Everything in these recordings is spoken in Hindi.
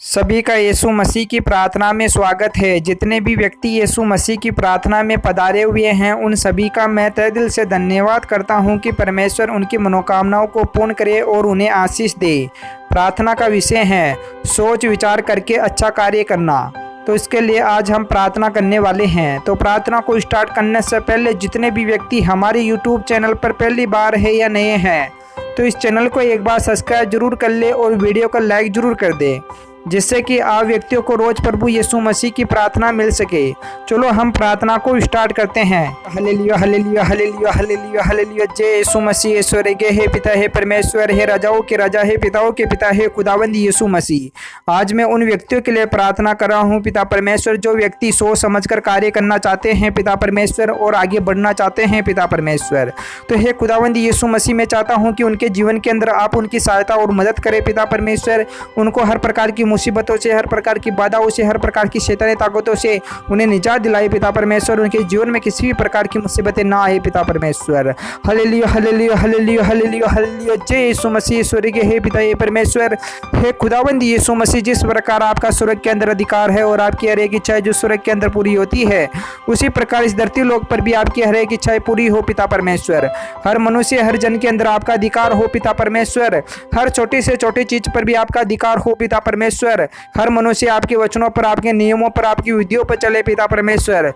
सभी का यीशु मसीह की प्रार्थना में स्वागत है। जितने भी व्यक्ति यीशु मसीह की प्रार्थना में पधारे हुए हैं उन सभी का मैं तहे दिल से धन्यवाद करता हूं कि परमेश्वर उनकी मनोकामनाओं को पूर्ण करे और उन्हें आशीष दे। प्रार्थना का विषय है सोच विचार करके अच्छा कार्य करना। तो इसके लिए आज हम प्रार्थना करने वाले हैं। तो प्रार्थना को स्टार्ट करने से पहले जितने भी व्यक्ति हमारे यूट्यूब चैनल पर पहली बार है या नए हैं तो इस चैनल को एक बार सब्सक्राइब जरूर कर ले और वीडियो को लाइक जरूर कर दे, जिससे कि आप व्यक्तियों को रोज प्रभु यीशु मसीह की प्रार्थना मिल सके। चलो हम प्रार्थना को स्टार्ट करते हैं। Hallelujah hallelujah hallelujah hallelujah hallelujah. जय यीशु मसीह। ईश्वर के हे पिता हे परमेश्वर हे राजाओं के राजा हे पिताओं के पिता हे खुदावंद यीशु मसीह। आज मैं उन व्यक्तियों के लिए प्रार्थना कर रहा हूँ पिता परमेश्वर जो व्यक्ति सोच समझकर कार्य करना चाहते हैं पिता परमेश्वर और आगे बढ़ना चाहते हैं पिता परमेश्वर। तो हे खुदावंद यीशु मसीह मैं चाहता हूँ कि उनके जीवन के अंदर आप उनकी सहायता और मदद करें पिता परमेश्वर। उनको हर प्रकार की मुसीबतों से, हर प्रकार की बाधाओं से, हर प्रकार की शैतानी ताकतों से उन्हें निजात दिलाए पिता परमेश्वर। उनके जीवन में किसी भी प्रकार की मुसीबतें ना आए पिता परमेश्वर। Hallelujah hallelujah hallelujah hallelujah hallelujah. जय यीशु मसीह। स्वर्ग हे पिता हे परमेश्वर हे खुदावंद यीशु मसीह। जिस प्रकार आपका स्वर्ग के अंदर अधिकार है और आपकी हर एक इच्छा जो स्वर्ग के अंदर पूरी होती है उसी प्रकार इस धरती लोक पर भी आपकी हर एक इच्छाएं पूरी हो पिता परमेश्वर। हर मनुष्य हर जन के अंदर आपका अधिकार हो पिता परमेश्वर। हर छोटी से छोटी चीज पर भी आपका अधिकार हो पिता परमेश्वर। हर मनुष्य आपके वचनों पर, आपके नियमों पर, आपकी विधियों पर चले पिता परमेश्वर।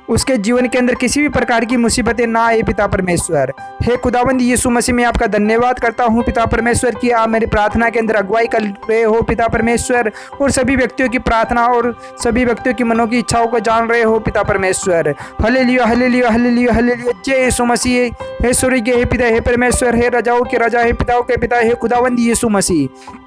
उसके जीवन के अंदर किसी भी प्रकार की मुसीबतें ना आए पिता परमेश्वर। हे खुदावंद यीशु मसीह मैं आपका धन्यवाद करता हूँ पिता परमेश्वर कि आप मेरी प्रार्थना के अंदर अगुवाई कर रहे हो पिता परमेश्वर और सभी व्यक्तियों की प्रार्थना और सभी व्यक्तियों की मनों की इच्छाओं को जान रहे हो पिता परमेश्वर। Hallelujah hallelujah hallelujah hallelujah. जय यीशु मसीह। हे स्वर्ग हे पिता हे परमेश्वर हे राजाओं के राजा हे पिताओं के पिता हे खुदावंद यीशु मसीह।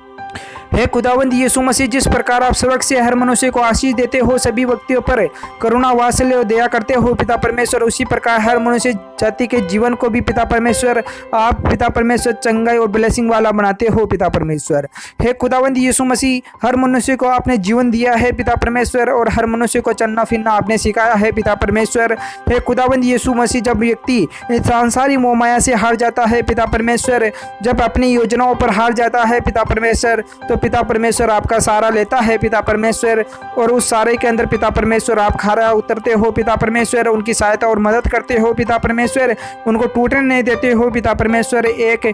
हे खुदावंद यीशु मसीह जिस प्रकार आप स्वर्ग से हर मनुष्य को आशीष देते हो, सभी व्यक्तियों पर करुणा वात्सल्य और दया करते हो पिता परमेश्वर, उसी प्रकार हर मनुष्य जाति के जीवन को भी पिता परमेश्वर आप पिता परमेश्वर चंगाई और ब्लेसिंग वाला बनाते हो पिता परमेश्वर। हे खुदावंद यीशु मसीह हर मनुष्य को आपने जीवन दिया है पिता परमेश्वर और हर मनुष्य को चलना फिरना आपने सिखाया है पिता परमेश्वर। हे खुदावंद यीशु मसीह जब व्यक्ति सांसारिक मोह माया से हार जाता है पिता परमेश्वर, जब अपनी योजनाओं पर हार जाता है पिता परमेश्वर तो पिता परमेश्वर आपका सहारा लेता है पिता परमेश्वर और उस सहारे के अंदर पिता परमेश्वर आप खरा उतरते हो पिता परमेश्वर। उनकी सहायता और मदद करते हो पिता परमेश्वर। उनको टूटने नहीं देते हो पिता परमेश्वर। एक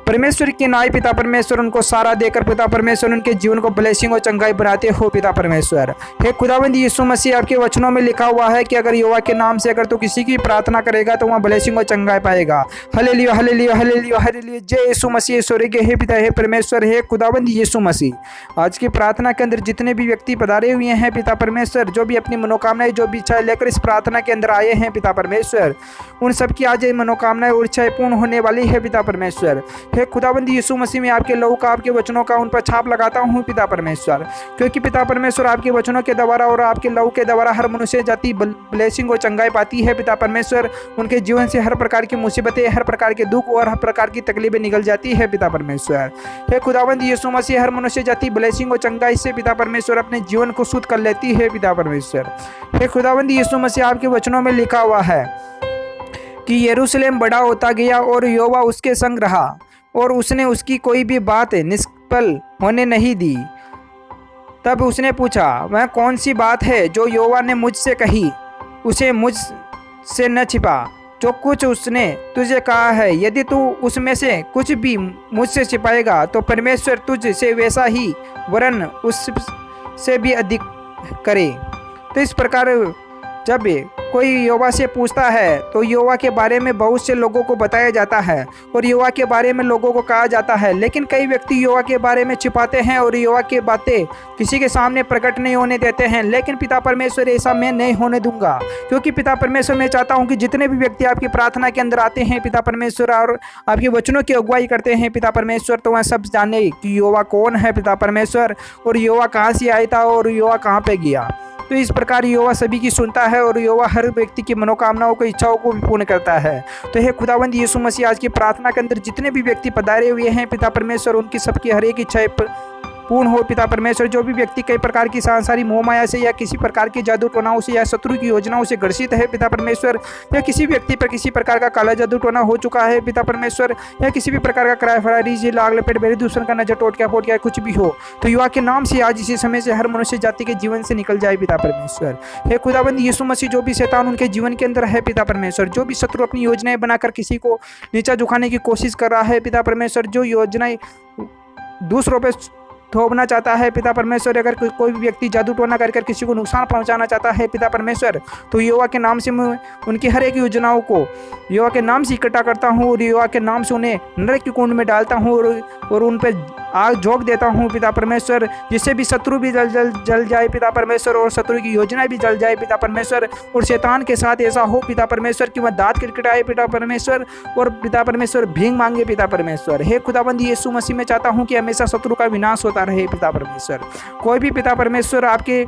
परमेश्वर की नाई पिता परमेश्वर उनको सारा देकर पिता परमेश्वर उनके जीवन को ब्लेसिंग और चंगाई बनाते हो पिता परमेश्वर। हे खुदावंद यीशु मसीह आपके वचनों में लिखा हुआ है कि अगर यहोवा के नाम से अगर तो किसी की प्रार्थना करेगा तो वहाँ ब्लेसिंग और चंगाई पाएगा। Hallelujah hallelujah hallelujah hallelujah. जय यीशु मसीह। स्वर्ग हे पिता हे परमेश्वर हे खुदावंद यीशु मसीह। आज की प्रार्थना के अंदर जितने भी व्यक्ति पधारे हुए हैं पिता परमेश्वर, जो भी अपनी मनोकामनाएं जो भी इच्छाएं लेकर इस प्रार्थना के अंदर आए हैं पिता परमेश्वर, उन सबकी आज मनोकामनाएं और इच्छाएं पूर्ण होने वाली है पिता परमेश्वर। हे खुदावंद यीशु मसीह में आपके लहू का, आपके वचनों का उन पर छाप लगाता हूँ पिता परमेश्वर, क्योंकि पिता परमेश्वर आपके वचनों के द्वारा और आपके लहू के द्वारा हर मनुष्य जाति ब्लेसिंग और चंगाई पाती है पिता परमेश्वर। उनके जीवन से हर प्रकार की मुसीबतें, हर प्रकार के दुख और हर प्रकार की तकलीफें निकल जाती है पिता परमेश्वर। हे खुदावंद यीशु मसीह हर मनुष्य जाति ब्लेसिंग और चंगाई से पिता परमेश्वर अपने जीवन को शुद्ध कर लेती है पिता परमेश्वर। हे खुदावंद यीशु मसीह आपके वचनों में लिखा हुआ है कि यरूशलेम बड़ा होता गया और यहोवा उसके संग रहा और उसने उसकी कोई भी बात निष्फल होने नहीं दी। तब उसने पूछा, वह कौन सी बात है जो यहोवा ने मुझसे कही? उसे मुझसे न छिपा। जो कुछ उसने तुझे कहा है, यदि तू उसमें से कुछ भी मुझसे छिपाएगा तो परमेश्वर तुझ से वैसा ही वरन उससे भी अधिक करे। तो इस प्रकार जब कोई यहोवा से पूछता है तो यहोवा के बारे में बहुत से लोगों को बताया जाता है और यहोवा के बारे में लोगों को कहा जाता है, लेकिन कई व्यक्ति यहोवा के बारे में छिपाते हैं और यहोवा की बातें किसी के सामने प्रकट नहीं होने देते हैं। लेकिन पिता परमेश्वर ऐसा मैं नहीं होने दूंगा, क्योंकि पिता परमेश्वर मैं चाहता हूं कि जितने भी व्यक्ति आपकी प्रार्थना के अंदर आते हैं पिता परमेश्वर और आपके वचनों की अगुवाई करते हैं पिता परमेश्वर, तो वह सब जाने कि यहोवा कौन है पिता परमेश्वर और यहोवा कहाँ से आया था और यहोवा कहाँ पे गया। तो इस प्रकार यहोवा सभी की सुनता है और यहोवा हर व्यक्ति की मनोकामनाओं को, इच्छाओं को भी पूर्ण करता है। तो हे खुदावंद यीशु मसीह आज की प्रार्थना के अंदर जितने भी व्यक्ति पधारे हुए हैं पिता परमेश्वर उनकी सबकी हर एक इच्छाएं पूर्ण हो पिता परमेश्वर। जो भी व्यक्ति कई प्रकार की सांसारिक मोह माया से या किसी प्रकार के जादू टोनाओं से या शत्रु की योजनाओं से ग्रसित है पिता परमेश्वर, या किसी व्यक्ति पर किसी प्रकार का काला जादू टोना हो चुका है पिता परमेश्वर, या किसी भी प्रकार का किराया फरारी लाग लपेट बेरी दूसरे का नजर टोट क्या फोट क्या कुछ भी हो, तो युवा के नाम से आज इसी समय से हर मनुष्य जाति के जीवन से निकल जाए पिता परमेश्वर। हे खुदाबंद यीशु मसीह, जो भी शैतान उनके जीवन के अंदर है पिता परमेश्वर, जो भी शत्रु अपनी योजनाएं बनाकर किसी को नीचा झुकाने की कोशिश कर रहा है पिता परमेश्वर, जो योजनाएं दूसरों पे थोपना चाहता है पिता परमेश्वर, अगर कोई भी व्यक्ति जादू टोना कर किसी को नुकसान पहुंचाना चाहता है पिता परमेश्वर, तो युवा के नाम से मैं उनकी हर एक योजनाओं को युवा के नाम से इकट्ठा करता हूँ और युवा के नाम से उन्हें नरक के कुंड में डालता हूँ और उन पर आग झोंक देता हूँ पिता परमेश्वर, जिससे भी शत्रु भी जल जाए पिता परमेश्वर, और शत्रु की योजनाएं भी जल जाए पिता परमेश्वर, और शैतान के साथ ऐसा हो पिता परमेश्वर कि वह दांत किटकिटाए पिता परमेश्वर, और पिता परमेश्वर भीख मांगे पिता परमेश्वर। हे खुदाबंद यीशु मसीह में चाहता हूँ कि हमेशा शत्रु का विनाश होता रहे पिता परमेश्वर। कोई भी पिता परमेश्वर आपके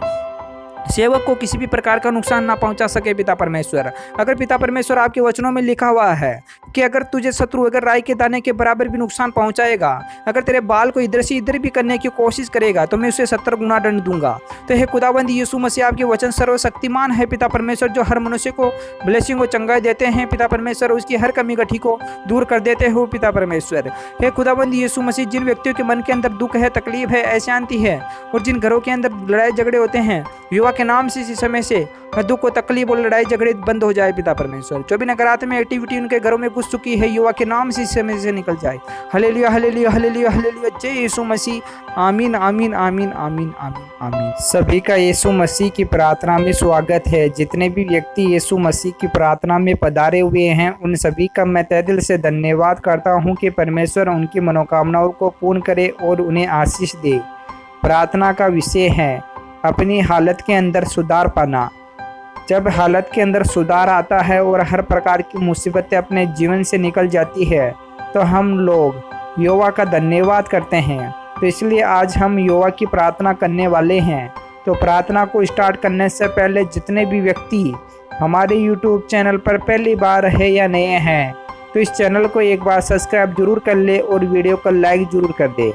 सेवक को किसी भी प्रकार का नुकसान ना पहुंचा सके पिता परमेश्वर। अगर पिता परमेश्वर आपके वचनों में लिखा हुआ है कि अगर तुझे शत्रु अगर राई के दाने के बराबर भी नुकसान पहुंचाएगा, अगर तेरे बाल को इधर से इधर भी करने की कोशिश करेगा, तो मैं उसे 70 गुना दंड दूंगा। तो हे खुदाबंद यीशु मसीह, आपके वचन सर्वशक्तिमान है पिता परमेश्वर, जो हर मनुष्य को ब्लेसिंग को चंगाई देते हैं पिता परमेश्वर, उसकी हर कमी गठी को दूर कर देते हो पिता परमेश्वर। हे खुदाबंद यीशु मसीह, जिन व्यक्तियों के मन के अंदर दुख है, तकलीफ है, अशांति है, और जिन घरों के अंदर लड़ाई झगड़े होते हैं, युवा के नाम से इसी समय से दुख को तकलीफ और लड़ाई झगड़े बंद हो जाए पिता परमेश्वर। जो भी नकारात्मक एक्टिविटी उनके घरों में घुस चुकी है, युवा के नाम से इस समय से निकल जाए। हालेलुया हालेलुया हालेलुया हालेलुया, जय यीशु मसीह। आमीन आमीन आमीन आमीन आमीन आमीन। सभी का यीशु मसीह की प्रार्थना में स्वागत है। जितने भी व्यक्ति यीशु मसीह की प्रार्थना में पधारे हुए हैं, उन सभी का मैं तहे दिल से धन्यवाद करता हूँ कि परमेश्वर उनकी मनोकामनाओं को पूर्ण करे और उन्हें आशीष दे। प्रार्थना का विषय है अपनी हालत के अंदर सुधार पाना। जब हालत के अंदर सुधार आता है और हर प्रकार की मुसीबतें अपने जीवन से निकल जाती है, तो हम लोग यहोवा का धन्यवाद करते हैं। तो इसलिए आज हम यहोवा की प्रार्थना करने वाले हैं। तो प्रार्थना को स्टार्ट करने से पहले जितने भी व्यक्ति हमारे यूट्यूब चैनल पर पहली बार है या नए हैं, तो इस चैनल को एक बार सब्सक्राइब जरूर कर ले और वीडियो को लाइक जरूर कर दे,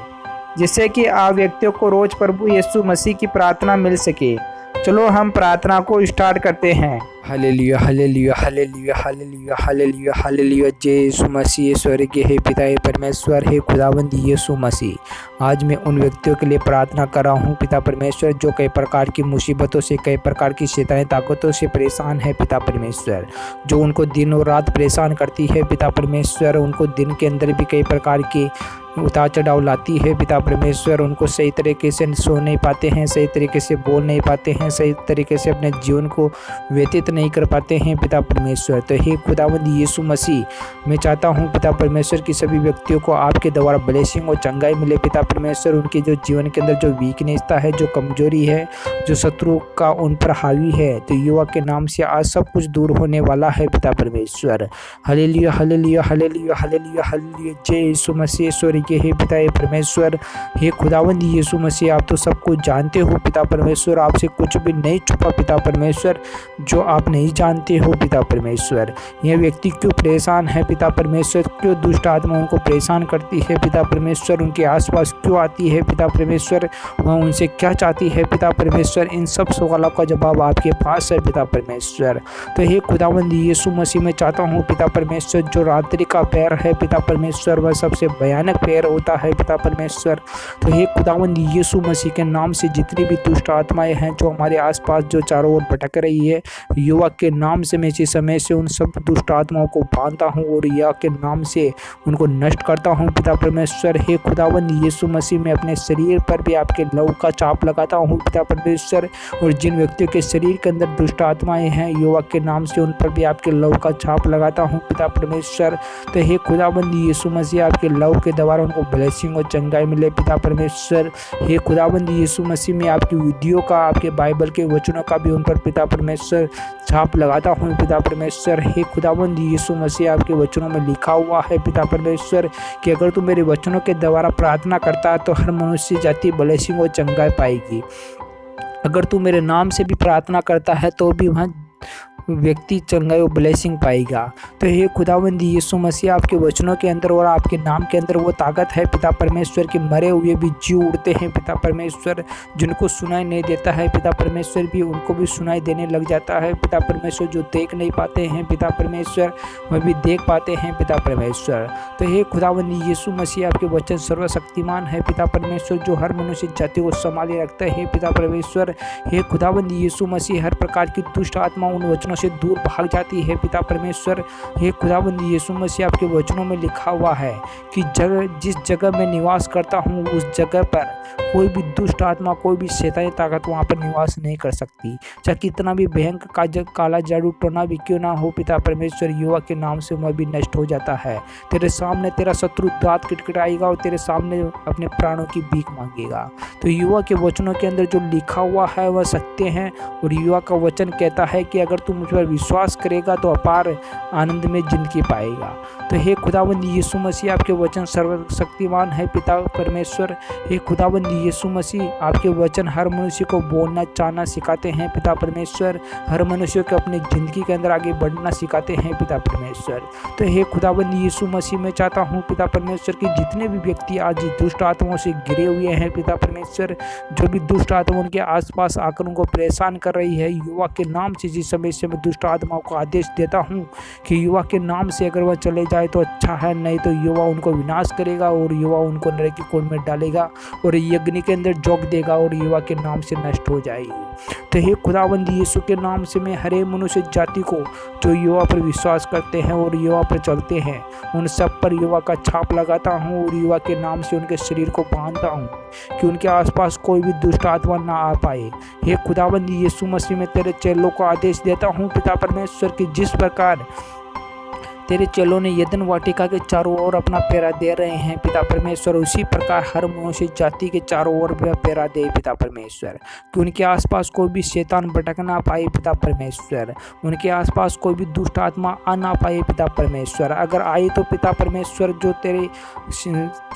जिससे कि आप व्यक्तियों को रोज प्रभु यीशु मसीह की प्रार्थना मिल सके। चलो हम प्रार्थना को स्टार्ट करते हैं। Hallelujah hallelujah hallelujah hallelujah hallelujah hallelujah, जय यीशु मसीह। स्वर्गीय हे पिता हे परमेश्वर, हे खुदावंद यीशु मसीह, आज मैं उन व्यक्तियों के लिए प्रार्थना कर रहा हूँ पिता परमेश्वर, जो कई प्रकार की मुसीबतों से, कई प्रकार की शैतानी ताकतों से परेशान है पिता परमेश्वर, जो उनको दिन और रात परेशान करती है पिता परमेश्वर। उनको दिन के अंदर भी कई प्रकार की उतार चढ़ाव लाती है पिता परमेश्वर। उनको सही तरीके से सो नहीं पाते हैं, सही तरीके से बोल नहीं पाते हैं, सही तरीके से अपने जीवन को व्यतीत नहीं कर पाते हैं पिता परमेश्वर। तो हे खुदावंद यीशु मसीह, मैं चाहता हूँ पिता परमेश्वर की सभी व्यक्तियों को आपके द्वारा ब्लेसिंग और चंगाई मिले पिता परमेश्वर। उनके जो जीवन के अंदर जो वीकनेस है, जो कमजोरी है, जो शत्रु का उन पर हावी है, तो युवा के नाम से आज सब कुछ दूर होने वाला है पिता परमेश्वर। Hallelujah hallelujah hallelujah hallelujah hallelujah, जय यीशु मसीह। स्वर्गीय हे पिता हे परमेश्वर, हे खुदावंद यीशु मसीह, आप तो सब कुछ जानते हो पिता परमेश्वर। आपसे कुछ भी नहीं छुपा पिता परमेश्वर, जो आप नहीं जानते हो पिता परमेश्वर। यह व्यक्ति क्यों परेशान है पिता परमेश्वर, क्यों दुष्ट आत्मा उनको परेशान करती है पिता परमेश्वर, उनके आसपास क्यों आती है पिता परमेश्वर, वह उनसे क्या चाहती है पिता परमेश्वर, इन सब सवालों का जवाब आपके पास है पिता परमेश्वर। तो हे खुदावंद यीशु मसीह, मैं चाहता हूँ पिता परमेश्वर, जो रात्रि का पैर है पिता परमेश्वर, वह सबसे भयानक पैर होता है पिता परमेश्वर। तो हे खुदावंद यीशु मसीह के नाम से जितनी भी दुष्ट आत्माएं हैं जो हमारे आसपास जो चारों ओर भटक रही है, युवा के नाम से मैं इसी समय से उन सब दुष्ट आत्माओं को बांधता हूँ और युवा के नाम से उनको नष्ट करता हूँ पिता परमेश्वर। हे खुदावंद यीशु मसीह, मैं अपने शरीर पर भी आपके लहू का चाप लगाता हूँ पिता परमेश्वर, और जिन व्यक्तियों के शरीर के अंदर दुष्ट आत्माएं हैं, युवा के नाम से उन पर भी आपके लहू का चाप लगाता हूँ पिता परमेश्वर। तो हे खुदावंद यीशु मसीह, आपके लहू के द्वारा उनको ब्लेसिंग और चंगाई मिले पिता परमेश्वर। हे खुदावंद यीशु मसीह, मैं आपकी विधियों का, आपके बाइबल के वचनों का भी उन पर पिता परमेश्वर छाप लगाता हूँ पिता परमेश्वर। हे खुदावंद यीशु मसीह, आपके वचनों में लिखा हुआ है पिता परमेश्वर कि अगर तू मेरे वचनों के द्वारा प्रार्थना करता है तो हर मनुष्य जाति ब्लेसिंग और चंगाई पाएगी। अगर तू मेरे नाम से भी प्रार्थना करता है तो भी वहाँ व्यक्ति चंगाई और ब्लेसिंग पाएगा। तो हे खुदावंद यीशु मसीह, आपके वचनों के अंदर और आपके नाम के अंदर वो ताकत है पिता परमेश्वर की, मरे हुए भी जी उठते हैं पिता परमेश्वर, जिनको सुनाई नहीं देता है पिता परमेश्वर भी उनको भी सुनाई देने लग जाता है पिता परमेश्वर, जो देख नहीं पाते हैं पिता परमेश्वर वह भी देख पाते हैं पिता परमेश्वर। तो हे खुदावंद यीशु मसीह, आपके वचन सर्वशक्तिमान है पिता परमेश्वर, जो हर मनुष्य जाति को संभाले रखता है पिता परमेश्वर। हे खुदावंद यीशु मसीह, हर प्रकार की दुष्ट आत्मा उन वचनों से दूर भाग जाती है पिता परमेश्वर। हे खुदावंद यीशु मसीह, आपके वचनों में लिखा हुआ है कि जिस जगह मैं निवास करता हूँ उस जगह पर कोई भी दुष्ट आत्मा, कोई भी शैतानी ताकत वहाँ पर निवास नहीं कर सकती, चाहे कितना भी भयंकर काला जादू टोना भी क्यों ना हो पिता परमेश्वर, युवा के नाम से वह भी नष्ट हो जाता है। तेरे सामने तेरा शत्रु दांत किटकिटाएगा और तेरे सामने अपने प्राणों की भीख मांगेगा। तो युवा के वचनों के अंदर जो लिखा हुआ है वह सत्य है, और युवा का वचन कहता है कि अगर तू मुझ पर विश्वास करेगा तो अपार आनंद में जिंदगी पाएगा। तो हे खुदावंद यीशु मसीह, आपके वचन सर्वशक्तिमान है पिता परमेश्वर। हे खुदावंद यीशु मसीह, आपके वचन हर मनुष्य को बोलना चाहना सिखाते हैं पिता परमेश्वर, हर मनुष्य को अपनी ज़िंदगी के अंदर आगे बढ़ना सिखाते हैं पिता परमेश्वर। तो हे खुदावंद यीशु मसीह, मैं चाहता हूँ पिता परमेश्वर कि जितने भी व्यक्ति आज दुष्ट आत्माओं से घिरे हुए हैं पिता परमेश्वर, जो भी दुष्ट आत्मा उनके आसपास आकर उनको परेशान कर रही है, युवा के नाम से जिस समय से मैं दुष्ट आत्माओं को आदेश देता हूँ कि युवा के नाम से अगर वह चले जाए तो अच्छा है, नहीं तो युवा उनको विनाश करेगा और युवा उनको नरक की कुंड में डालेगा और यज्ञ के अंदर झोंक देगा और युवा के नाम से नष्ट हो जाएगी। तो हे खुदावंद यीशु के नाम से मैं हरे मनुष्य जाति को जो युवा पर विश्वास करते हैं और युवा पर चलते हैं, उन सब पर युवा का छाप लगाता हूँ और युवा के नाम से उनके शरीर को बांधता हूँ कि उनके आसपास कोई भी दुष्ट आत्मा ना आ पाए। हे खुदावंद यीशु मसीह, में तेरे चेलों को आदेश देता हूँ पिता परमेश्वर की जिस प्रकार तेरे चेलों ने यदन वाटिका के चारों ओर अपना पैरा दे रहे हैं पिता परमेश्वर, उसी प्रकार हर मनुष्य जाति के चारों ओर पैरा दे पिता परमेश्वर, कि उनके आसपास कोई भी शैतान भटक ना पाए पिता परमेश्वर, उनके आसपास कोई भी दुष्ट आत्मा आ ना पाए पिता परमेश्वर। अगर आए तो पिता परमेश्वर जो तेरे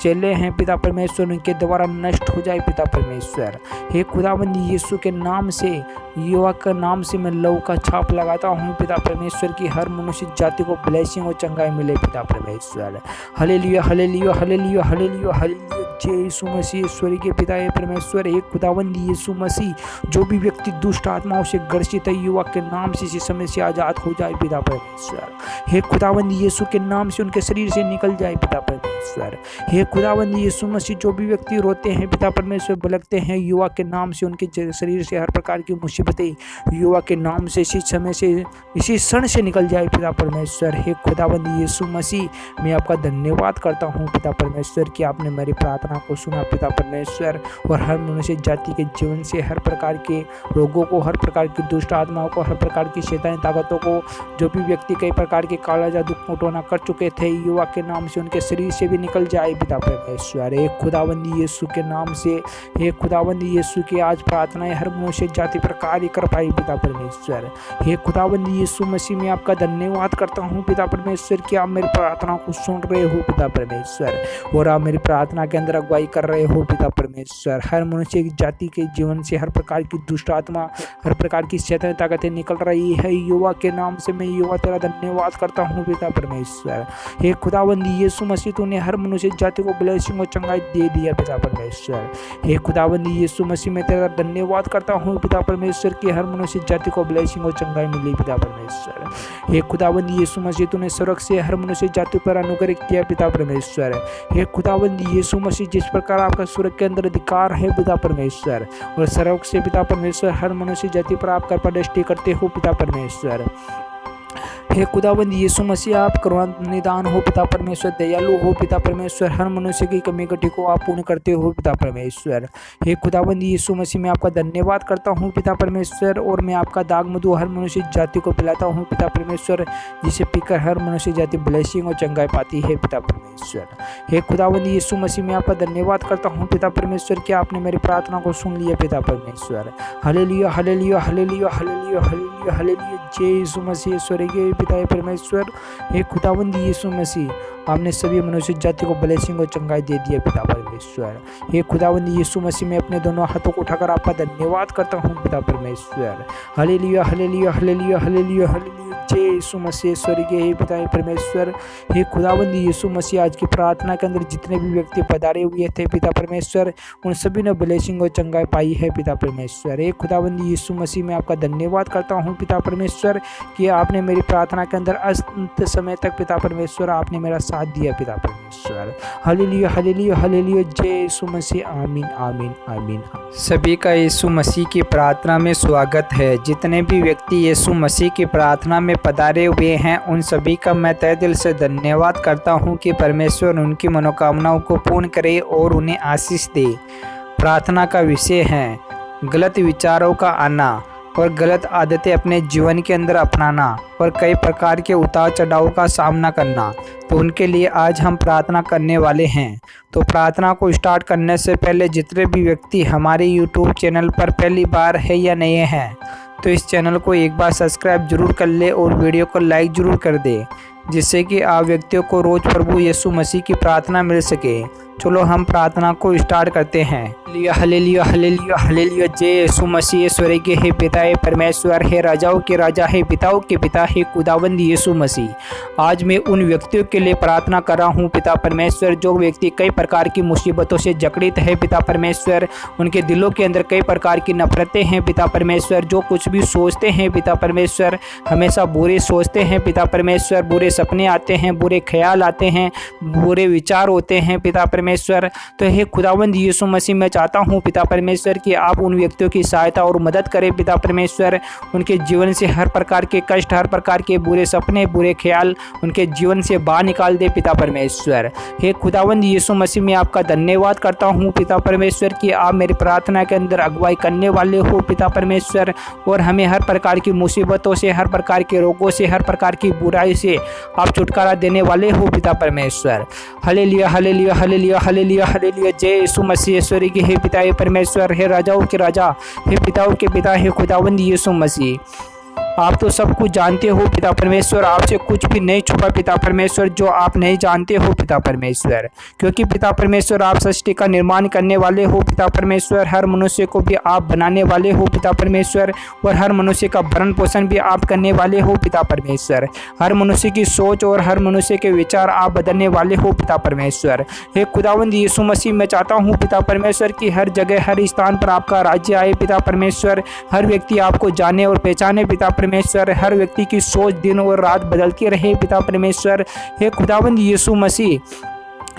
चेले हैं पिता परमेश्वर उनके द्वारा नष्ट हो जाए पिता परमेश्वर। हे खुदावंद यीशु के नाम से, युवा का नाम से मैं लहू का छाप लगाता हूँ पिता परमेश्वर की हर मनुष्य जाति को ब्लेसिंग और चंगाई मिले पिता परमेश्वर। Hallelujah hallelujah hallelujah hallelujah hallelujah. जय यीशु मसीह, ईश्वरी के पिता है परमेश्वर। एक खुदावंद यीशु मसीह, जो भी व्यक्ति दुष्ट आत्माओं से ग्रसित है युवा के नाम से इस समय से आजाद हो जाए पिता परमेश्वर। हे खुदावंद यीशु के नाम से उनके शरीर से निकल जाए पिता परमेश्वर। हे खुदावंद यीशु मसीह, जो भी व्यक्ति रोते हैं पिता परमेश्वर, भुलकते हैं युवा के नाम से उनके शरीर से हर प्रकार की मुसीबतें युवा के नाम से इसी समय से इसी क्षण से निकल जाए पिता परमेश्वर। हे खुदावंद यीशु मसीह, मैं आपका धन्यवाद करता हूँ पिता परमेश्वर कि आपने मेरी प्रार्थना को सुना पिता परमेश्वर, और हर मनुष्य जाति के जीवन से हर प्रकार के रोगों को, हर प्रकार की दुष्ट आत्माओं को, हर प्रकार की शैतानी ताकतों को, जो भी व्यक्ति कई प्रकार के काला जादू टोना कर चुके थे युवा के नाम से उनके शरीर से भी निकल जाए पिता परमेश्वर। एक खुदावंद यीशु के नाम से, हे खुदावंद यीशु की आज प्रार्थनाएं हर मनुष्य जाति पर कार्य कर पाई पिता परमेश्वर। हे खुदावंद यीशु मसीह, मैं आपका धन्यवाद करता हूँ पिता परमेश्वर कि आप मेरी प्रार्थना को सुन रहे हो पिता परमेश्वर, और आप मेरी प्रार्थना के अंदर अगुवाई कर रहे हो पिता परमेश्वर। हर मनुष्य की जाति के जीवन से हर प्रकार की दुष्ट आत्मा, हर प्रकार की शैतानी ताकतें निकल रही है युवा के नाम से, मैं युवा तेरा धन्यवाद करता हूँ पिता परमेश्वर। हे खुदावंद यीशु मसीह, तूने हर मनुष्य जाति को ब्लेसिंग और चंगाई दे दिया पिता परमेश्वर। हे खुदावंद यीशु मसीह, मैं तेरा धन्यवाद करता हूँ पिता परमेश्वर कि हर मनुष्य जाति को ब्लेसिंग और चंगाई मिली पिता परमेश्वर। हे खुदावंद यीशु मसीह, तूने स्वर्ग से हर मनुष्य जाति पर अनुग्रह किया पिता परमेश्वर। हे खुदावंद यीशु मसीह, जिस प्रकार आपका स्वर्ग के अंदर अधिकार है पिता परमेश्वर, और स्वर्ग से पिता परमेश्वर हर मनुष्य जाति पर आप कृपा दृष्टि करते हो पिता परमेश्वर। हे खुदावंद यीशु मसीह, आप करुणा निदान हो पिता परमेश्वर, दयालु हो पिता परमेश्वर, हर मनुष्य की कमी घटी को आप पूर्ण करते हो पिता परमेश्वर। हे खुदावंद यीशु मसीह, मैं आपका धन्यवाद करता हूँ पिता परमेश्वर, और मैं आपका दाग मधु हर मनुष्य जाति को पिलाता हूँ पिता परमेश्वर, जिसे पीकर हर मनुष्य जाति ब्लेसिंग और चंगाई पाती है पिता परमेश्वर। हे खुदावंद यीशु मसीह, मैं आपका धन्यवाद करता हूँ पिता परमेश्वर कि आपने मेरी प्रार्थना को सुन लिया पिता परमेश्वर। Hallelujah hallelujah hallelujah hallelujah hallelujah. Hallelujah hallelujah. जय यीशु मसीह। स्वर्गीय पिता परमेश्वर, हे खुदावंद यीशु मसीह, आपने सभी मनुष्य जाति को ब्लेसिंग और चंगाई दे दिया पिता परमेश्वर। हे खुदावंद यीशु मसीह, मैं अपने दोनों हाथों को उठाकर आपका धन्यवाद करता हूँ पिता परमेश्वर। Hallelujah hallelujah hallelujah hallelujah hallelujah. जय यीशु मसीह। स्वर्गीय हे पिता परमेश्वर, हे खुदावंद यीशु मसीह, आज की प्रार्थना के अंदर जितने भी व्यक्ति पधारे हुए थे पिता परमेश्वर, उन सभी ने ब्लेसिंग और चंगाई पाई है पिता परमेश्वर। हे खुदावंद यीशु मसीह, मैं आपका धन्यवाद करता हूँ पिता परमेश्वर कि आपने मेरी प्रार्थना के अंदर अंत समय तक पिता परमेश्वर आपने मेरा साथ दिया पिता परमेश्वर। Hallelujah hallelujah hallelujah. जय यीशु मसीह। आमीन आमीन आमीन। सभी का यीशु मसीह की प्रार्थना में स्वागत है। जितने भी व्यक्ति यीशु मसीह की प्रार्थना में पधारे हुए हैं, उन सभी का मैं तहे दिल से धन्यवाद करता हूं कि परमेश्वर उनकी मनोकामनाओं को पूर्ण करे और उन्हें आशीष दे। प्रार्थना का विषय है गलत विचारों का आना और गलत आदतें अपने जीवन के अंदर अपनाना और कई प्रकार के उतार चढ़ाव का सामना करना। तो उनके लिए आज हम प्रार्थना करने वाले हैं। तो प्रार्थना को स्टार्ट करने से पहले जितने भी व्यक्ति हमारे YouTube चैनल पर पहली बार है या नए हैं, तो इस चैनल को एक बार सब्सक्राइब जरूर कर ले और वीडियो को लाइक जरूर कर दे, जिससे कि आप व्यक्तियों को रोज़ प्रभु यीशु मसीह की प्रार्थना मिल सके। चलो हम प्रार्थना को स्टार्ट करते हैं। Hallelujah hallelujah hallelujah. जय यीशु मसीह। स्वर्गीय हे पिता परमेश्वर, हे राजाओं के राजा, हे पिताओं के पिता, हे खुदावंद यीशु मसीह, आज मैं उन व्यक्तियों के लिए प्रार्थना कर रहा हूँ पिता परमेश्वर, जो व्यक्ति कई प्रकार की मुसीबतों से जकड़ित है पिता परमेश्वर। उनके दिलों के अंदर कई प्रकार की नफरतें हैं पिता परमेश्वर। जो कुछ भी सोचते हैं पिता परमेश्वर, हमेशा बुरे सोचते हैं पिता परमेश्वर। बुरे सपने आते हैं, बुरे ख्याल आते हैं, बुरे विचार होते हैं पिता परमेश्वर। तो हे खुदावंद यीशु मसीह, मैं चाहता हूँ पिता परमेश्वर कि आप उन व्यक्तियों की सहायता और मदद करें पिता परमेश्वर। उनके जीवन से हर प्रकार के कष्ट, हर प्रकार के बुरे सपने, बुरे ख्याल उनके जीवन से बाहर निकाल दे पिता परमेश्वर। हे खुदावंद यीशु मसीह, मैं आपका धन्यवाद करता हूँ पिता परमेश्वर कि आप मेरी प्रार्थना के अंदर अगुवाई करने वाले हो पिता परमेश्वर, और हमें हर प्रकार की मुसीबतों से, हर प्रकार के रोगों से, हर प्रकार की बुराई से आप छुटकारा देने वाले हो पिता परमेश्वर। Hallelujah hallelujah hallelujah hallelujah hallelujah. जय यीशु मसीह। स्वर्गीय हे पिता परमेश्वर, हे राजाओं के राजा, हे पिताओं के पिता, हे खुदावंद यीशु मसीह, आप तो सब कुछ जानते हो पिता परमेश्वर। आपसे कुछ भी नहीं छुपा पिता परमेश्वर जो आप नहीं जानते हो पिता परमेश्वर, क्योंकि पिता परमेश्वर आप सृष्टि का निर्माण करने वाले हो पिता परमेश्वर। हर मनुष्य को भी आप बनाने वाले हो पिता परमेश्वर, और हर मनुष्य का भरण पोषण भी आप करने वाले हो पिता परमेश्वर। हर मनुष्य की सोच और हर मनुष्य के विचार आप बदलने वाले हो पिता परमेश्वर। हे खुदावंद यीशु मसीह, मैं चाहता हूँ पिता परमेश्वर कि हर जगह, हर स्थान पर आपका राज्य आए पिता परमेश्वर। हर व्यक्ति आपको जाने और पहचाने पिता परमेश्वर। हर व्यक्ति की सोच दिन और रात बदलती रहे पिता परमेश्वर। हे खुदावंद यीशु मसीह,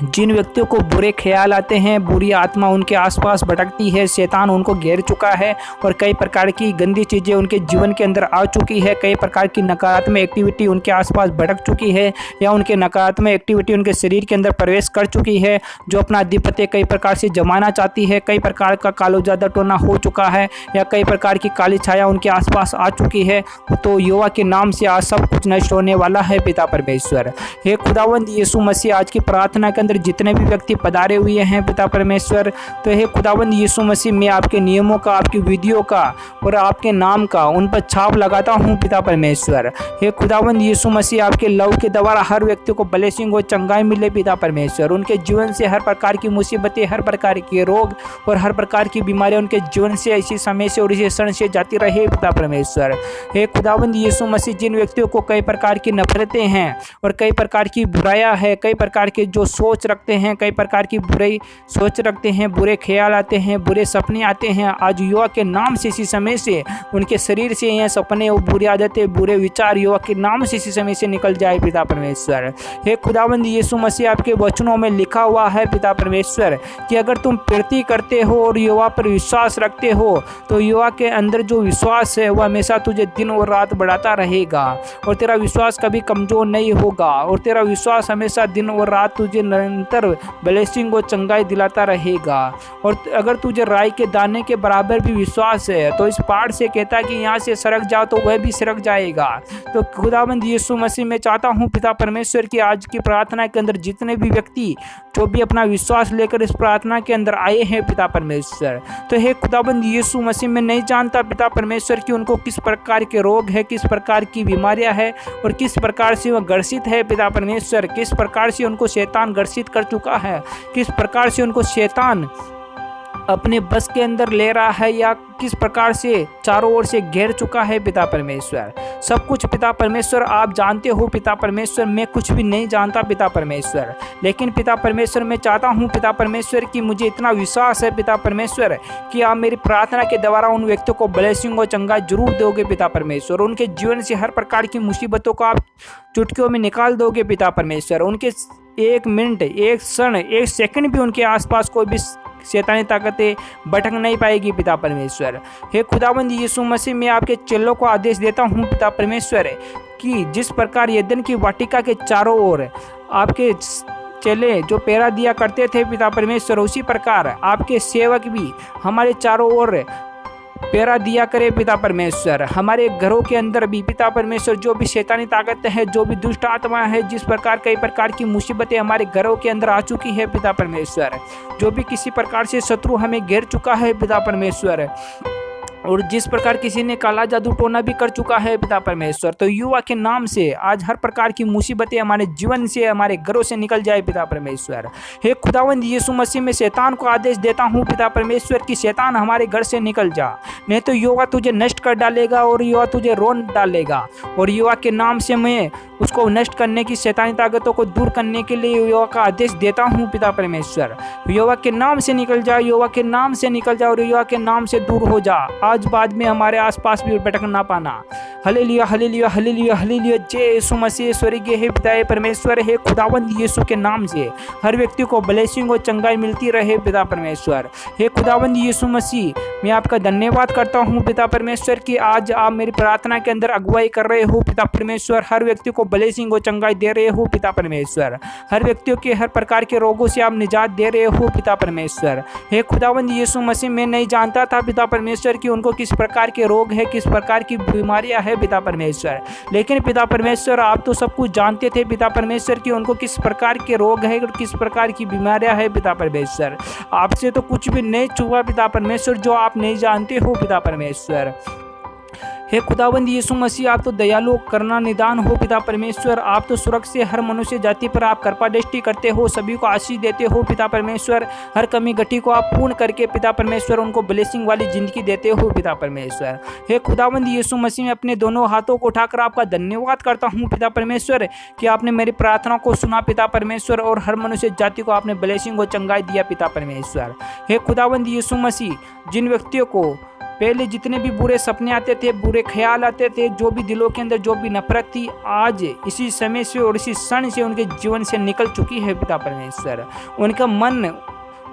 जिन व्यक्तियों को बुरे ख्याल आते हैं, बुरी आत्मा उनके आसपास भटकती है, शैतान उनको घेर चुका है और कई प्रकार की गंदी चीज़ें उनके जीवन के अंदर आ चुकी है, कई प्रकार की नकारात्मक एक्टिविटी उनके आसपास भटक चुकी है, या उनके नकारात्मक एक्टिविटी उनके शरीर के अंदर प्रवेश कर चुकी है, जो अपना अधिपत्य कई प्रकार से जमाना चाहती है। कई प्रकार का कालो जादू टोना हो चुका है, या कई प्रकार की काली छाया उनके आसपास आ चुकी है। तो यहोवा के नाम से आज सब कुछ नष्ट होने वाला है पिता परमेश्वर। हे खुदावंद यीशु मसीह, आज की प्रार्थना के अंदर जितने भी व्यक्ति पधारे हुए हैं पिता परमेश्वर, तो हे खुदावंद यीशु मसीह, मैं आपके नियमों का, आपकी विधियों का और आपके नाम का उन पर छाप लगाता हूं पिता परमेश्वर। हे खुदावंद यीशु मसीह, आपके लव के द्वारा हर व्यक्ति को ब्लेसिंग और चंगाई मिले पिता परमेश्वर। उनके जीवन से हर प्रकार की मुसीबतें, हर प्रकार के रोग और हर प्रकार की बीमारियां उनके जीवन से इसी समय से और इसी क्षण से जाती रहे पिता परमेश्वर। हे खुदावंद यीशु मसीह, जिन व्यक्तियों को कई प्रकार की नफरतें हैं और कई प्रकार की बुराइयां है, कई प्रकार के जो सोच रखते हैं, कई प्रकार की बुरी सोच रखते हैं, बुरे ख्याल आते हैं, बुरे सपने आते हैं, आज युवा के नाम से इसी समय से उनके शरीर से यह सपने और बुरी आदतें, बुरे विचार युवा के नाम से इसी समय से निकल जाए पिता परमेश्वर। हे खुदावंद यीशु मसीह, आपके वचनों में लिखा हुआ है पिता परमेश्वर कि अगर तुम प्रीति करते हो और युवा पर विश्वास रखते हो, तो युवा के अंदर जो विश्वास है वह हमेशा तुझे दिन और रात बढ़ाता रहेगा, और तेरा विश्वास कभी कमजोर नहीं होगा, और तेरा विश्वास हमेशा दिन और रात तुझे निरंतर ब्लेसिंग और चंगाई दिलाता रहेगा। और अगर तुझे राई के दाने के बराबर भी विश्वास है तो इस पहाड़ से कहता है कि यहाँ से सरक जाओ तो वह भी सरक जाएगा। तो खुदावंद यीशु मसीह में चाहता हूँ पिता परमेश्वर की आज की प्रार्थना के अंदर जितने भी व्यक्ति जो भी अपना विश्वास लेकर इस प्रार्थना के अंदर आए हैं पिता परमेश्वर, तो हे खुदाबंद यीशु मसीह में नहीं जानता पिता परमेश्वर कि उनको किस प्रकार के रोग है, किस प्रकार की बीमारियां है और किस प्रकार से वह ग्रसित है पिता परमेश्वर, किस प्रकार से उनको शैतान ग्रसित कर चुका है, किस प्रकार से उनको शैतान अपने बस के अंदर ले रहा है या किस प्रकार से चारों ओर से घेर चुका है पिता परमेश्वर। सब कुछ पिता परमेश्वर आप जानते हो पिता परमेश्वर, मैं कुछ भी नहीं जानता पिता परमेश्वर, लेकिन पिता परमेश्वर मैं चाहता हूँ पिता परमेश्वर कि मुझे इतना विश्वास है पिता परमेश्वर कि आप मेरी प्रार्थना के द्वारा उन व्यक्तियों को ब्लेसिंग और चंगाई जरूर दोगे पिता परमेश्वर। उनके जीवन से हर प्रकार की मुसीबतों को आप चुटकियों में निकाल दोगे पिता परमेश्वर। उनके एक मिनट, एक क्षण, एक सेकंड भी उनके आसपास कोई भी शैतानी ताकतें भटक नहीं पाएगी पिता परमेश्वर। हे खुदावंद यीशु मसीह मैं आपके चेलों को आदेश देता हूँ पिता परमेश्वर कि जिस प्रकार एदेन की वाटिका के चारों ओर आपके चेले जो पहरा दिया करते थे पिता परमेश्वर, उसी प्रकार आपके सेवक भी हमारे चारों ओर पहरा दिया करे पिता परमेश्वर। हमारे घरों के अंदर भी पिता परमेश्वर जो भी शैतानी ताकत है, जो भी दुष्ट आत्मा है, जिस प्रकार कई प्रकार की मुसीबतें हमारे घरों के अंदर आ चुकी है पिता परमेश्वर, जो भी किसी प्रकार से शत्रु हमें घेर चुका है पिता परमेश्वर, और जिस प्रकार किसी ने काला जादू टोना भी कर चुका है पिता परमेश्वर, तो युवा के नाम से आज हर प्रकार की मुसीबतें हमारे जीवन से, हमारे घरों से निकल जाए पिता परमेश्वर। हे खुदावंद यीशु मसीह में शैतान को आदेश देता हूँ पिता परमेश्वर कि शैतान हमारे घर से निकल जा, नहीं तो युवा तुझे नष्ट कर डालेगा और युवा तुझे रोन डालेगा। और युवा के नाम से मैं उसको नष्ट करने की शैतानी ताकतों को दूर करने के लिए युवा का आदेश देता हूँ पिता परमेश्वर। युवा के नाम से निकल जा, युवा के नाम से निकल जा और युवा के नाम से दूर हो जा, आज बाद में हमारे आसपास भी भटक ना पाना। Hallelujah hallelujah hallelujah hallelujah. जय यीशु मसीह स्वर्गीय हे पिता परमेश्वर, हे खुदावंद यीशु के नाम से हर व्यक्ति को ब्लेसिंग और चंगाई मिलती रहे पिता परमेश्वर। हे खुदावंद यीशु मसीह मैं आपका धन्यवाद करता हूँ पिता परमेश्वर कि आज आप मेरी प्रार्थना के अंदर अगुवाई कर रहे हो पिता परमेश्वर, हर व्यक्ति को ब्लेसिंग और चंगाई दे रहे हो पिता परमेश्वर, हर व्यक्तियों के हर प्रकार के रोगों से आप निजात दे रहे हो पिता परमेश्वर। हे खुदावंद यीशु मसीह मैं नहीं जानता था पिता परमेश्वर कि उनको किस प्रकार के रोग है, किस प्रकार की बीमारियां है पिता परमेश्वर, लेकिन पिता परमेश्वर आप तो सब कुछ जानते थे पिता परमेश्वर कि उनको किस प्रकार के रोग है और किस प्रकार की बीमारियां है पिता परमेश्वर। आपसे तो कुछ भी नहीं छुआ पिता परमेश्वर जो आप नहीं जानते हो पिता परमेश्वर। हे खुदावंद यीशु मसीह आप तो दयालु करना निदान हो पिता परमेश्वर, आप तो स्वर्ग से हर मनुष्य जाति पर आप कृपा दृष्टि करते हो, सभी को आशीष देते हो पिता परमेश्वर, हर कमी घटी को आप पूर्ण करके पिता परमेश्वर उनको ब्लेसिंग वाली जिंदगी देते हो पिता परमेश्वर। हे खुदावंद यीशु मसीह में अपने दोनों हाथों को उठाकर आपका धन्यवाद करता हूँ पिता परमेश्वर कि आपने मेरी प्रार्थना को सुना पिता परमेश्वर और हर मनुष्य जाति को आपने ब्लेसिंग और चंगाई दिया पिता परमेश्वर। हे खुदावंद यीशु मसीह जिन व्यक्तियों को पहले जितने भी बुरे सपने आते थे, बुरे ख्याल आते थे, जो भी दिलों के अंदर जो भी नफरत थी, आज इसी समय से और इसी क्षण से उनके जीवन से निकल चुकी है पिता परमेश्वर। उनका मन,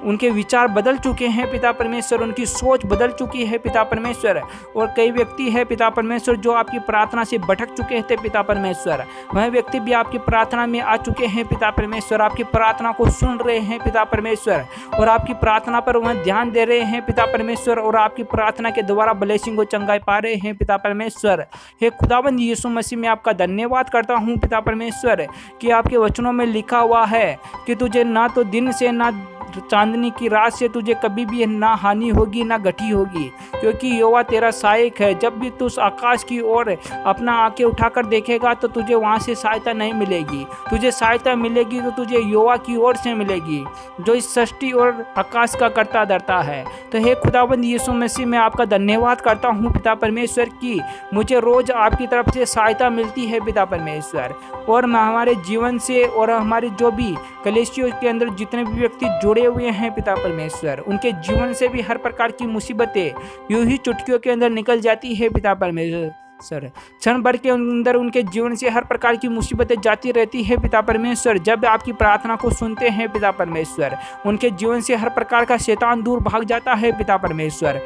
उनके विचार बदल चुके हैं पिता परमेश्वर, उनकी सोच बदल चुकी है पिता परमेश्वर। और कई व्यक्ति है पिता परमेश्वर जो आपकी प्रार्थना से भटक चुके थे पिता परमेश्वर, वह व्यक्ति भी आपकी प्रार्थना में आ चुके हैं पिता परमेश्वर, आपकी प्रार्थना को सुन रहे हैं पिता परमेश्वर और आपकी प्रार्थना पर वह ध्यान दे रहे हैं पिता परमेश्वर और आपकी प्रार्थना के द्वारा ब्लेसिंग और चंगाई पा रहे हैं पिता परमेश्वर। हे खुदावंद यीशु मसीह मैं आपका धन्यवाद करता हूँ पिता परमेश्वर कि आपके वचनों में लिखा हुआ है कि तुझे ना तो दिन से ना चांदनी की रात से तुझे कभी भी ना हानि होगी ना घटी होगी, क्योंकि यहोवा तेरा सहायक है। जब भी तू आकाश की ओर अपना आंखें उठाकर देखेगा तो तुझे वहां से सहायता नहीं मिलेगी, तुझे सहायता मिलेगी तो तुझे यहोवा की ओर से मिलेगी जो इस सृष्टि और आकाश का करता धरता है। तो हे खुदाबंद यीशु मसीह मैं आपका धन्यवाद करता हूँ पिता परमेश्वर की मुझे रोज आपकी तरफ से सहायता मिलती है पिता परमेश्वर, और हमारे जीवन से और हमारे जो भी कलीसियों के अंदर जितने भी व्यक्ति जुड़े हुए हैं पिता परमेश्वर, उनके जीवन से भी हर प्रकार की मुसीबतें यूं ही चुटकियों के अंदर निकल जाती है पिता परमेश्वर। क्षण भर के अंदर उनके जीवन से हर प्रकार की मुसीबतें जाती रहती है पिता परमेश्वर। जब आपकी प्रार्थना को सुनते हैं पिता परमेश्वर, उनके जीवन से हर प्रकार का शैतान दूर भाग जाता है पिता परमेश्वर।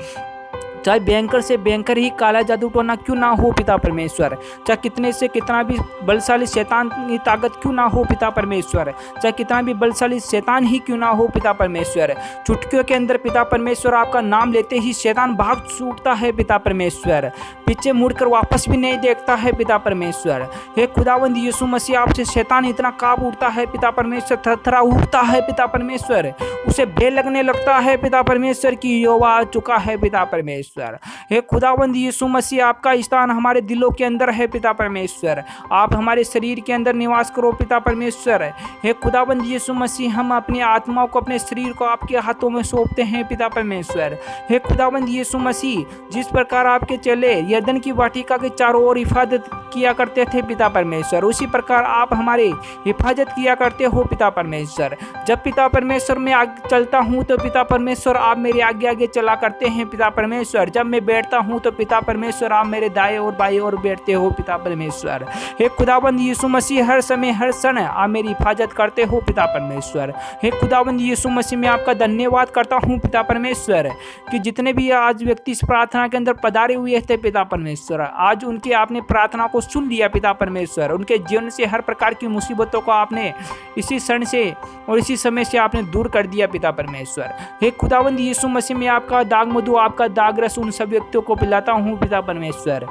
चाहे बैंकर से बैंकर ही काला जादू टोना क्यों ना हो पिता परमेश्वर, चाहे कितने से कितना भी बलशाली शैतान की ताकत क्यों ना हो पिता परमेश्वर, चाहे कितना भी बलशाली शैतान ही क्यों ना हो पिता परमेश्वर, चुटकियों के अंदर पिता परमेश्वर आपका नाम लेते ही शैतान भाग छूटता है पिता परमेश्वर, पीछे मुड़कर वापस भी नहीं देखता है पिता परमेश्वर। हे खुदावंद यीशु मसीह, आपसे शैतान इतना कांप उठता है पिता परमेश्वर, थरथरा उठता है पिता परमेश्वर, उसे भय लगने लगता है पिता परमेश्वर की यहोवा आ चुका है पिता परमेश्वर। हे खुदावंद यीशु मसीह, आपका स्थान हमारे दिलों के अंदर है पिता परमेश्वर, आप हमारे शरीर के अंदर निवास करो पिता परमेश्वर। हे खुदावंद यीशु मसीह, हम अपनी आत्माओं को, अपने शरीर को आपके हाथों में सौंपते हैं पिता परमेश्वर। हे खुदावंद यीशु मसीह, जिस प्रकार आपके चेले यरदन की वाटिका के चारों ओर हिफाजत किया करते थे पिता परमेश्वर, उसी प्रकार आप हमारी हिफाजत किया करते हो पिता परमेश्वर। जब पिता परमेश्वर मैं आगे चलता हूँ तो पिता परमेश्वर आप मेरे आगे आगे चला करते हैं पिता परमेश्वर, जब मैं बैठता हूँ तो पिता परमेश्वर आप मेरे दाएं और बाएं ओर बैठते हो पिता परमेश्वर। हे खुदावंद यीशु मसीह, हर समय हर क्षण आप मेरी हिफाजत करते हो पिता परमेश्वर। हे खुदावंद यीशु मसीह, मैं आपका धन्यवाद करता हूँ पिता परमेश्वर कि जितने भी आज व्यक्ति इस प्रार्थना के अंदर पधारे हुए थे पिता परमेश्वर, आज उनकी आपने प्रार्थना को सुन लिया पिता परमेश्वर, उनके जीवन से हर प्रकार की मुसीबतों को आपने इसी क्षण से और इसी समय से आपने दूर कर दिया पिता परमेश्वर। हे खुदावंद यीशु मसीह, मैं आपका दाग मधु, आपका दाग रस उन सब व्यक्तियों को पिलाता हूँ पिता परमेश्वर,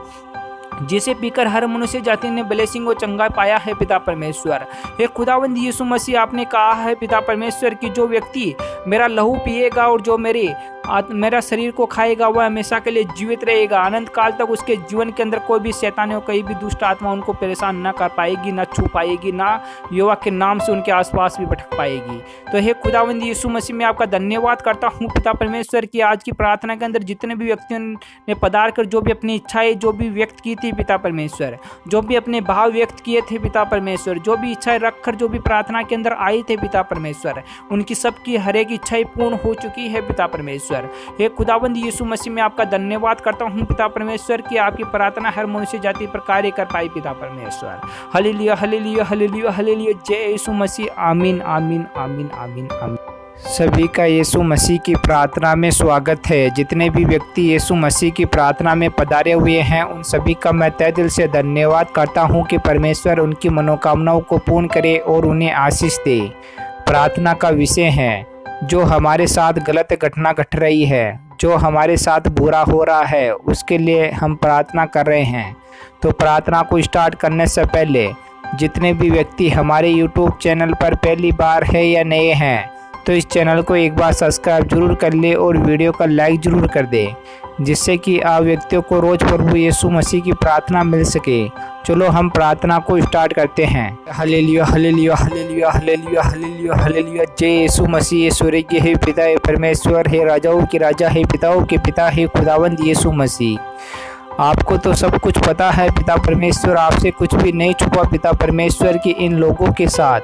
जिसे पीकर हर मनुष्य जाति ने ब्लेसिंग और चंगा पाया है पिता परमेश्वर। हे खुदावंद यीशु मसीह, आपने कहा है पिता परमेश्वर कि जो व्यक्ति मेरा लहू पिएगा और जो मेरा शरीर को खाएगा वह हमेशा के लिए जीवित रहेगा, अनंत काल तक उसके जीवन के अंदर कोई भी शैतान और कोई भी दुष्ट आत्मा उनको परेशान न कर पाएगी, न छू पाएगी, ना यहोवा के नाम से उनके आसपास भी भटक पाएगी। तो हे खुदावंद यीशु मसीह, मैं आपका धन्यवाद करता हूँ पिता परमेश्वर कि आज की प्रार्थना के अंदर जितने भी व्यक्तियों ने पधार कर जो भी अपनी इच्छाएं जो भी व्यक्त की थी पिता परमेश्वर, जो भी अपने भाव व्यक्त किए थे पिता परमेश्वर, जो भी इच्छाएं रखकर जो भी प्रार्थना के अंदर आई थे पिता परमेश्वर, उनकी सबकी हर एक इच्छाएं पूर्ण हो चुकी है पिता परमेश्वर। हे खुदावंद यीशु मसीह, मैं आपका धन्यवाद करता हूँ पिता परमेश्वर कि आपकी प्रार्थना हर मनुष्य जाति पर कार्य कर पाई पिता परमेश्वर। हालेलुया हालेलुया हालेलुया हालेलुया, जय यीशु मसीह। आमीन आमीन आमीन आमीन आमीन। सभी का यीशु मसीह की प्रार्थना में स्वागत है। जितने भी व्यक्ति यीशु मसीह की प्रार्थना में पधारे हुए हैं उन सभी का मैं तहे दिल से धन्यवाद करता हूं कि परमेश्वर उनकी मनोकामनाओं को पूर्ण करे और उन्हें आशीष दे। प्रार्थना का विषय है, जो हमारे साथ गलत घटना घट रही है, जो हमारे साथ बुरा हो रहा है, उसके लिए हम प्रार्थना कर रहे हैं। तो प्रार्थना को स्टार्ट करने से पहले जितने भी व्यक्ति हमारे YouTube चैनल पर पहली बार है या नए हैं तो इस चैनल को एक बार सब्सक्राइब जरूर कर ले और वीडियो का लाइक जरूर कर दे, जिससे कि आप व्यक्तियों को रोज़ प्रभु यीशु मसीह की प्रार्थना मिल सके। चलो हम प्रार्थना को स्टार्ट करते हैं। Hallelujah hallelujah hallelujah hallelujah hallelujah hallelujah, जय यीशु मसीह। स्वर्ग के हे पिता हे परमेश्वर, हे राजाओं के राजा, हे पिताओं के पिता, हे खुदावंद यीशु मसीह। आपको तो सब कुछ पता है पिता परमेश्वर, आपसे कुछ भी नहीं छुपा पिता परमेश्वर कि इन लोगों के साथ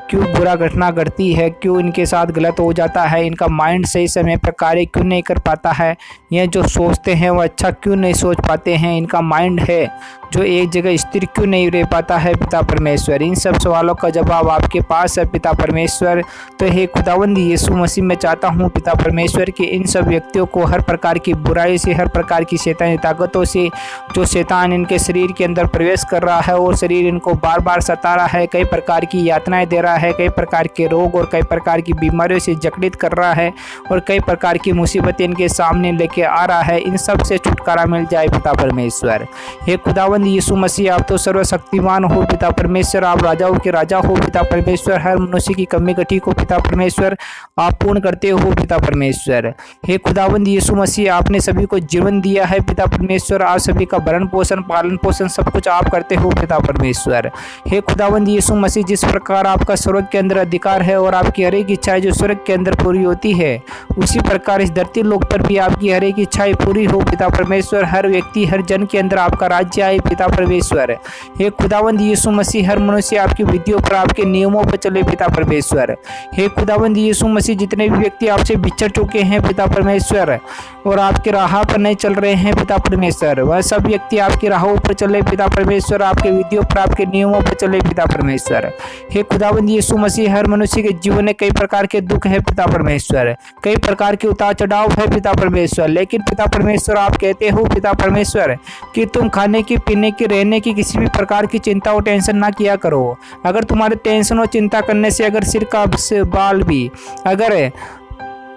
क्यों बुरा घटना घटती है, क्यों इनके साथ गलत हो जाता है, इनका माइंड सही समय पर कार्य क्यों नहीं कर पाता है, यह जो सोचते हैं वो अच्छा क्यों नहीं सोच पाते हैं, इनका माइंड है जो एक जगह स्थिर क्यों नहीं रह पाता है पिता परमेश्वर। इन सब सवालों का जवाब आपके पास है पिता परमेश्वर। तो हे खुदावंद यीशु मसीह, मैं चाहता हूँ पिता परमेश्वर कि इन सब व्यक्तियों को हर प्रकार की बुराई से, हर प्रकार की शैतानी ताकतों से, जो शैतान इनके शरीर के अंदर प्रवेश कर रहा है और शरीर इनको बार बार सता रहा है, कई प्रकार की यातनाएं दे रहा है, कई प्रकार के रोग और कई प्रकार की बीमारियों से जकड़ित कर रहा है और कई प्रकार की मुसीबतें इनके सामने लेके आ रहा है, इन सब से छुटकारा मिल जाए पिता परमेश्वर। हे खुदावंद यीशु मसीह, आप तो सर्वशक्तिमान हो पिता परमेश्वर, आप राजाओं के राजा हो पिता परमेश्वर। हर मनुष्य की कमी कटी को पिता परमेश्वर आप पूर्ण करते हो पिता परमेश्वर। हे खुदावंद यीशु मसीह, आपने सभी को जीवन दिया है पिता परमेश्वर, आप सभी का भरण पोषण पालन पोषण सब कुछ आप करते हो पिता परमेश्वर। हे खुदावंद यीशु मसीह, जिस प्रकार आपका स्वर्ग के अंदर अधिकार है और आपकी हर एक इच्छाएं जो स्वर्ग के अंदर पूरी होती है, उसी प्रकार इस धरती लोक पर भी आपकी हर एक इच्छाएं पूरी हो पिता परमेश्वर। हर व्यक्ति हर जन के अंदर आपका राज्य आए पिता परमेश्वर। हे खुदावंद यीशु मसीह, हर मनुष्य आपकी विधियों पर, आपके नियमों पर चले पिता परमेश्वर। हे खुदावंद यीशु मसीह, जितने भी व्यक्ति आपसे बिछड़ चुके हैं पिता परमेश्वर और आपके राह पर नहीं चल रहे हैं पिता परमेश्वर, वह सब व्यक्ति आपकी राहों पर चले पिता परमेश्वर, आपके विधियों पर, आपके नियमों पर चले पिता परमेश्वर। हे खुदावंद यीशु मसीह, हर मनुष्य के जीवन में कई प्रकार के दुख है पिता परमेश्वर, कई प्रकार के उतार चढ़ाव है पिता परमेश्वर, लेकिन पिता परमेश्वर आप कहते हो पिता परमेश्वर कि तुम खाने की, पीने की, रहने की किसी भी प्रकार की चिंता और टेंशन ना किया करो। अगर तुम्हारे टेंशन और चिंता करने से अगर सिर का बाल भी अगर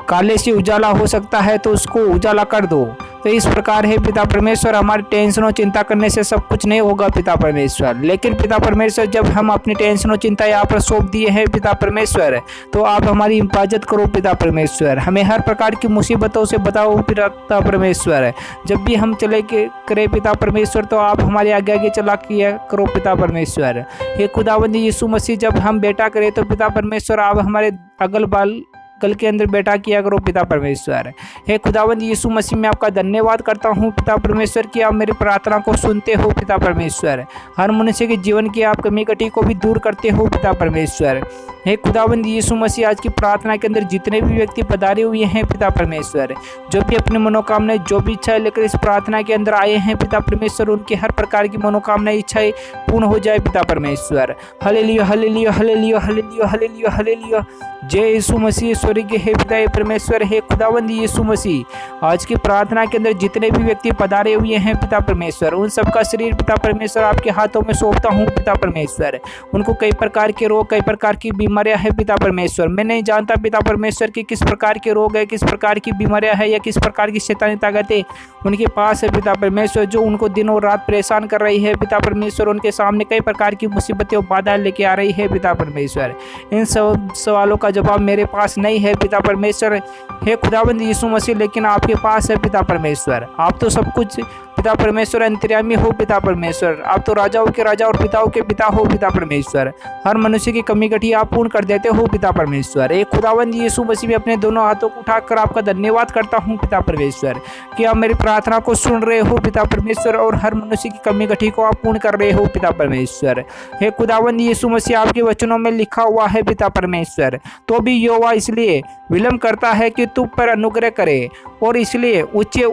काले से उजाला हो सकता है तो उसको उजाला कर दो। तो इस प्रकार है पिता परमेश्वर, हमारी टेंशन और चिंता करने से सब कुछ नहीं होगा पिता परमेश्वर, लेकिन पिता परमेश्वर जब हम अपनी टेंशन और चिंता यहाँ पर सौंप दिए हैं पिता परमेश्वर, तो आप हमारी हिफाजत करो पिता परमेश्वर, हमें हर प्रकार की मुसीबतों से बताओ पिता परमेश्वर। जब भी हम चले करें पिता परमेश्वर तो आप हमारे आगे आगे चला किया करो पिता परमेश्वर। ये खुदावंद यीशु मसीह जब हम बेटा करें तो पिता परमेश्वर आप हमारे अगल बाल कल के अंदर बेटा किया करो पिता परमेश्वर। हे खुदावंद यीशु मसीह मैं आपका धन्यवाद करता हूँ पिता परमेश्वर कि आप मेरी प्रार्थना को सुनते हो पिता परमेश्वर, हर मनुष्य के जीवन की आप कमी कटी को भी दूर करते हो पिता परमेश्वर। हे खुदावंद यीशु मसीह आज की प्रार्थना के अंदर जितने भी व्यक्ति पधारे हुए हैं पिता परमेश्वर, जो भी अपनी मनोकामनाएं, जो भी इच्छाएं लेकर इस प्रार्थना के अंदर आए हैं पिता परमेश्वर, उनकी हर प्रकार की मनोकामनाएं, इच्छाएं पूर्ण हो जाए पिता परमेश्वर। Hallelujah hallelujah hallelujah hallelujah hallelujah hallelujah. जय यीशु मसीह स्वर्गीय हे पिता परमेश्वर। हे खुदावंद यीशु मसीह आज की प्रार्थना के अंदर जितने भी व्यक्ति पधारे हुए हैं पिता परमेश्वर, उन सबका शरीर पिता परमेश्वर आपके हाथों में सौंपता हूँ पिता परमेश्वर। उनको कई प्रकार के रोग, कई प्रकार की बीमारियां है पिता परमेश्वर, मैं नहीं जानता पिता परमेश्वर की किस प्रकार के रोग है, किस प्रकार की बीमारियां है या किस प्रकार की शैतानी ताकतें उनके पास है पिता परमेश्वर, जो उनको दिन और रात परेशान कर रही है पिता परमेश्वर। उनके सामने कई प्रकार की मुसीबतें और बाधाएं लेके आ रही है पिता परमेश्वर। इन सब सवालों का जवाब मेरे पास नहीं है पिता परमेश्वर हे खुदावंद यीशु मसीह, लेकिन आपके पास है पिता परमेश्वर। आप तो सब कुछ पिता परमेश्वर अंतर्यामी हो पिता परमेश्वर, आप तो राजाओं के राजा और पिताओं के पिता हो पिता परमेश्वर। हर मनुष्य की कमी कटी आप पूर्ण कर देते हो पिता परमेश्वर। एक खुदावंद यीशु मसीह में अपने दोनों हाथों को उठाकर आपका धन्यवाद करता हूँ पिता परमेश्वर कि आप मेरी प्रार्थना को सुन रहे हो पिता परमेश्वर, और हर मनुष्य की कमी कटी को आप पूर्ण कर रहे हो पिता परमेश्वर। हे खुदावंद यीशु मसीह आपके वचनों में लिखा हुआ है पिता परमेश्वर, तो भी यहोवा इसलिए विलम्ब करता है कि तुम पर अनुग्रह करे, और इसलिए ऊंचे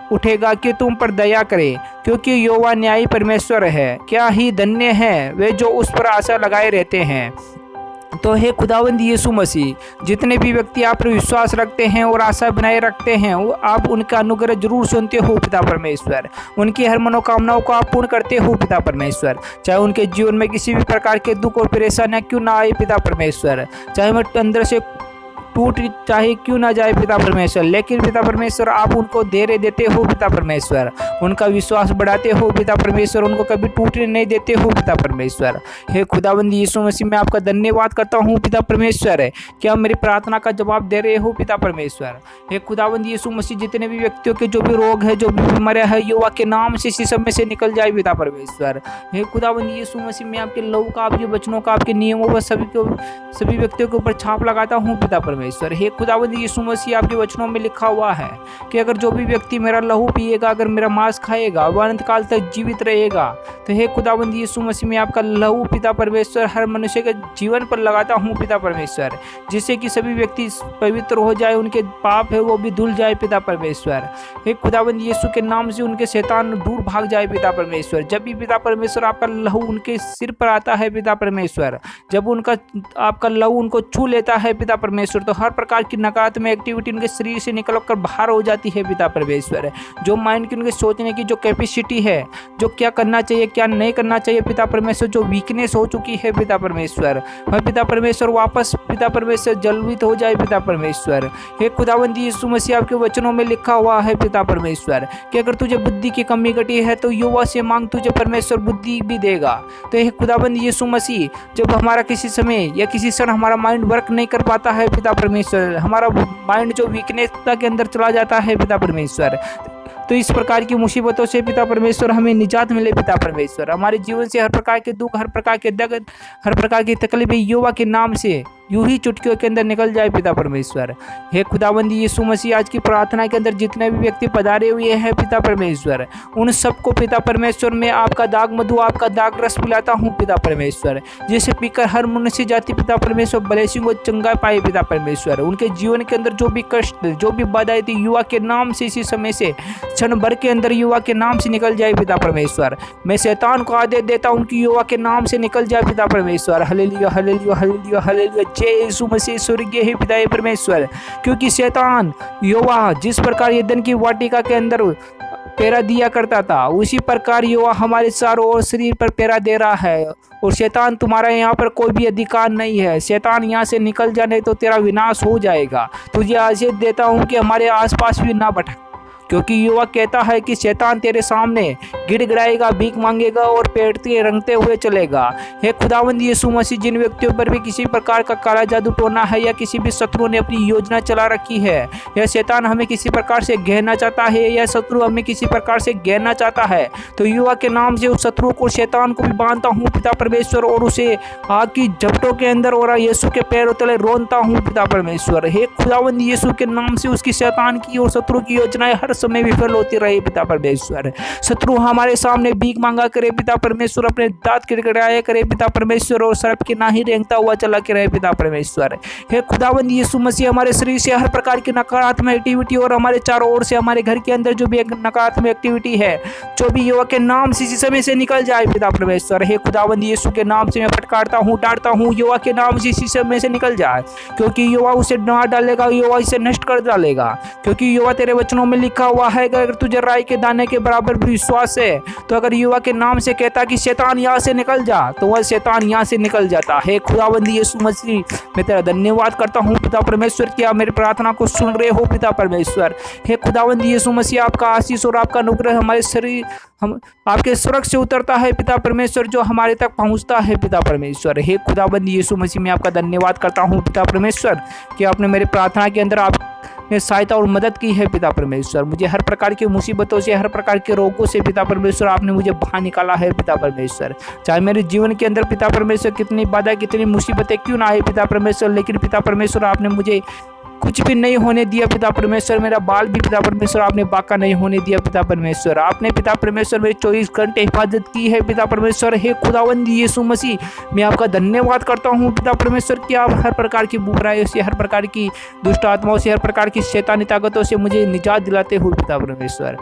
उठेगा कि तुम पर दया करे, क्योंकि यहोवा न्यायी परमेश्वर है। क्या ही धन्य है वे जो उस पर आशा लगाए रहते हैं। तो हे खुदावंद यीशु मसीह जितने भी व्यक्ति आप पर विश्वास रखते हैं और आशा बनाए रखते हैं, वो आप उनका अनुग्रह जरूर सुनते हो पिता परमेश्वर, उनकी हर मनोकामनाओं को आप पूर्ण करते हो पिता परमेश्वर। चाहे उनके जीवन में किसी भी प्रकार के दुख और परेशानियां क्यों ना आए पिता परमेश्वर, चाहे वो अंदर से टूट चाहे क्यों ना जाए पिता परमेश्वर, लेकिन पिता परमेश्वर आप उनको धैर्य देते हो पिता परमेश्वर, उनका विश्वास बढ़ाते हो पिता परमेश्वर, उनको कभी टूटने नहीं देते हो पिता परमेश्वर। हे खुदावंद यीशु मसीह मैं आपका धन्यवाद करता हूँ पिता परमेश्वर कि आप मेरी प्रार्थना का जवाब दे रहे हो पिता परमेश्वर। हे खुदावंद यीशु मसीह जितने भी व्यक्तियों के जो भी रोग है, जो भी बीमारियां है, यहोवा के नाम से इसी समय से निकल जाए पिता परमेश्वर। हे खुदावंद यीशु मसीह मैं आपके लहू का, आपके वचनों का, आपके नियमों पर सभी व्यक्तियों के ऊपर छाप लगाता हूँ पिता परमेश्वर। हे खुदावंद यीशु मसीह आपके वचनों में लिखा हुआ है कि अगर जो भी व्यक्ति मेरा लहू पिएगा, अगर मेरा मांस खाएगा, वह अनंत काल तक जीवित रहेगा। तो हे खुदावंद यीशु मसीह मैं आपका लहू पिता परमेश्वर हर मनुष्य के जीवन पर लगाता हूँ पिता परमेश्वर, जिससे कि सभी व्यक्ति पवित्र हो जाए, उनके पाप है वो भी धुल जाए पिता परमेश्वर। हे खुदावंद यीशु के नाम से उनके शैतान दूर भाग जाए पिता परमेश्वर। जब भी पिता परमेश्वर आपका लहू उनके सिर पर आता है पिता परमेश्वर, जब उनका आपका लहू उनको छू लेता है पिता परमेश्वर, तो हर प्रकार की नकारात्मक एक्टिविटी उनके शरीर से निकल कर बाहर हो जाती है पिता परमेश्वर। जो माइंड की उनके सोचने की जो कैपेसिटी है, जो क्या करना चाहिए क्या नहीं करना चाहिए पिता परमेश्वर, जो वीकनेस हो चुकी है पिता परमेश्वर, वह पिता परमेश्वर वापस पिता परमेश्वर जलवित हो जाए पिता परमेश्वर। हे खुदावंद यीशु मसीह आपके वचनों में लिखा हुआ है पिता परमेश्वर कि अगर तुझे बुद्धि की कमी घटी है तो यहोवा से मांग, तुझे परमेश्वर बुद्धि भी देगा। तो हे खुदावंद यीशु मसीह जब हमारा किसी समय या किसी क्षण हमारा माइंड वर्क नहीं कर पाता है पिता परमेश्वर, हमारा माइंड जो वीकनेसता के अंदर चला जाता है पिता परमेश्वर, तो इस प्रकार की मुसीबतों से पिता परमेश्वर हमें निजात मिले पिता परमेश्वर। हमारे जीवन से हर प्रकार के दुख, हर प्रकार के दर्द, हर प्रकार की तकलीफें यहोवा के नाम से यूं ही चुटकियों के अंदर निकल जाए पिता परमेश्वर। हे खुदावंद यीशु मसीह, आज की प्रार्थना के अंदर जितने भी व्यक्ति पधारे हुए हैं पिता परमेश्वर, उन सबको पिता परमेश्वर मैं आपका दाग मधु, आपका दाग रस पिलाता हूँ पिता परमेश्वर, जिसे पीकर हर मनुष्य जाति पिता परमेश्वर ब्लेसिंग और चंगा पाए पिता परमेश्वर। उनके जीवन के अंदर जो भी कष्ट, जो भी बाधाएं थी, युवा के नाम से इसी समय से क्षण भर के अंदर युवा के नाम से निकल जाए पिता परमेश्वर। मैं शैतान को आदेश देता हूँ कि युवा के नाम से निकल जाए पिता परमेश्वर। हालेलुया हालेलुया हालेलुया हालेलुया, जय यीशु मसीह स्वर्गीय है पिता परमेश्वर। क्योंकि शैतान युवा जिस प्रकार एदन की वाटिका के अंदर पेरा दिया करता था, उसी प्रकार युवा हमारे चारों ओर शरीर पर पेरा दे रहा है। और शैतान, तुम्हारा यहाँ पर कोई भी अधिकार नहीं है। शैतान यहाँ से निकल जाने तो तेरा विनाश हो जाएगा। तुझे आदेश देता हूँ कि हमारे आसपास भी ना भटक, क्योंकि युवा कहता है कि शैतान तेरे सामने गिड़गिड़ाएगा, भीख मांगेगा और पेट के रंगते हुए चलेगा। हे खुदावंद यीशु मसीह, जिन व्यक्तियों पर भी किसी प्रकार का काला जादू टोना है या किसी भी शत्रु ने अपनी योजना चला रखी है, या शैतान हमें किसी प्रकार से घेरना चाहता है, या शत्रु हमें किसी प्रकार से घेरना चाहता है, तो युवा के नाम से उस शत्रु को, शैतान को भी बांधता हूँ पिता परमेश्वर, और उसे आग की झपटों के अंदर और यीशु के पैरों तले रोनता हूँ पिता परमेश्वर। हे खुदावंद यीशु के नाम से उसकी शैतान की और शत्रु की योजनाएं हर समय विफल होती रही पिता परमेश्वर। शत्रु हमारे सामने भीख मांगा करे पिता परमेश्वर, अपने दांत किड़किड़ाया करे पिता परमेश्वर, और सर्प की नाही रेंगता हुआ चला के रहे पिता परमेश्वर। हे खुदावंद यीशु मसीह, हमारे शरीर से हर प्रकार की नकारात्मक एक्टिविटी और हमारे चारों ओर से हमारे घर के अंदर जो भी एक नकारात्मक एक्टिविटी है, जो भी युवा के नाम से इसी समय से निकल जाए पिता परमेश्वर। हे खुदावंद यीशु के नाम से मैं फटकारता हूँ, डांटता हूँ, युवा के नाम से इसी समय से निकल जाए, क्योंकि युवा उसे मार डालेगा, युवा इसे नष्ट कर डालेगा। क्योंकि युवा तेरे वचनों में लिखा हुआ है, अगर तुझे राई के दाने के बराबर भी विश्वास है, तो अगर युवा के नाम से कहता कि शैतान यहाँ से निकल जा, तो वह शैतान यहाँ से निकल जाता है। खुदावंद यीशु मसीह, मैं तेरा धन्यवाद करता हूँ पिता परमेश्वर कि आप मेरी प्रार्थना को सुन रहे हो पिता परमेश्वर। हे खुदावंद यीशु मसीह, आपका आशीष और आपका अनुग्रह हमारे शरीर, हम आपके स्वर्ग से उतरता है पिता परमेश्वर, जो हमारे तक पहुँचता है पिता परमेश्वर। हे खुदावंद यीशु मसीह, मैं आपका धन्यवाद करता हूँ पिता परमेश्वर कि आपने मेरी प्रार्थना के अंदर आपने सहायता और मदद की है पिता परमेश्वर। मुझे हर प्रकार की मुसीबतों से, हर प्रकार के रोगों से पिता परमेश्वर आपने मुझे बाहर निकाला है पिता परमेश्वर। चाहे मेरे जीवन के अंदर पिता परमेश्वर कितनी बाधा, कितनी मुसीबतें क्यों ना आए पिता परमेश्वर, लेकिन पिता परमेश्वर आपने मुझे कुछ भी नहीं होने दिया पिता परमेश्वर। मेरा बाल भी पिता परमेश्वर आपने बाका नहीं होने दिया पिता परमेश्वर। आपने पिता परमेश्वर मेरी 24 घंटे हिफाजत की है पिता परमेश्वर। हे खुदावंद यीशु मसीह, मैं आपका धन्यवाद करता हूँ पिता परमेश्वर कि आप हर प्रकार की बुराइयों से, हर प्रकार की दुष्ट आत्माओं से, हर प्रकार की शैतानी ताकतों से मुझे निजात दिलाते हो पिता परमेश्वर।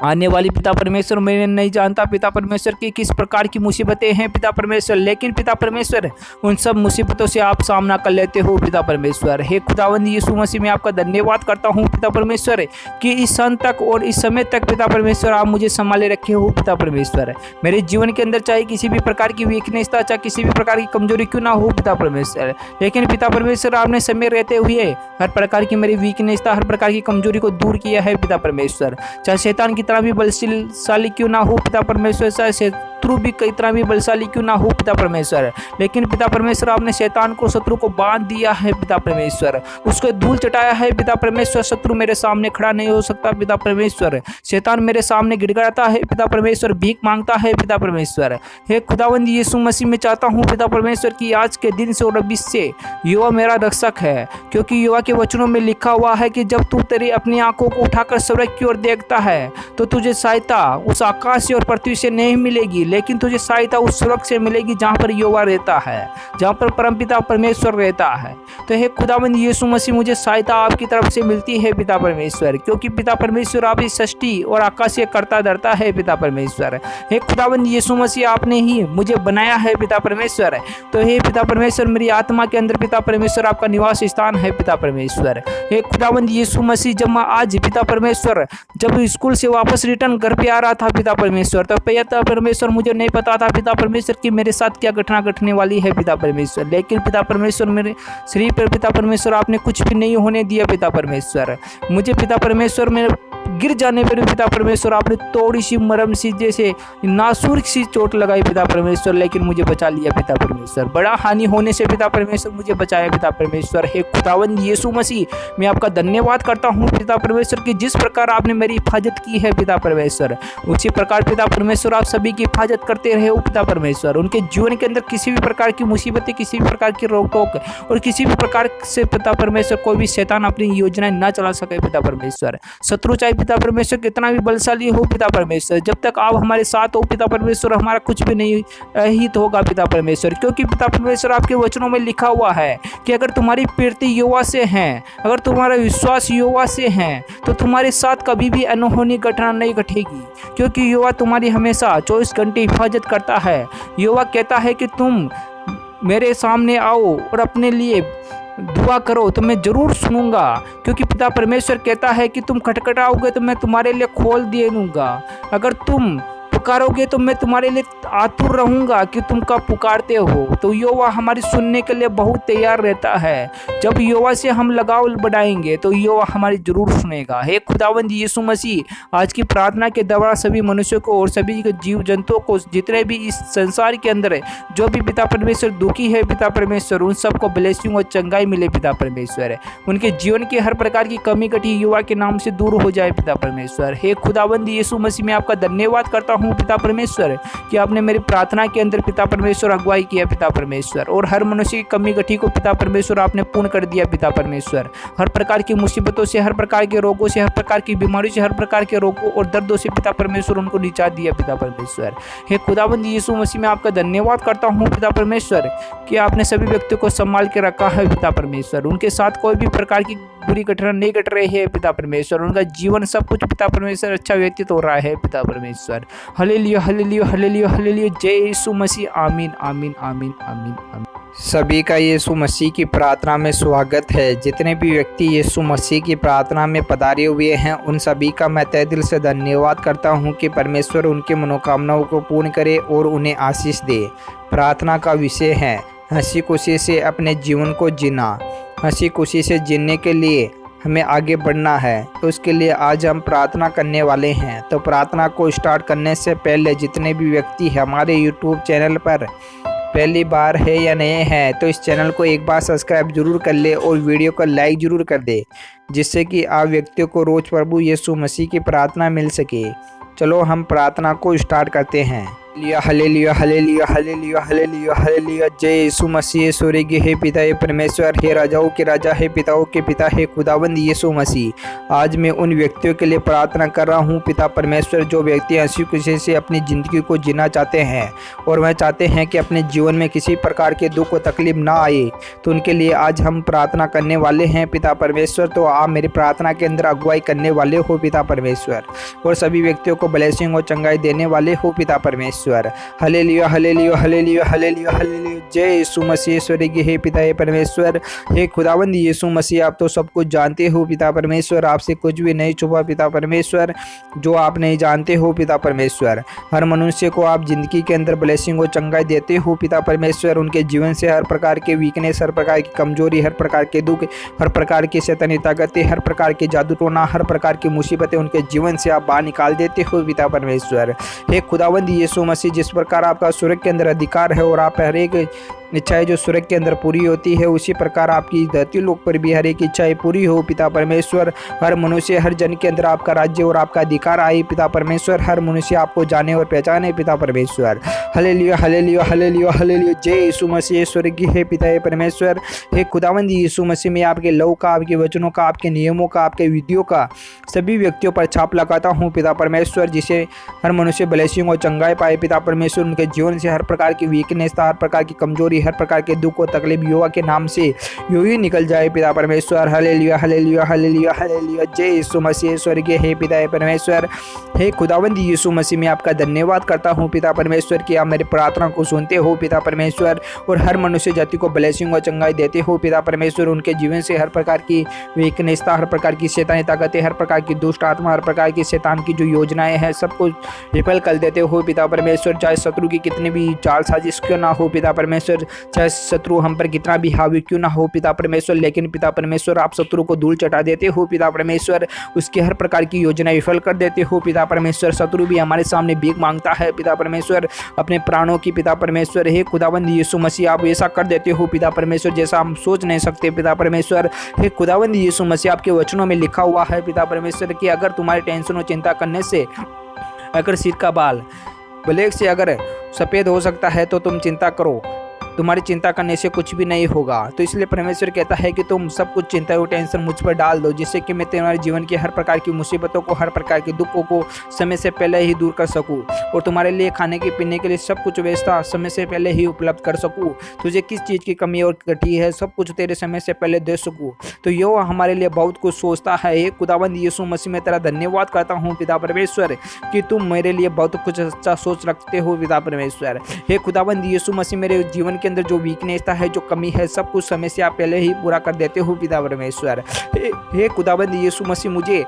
आने वाली पिता परमेश्वर मैं नहीं जानता पिता परमेश्वर की किस प्रकार की मुसीबतें हैं पिता परमेश्वर, लेकिन पिता परमेश्वर उन सब मुसीबतों से आप सामना कर लेते हो पिता परमेश्वर। हे खुदावंद यीशु मसीह, मैं आपका धन्यवाद करता हूँ पिता परमेश्वर कि इस क्षण तक और इस समय तक पिता परमेश्वर आप मुझे संभाले रखे हो पिता परमेश्वर। मेरे जीवन के अंदर चाहे किसी भी प्रकार की वीकनेस था, चाहे किसी भी प्रकार की कमजोरी क्यों ना हो पिता परमेश्वर, लेकिन पिता परमेश्वर आपने समय रहते हुए हर प्रकार की मेरी वीकनेस था, हर प्रकार की कमजोरी को दूर किया है पिता परमेश्वर। चाहे शैतान की तरह भी बलशाली क्यों ना हो पिता परमेश्वर, चाहे शत्रु भी कई तरह भी बलशाली क्यों ना हो पिता परमेश्वर, लेकिन पिता परमेश्वर आपने शैतान को, शत्रु को बांध दिया है पिता परमेश्वर, उसको धूल चटाया है पिता परमेश्वर। शत्रु मेरे सामने खड़ा नहीं हो सकता पिता परमेश्वर। शैतान मेरे सामने गिड़गिड़ाता है पिता परमेश्वर, भीख मांगता है पिता परमेश्वर। हे खुदावंद यीशु मसीह, मैं चाहता हूँ पिता परमेश्वर कि आज के दिन से और अभी से युवा मेरा रक्षक है, क्योंकि युवा के वचनों में लिखा हुआ है कि जब तू तेरी अपनी आंखों को उठाकर स्वर्ग की ओर देखता है, तो तुझे सहायता उस आकाश से और पृथ्वी से नहीं मिलेगी, लेकिन तुझे सहायता उस स्वर्ग से मिलेगी जहाँ पर युवा रहता है, जहाँ पर परमपिता परमेश्वर रहता है। तो हे खुदावंद यीशु मसीह, मुझे सहायता आपकी तरफ से मिलती है पिता परमेश्वर, क्योंकि पिता परमेश्वर आप इस सृष्टि और आकाश से करता धरता है पिता परमेश्वर। हे खुदावंद यीशु मसीह, आपने ही मुझे बनाया है पिता परमेश्वर। तो हे पिता परमेश्वर, मेरी आत्मा के अंदर पिता परमेश्वर आपका निवास स्थान है पिता परमेश्वर। हे खुदावंद यीशु मसीह, जब मैं आज पिता परमेश्वर जब स्कूल से वापस रिटर्न घर पे आ रहा था पिता परमेश्वर, तो पिता परमेश्वर मुझे नहीं पता था पिता परमेश्वर कि मेरे साथ क्या घटना घटने वाली है पिता परमेश्वर, लेकिन पिता परमेश्वर मेरे शरीर पर पिता परमेश्वर आपने कुछ भी नहीं होने दिया पिता परमेश्वर। मुझे पिता परमेश्वर मेरे गिर जाने पर भी पिता परमेश्वर आपने थोड़ी सी मरहम सी जैसे नासुर सी चोट लगाई पिता परमेश्वर, लेकिन मुझे बचा लिया पिता परमेश्वर। बड़ा हानि होने से पिता परमेश्वर मुझे बचाया पिता परमेश्वर। हे खुदावंद यीशु मसीह, मैं आपका धन्यवाद करता हूँ पिता परमेश्वर कि जिस प्रकार आपने मेरी हिफाजत की है पिता परमेश्वर, उसी प्रकार पिता परमेश्वर आप सभी की हिफाजत करते रहे हो पिता परमेश्वर। उनके जीवन के अंदर किसी भी प्रकार की मुसीबतें, किसी भी प्रकार की रोक टोक और किसी भी प्रकार से पिता परमेश्वर कोई भी शैतान अपनी योजनाएं ना चला सके पिता परमेश्वर। शत्रु चाहे पिता परमेश्वर कितना भी बलशाली हो पिता परमेश्वर, जब तक आप हमारे साथ हो पिता परमेश्वर, हमारा कुछ भी नहीं हित होगा पिता परमेश्वर। क्योंकि पिता परमेश्वर आपके वचनों में लिखा हुआ है कि अगर तुम्हारी प्रीति यहोवा से है, अगर तुम्हारा विश्वास यहोवा से है, तो तुम्हारे साथ कभी भी अनहोनी घटना नहीं घटेगी, क्योंकि यहोवा तुम्हारी हमेशा 24 घंटे हिफाजत करता है। यहोवा कहता है कि तुम मेरे सामने आओ और अपने लिए दुआ करो तो मैं जरूर सुनूंगा, क्योंकि पिता परमेश्वर कहता है कि तुम खटखटाओगे तो मैं तुम्हारे लिए खोल दे दूंगा। अगर तुम पुकारोगे तो मैं तुम्हारे लिए आतुर रहूंगा कि तुम कब पुकारते हो। तो यहोवा हमारी सुनने के लिए बहुत तैयार रहता है। जब यहोवा से हम लगाव बढ़ाएंगे तो यहोवा हमारी जरूर सुनेगा। हे खुदावंद यीशु मसीह, आज की प्रार्थना के द्वारा सभी मनुष्यों को और सभी जीव जंतुओं को, जितने भी इस संसार के अंदर है, जो भी पिता परमेश्वर दुखी है पिता परमेश्वर, उन सबको ब्लेसिंग और चंगाई मिले पिता परमेश्वर। उनके जीवन की हर प्रकार की कमी कटी युवा के नाम से दूर हो जाए पिता परमेश्वर। हे खुदावंद यीशु मसीह, मैं आपका धन्यवाद करता हूँ पिता परमेश्वर कि आपने मेरी प्रार्थना के अंदर पिता परमेश्वर अगुवाई किया पिता परमेश्वर, और हर मनुष्य की कमी गठी को पिता परमेश्वर आपने पूर्ण कर दिया पिता परमेश्वर। हर प्रकार की मुसीबतों से, हर प्रकार के रोगों से, हर प्रकार की बीमारियों से, हर प्रकार के रोगों और दर्दों से पिता परमेश्वर उनको निजात दिया पिता परमेश्वर। हे खुदावंद यीशु मसीह, मैं आपका धन्यवाद करता हूँ पिता परमेश्वर कि आपने सभी व्यक्तियों को संभाल के रखा है पिता परमेश्वर। उनके साथ कोई भी प्रकार की बुरी घटना नहीं घट रही है पिता परमेश्वर। उनका जीवन सब कुछ पिता परमेश्वर अच्छा व्यतीत हो रहा है पिता परमेश्वर। Hallelujah hallelujah hallelujah hallelujah. जय यीशु मसीह। आमीन आमीन आमीन आमीन आमीन। सभी का यीशु मसीह की प्रार्थना में स्वागत है। जितने भी व्यक्ति यीशु मसीह की प्रार्थना में पधारे हुए हैं, उन सभी का मैं तहे दिल से धन्यवाद करता हूं कि परमेश्वर उनकी मनोकामनाओं को पूर्ण करे और उन्हें आशीष दे। प्रार्थना का विषय है हंसी खुशी से अपने जीवन को जीना। हंसी खुशी से जीने के लिए हमें आगे बढ़ना है, तो उसके लिए आज हम प्रार्थना करने वाले हैं। तो प्रार्थना को स्टार्ट करने से पहले जितने भी व्यक्ति हमारे यूट्यूब चैनल पर पहली बार है या नए हैं, तो इस चैनल को एक बार सब्सक्राइब जरूर कर ले और वीडियो को लाइक जरूर कर दे, जिससे कि आप व्यक्तियों को रोज़ प्रभु यीशु मसीह की प्रार्थना मिल सके। चलो हम प्रार्थना को स्टार्ट करते हैं। Hallelujah hallelujah hallelujah hallelujah hallelujah. जय यीशु मसीह। स्वर्गीय हे पिता हे परमेश्वर, हे राजाओं के राजा, हे पिताओं के पिता, हे खुदावंद यीशु मसीह, आज मैं उन व्यक्तियों के लिए प्रार्थना कर रहा हूँ पिता परमेश्वर, जो व्यक्ति हंसी खुशी से अपनी ज़िंदगी को जीना चाहते हैं और वह चाहते हैं कि अपने जीवन में किसी प्रकार के दुख और तकलीफ ना आए। तो उनके लिए आज हम प्रार्थना करने वाले हैं पिता परमेश्वर। तो आप मेरी प्रार्थना के अंदर अगुवाई करने वाले हो पिता परमेश्वर, और सभी व्यक्तियों को ब्लेसिंग और चंगाई देने वाले हो पिता परमेश्वर। Hallelujah hallelujah hallelujah hallelujah hallelujah. जय यीशु मसीह। स्वर्गीय हे पिता हे परमेश्वर, हे खुदावंद यीशु मसीह, आप तो सब कुछ जानते हो पिता परमेश्वर। आपसे कुछ भी नहीं छुपा पिता परमेश्वर, जो आप नहीं जानते हो पिता परमेश्वर। हर मनुष्य को आप जिंदगी के अंदर ब्लेसिंग और चंगाई देते हो पिता परमेश्वर। उनके जीवन से हर प्रकार के वीकनेस, हर प्रकार की कमजोरी, हर प्रकार के दुख, हर प्रकार की शैतानी ताकतें, हर प्रकार के जादू टोना, हर प्रकार की मुसीबतें उनके जीवन से आप बाहर निकाल देते हो पिता परमेश्वर। हे खुदावंद यीशु मसीह, जिस प्रकार आपका स्वर्ग के अंदर अधिकार है और आप हर एक इच्छाएं जो स्वर्ग के अंदर पूरी होती है, उसी प्रकार आपकी धरती लोक पर भी हर एक इच्छाएं पूरी हो पिता परमेश्वर। हर मनुष्य, हर जन के अंदर आपका राज्य और आपका अधिकार आए पिता परमेश्वर। हर मनुष्य आपको जाने और पहचाने पिता परमेश्वर। Hallelujah hallelujah hallelujah hallelujah. जय यीशु मसीह। स्वर्गीय हे पिता हे परमेश्वर, हे खुदावंद यीशु मसीह, मैं आपके लव का, आपके वचनों का, आपके नियमों का, आपके विधियों का सभी व्यक्तियों पर छाप लगाता हूँ पिता परमेश्वर, जिसे हर मनुष्य ब्लेसिंग और चंगाई पाए पिता परमेश्वर। उनके जीवन से हर प्रकार की वीकनेस, हर प्रकार की कमजोरी, हर प्रकार के दुख और तकलीफ युवा के नाम से यूं ही निकल जाए पिता परमेश्वर। Hallelujah hallelujah hallelujah hallelujah. जय यीशु मसीह। स्वर्गीय हे पिता हे परमेश्वर, हे खुदावंद यीशु मसीह, मैं आपका धन्यवाद करता हूँ पिता परमेश्वर कि आप मेरी प्रार्थना को सुनते हो पिता परमेश्वर, और हर मनुष्य जाति को ब्लेसिंग और चंगाई देते हो पिता परमेश्वर। उनके जीवन से हर प्रकार की वीकनेसता, हर प्रकार की शैतानी ताकतें, हर प्रकार की दुष्ट आत्मा, हर प्रकार की शैतान की जो योजनाएं हैं सब कुछ विफल कर देते हो पिता परमेश्वर। चाहे शत्रु की कितनी भी चाल साजिश क्यों ना हो पिता परमेश्वर, चाहे शत्रु हम पर कितना भी हावी क्यों ना हो पिता परमेश्वर, लेकिन पिता परमेश्वर आप शत्रु को धूल चटा देते हो पिता परमेश्वर। उसकी हर प्रकार की योजना विफल कर देते हो पिता परमेश्वर। शत्रु भी हमारे सामने भीख मांगता है पिता परमेश्वर अपने प्राणों की पिता परमेश्वर। हे खुदावंद यीशु मसीह आप ऐसा कर देते हो पिता परमेश्वर जैसा हम सोच नहीं सकते पिता परमेश्वर। हे खुदावंद यीशु मसीह आपके वचनों में लिखा हुआ है पिता परमेश्वर कि अगर तुम्हारे टेंशन और चिंता करने से अगर सिर का बाल ब्लैक से अगर सफ़ेद हो सकता है तो तुम चिंता करो, तुम्हारी चिंता करने से कुछ भी नहीं होगा। तो इसलिए परमेश्वर कहता है कि तुम सब कुछ चिंता और टेंशन मुझ पर डाल दो, जिससे कि मैं तुम्हारे जीवन की हर प्रकार की मुसीबतों को, हर प्रकार के दुखों को समय से पहले ही दूर कर सकूं, और तुम्हारे लिए खाने के पीने के लिए सब कुछ व्यवस्था समय से पहले ही उपलब्ध कर सकूं। तुझे किस चीज़ की कमी और घटी है सब कुछ तेरे समय से पहले दे सकूँ। तो यह हमारे लिए बहुत कुछ सोचता है। हे खुदावंद यीशु मसीह मैं तेरा धन्यवाद करता हूँ पिता परमेश्वर कि तुम मेरे लिए बहुत कुछ अच्छा सोच रखते हो पिता परमेश्वर। हे खुदावंद यीशु मसीह मेरे जीवन के अंदर जो वीकनेस है, जो कमी है, सब कुछ समय से आप पहले ही पूरा कर देते हो पिता परमेश्वर। हे खुदावंद यीशु मसीह मुझे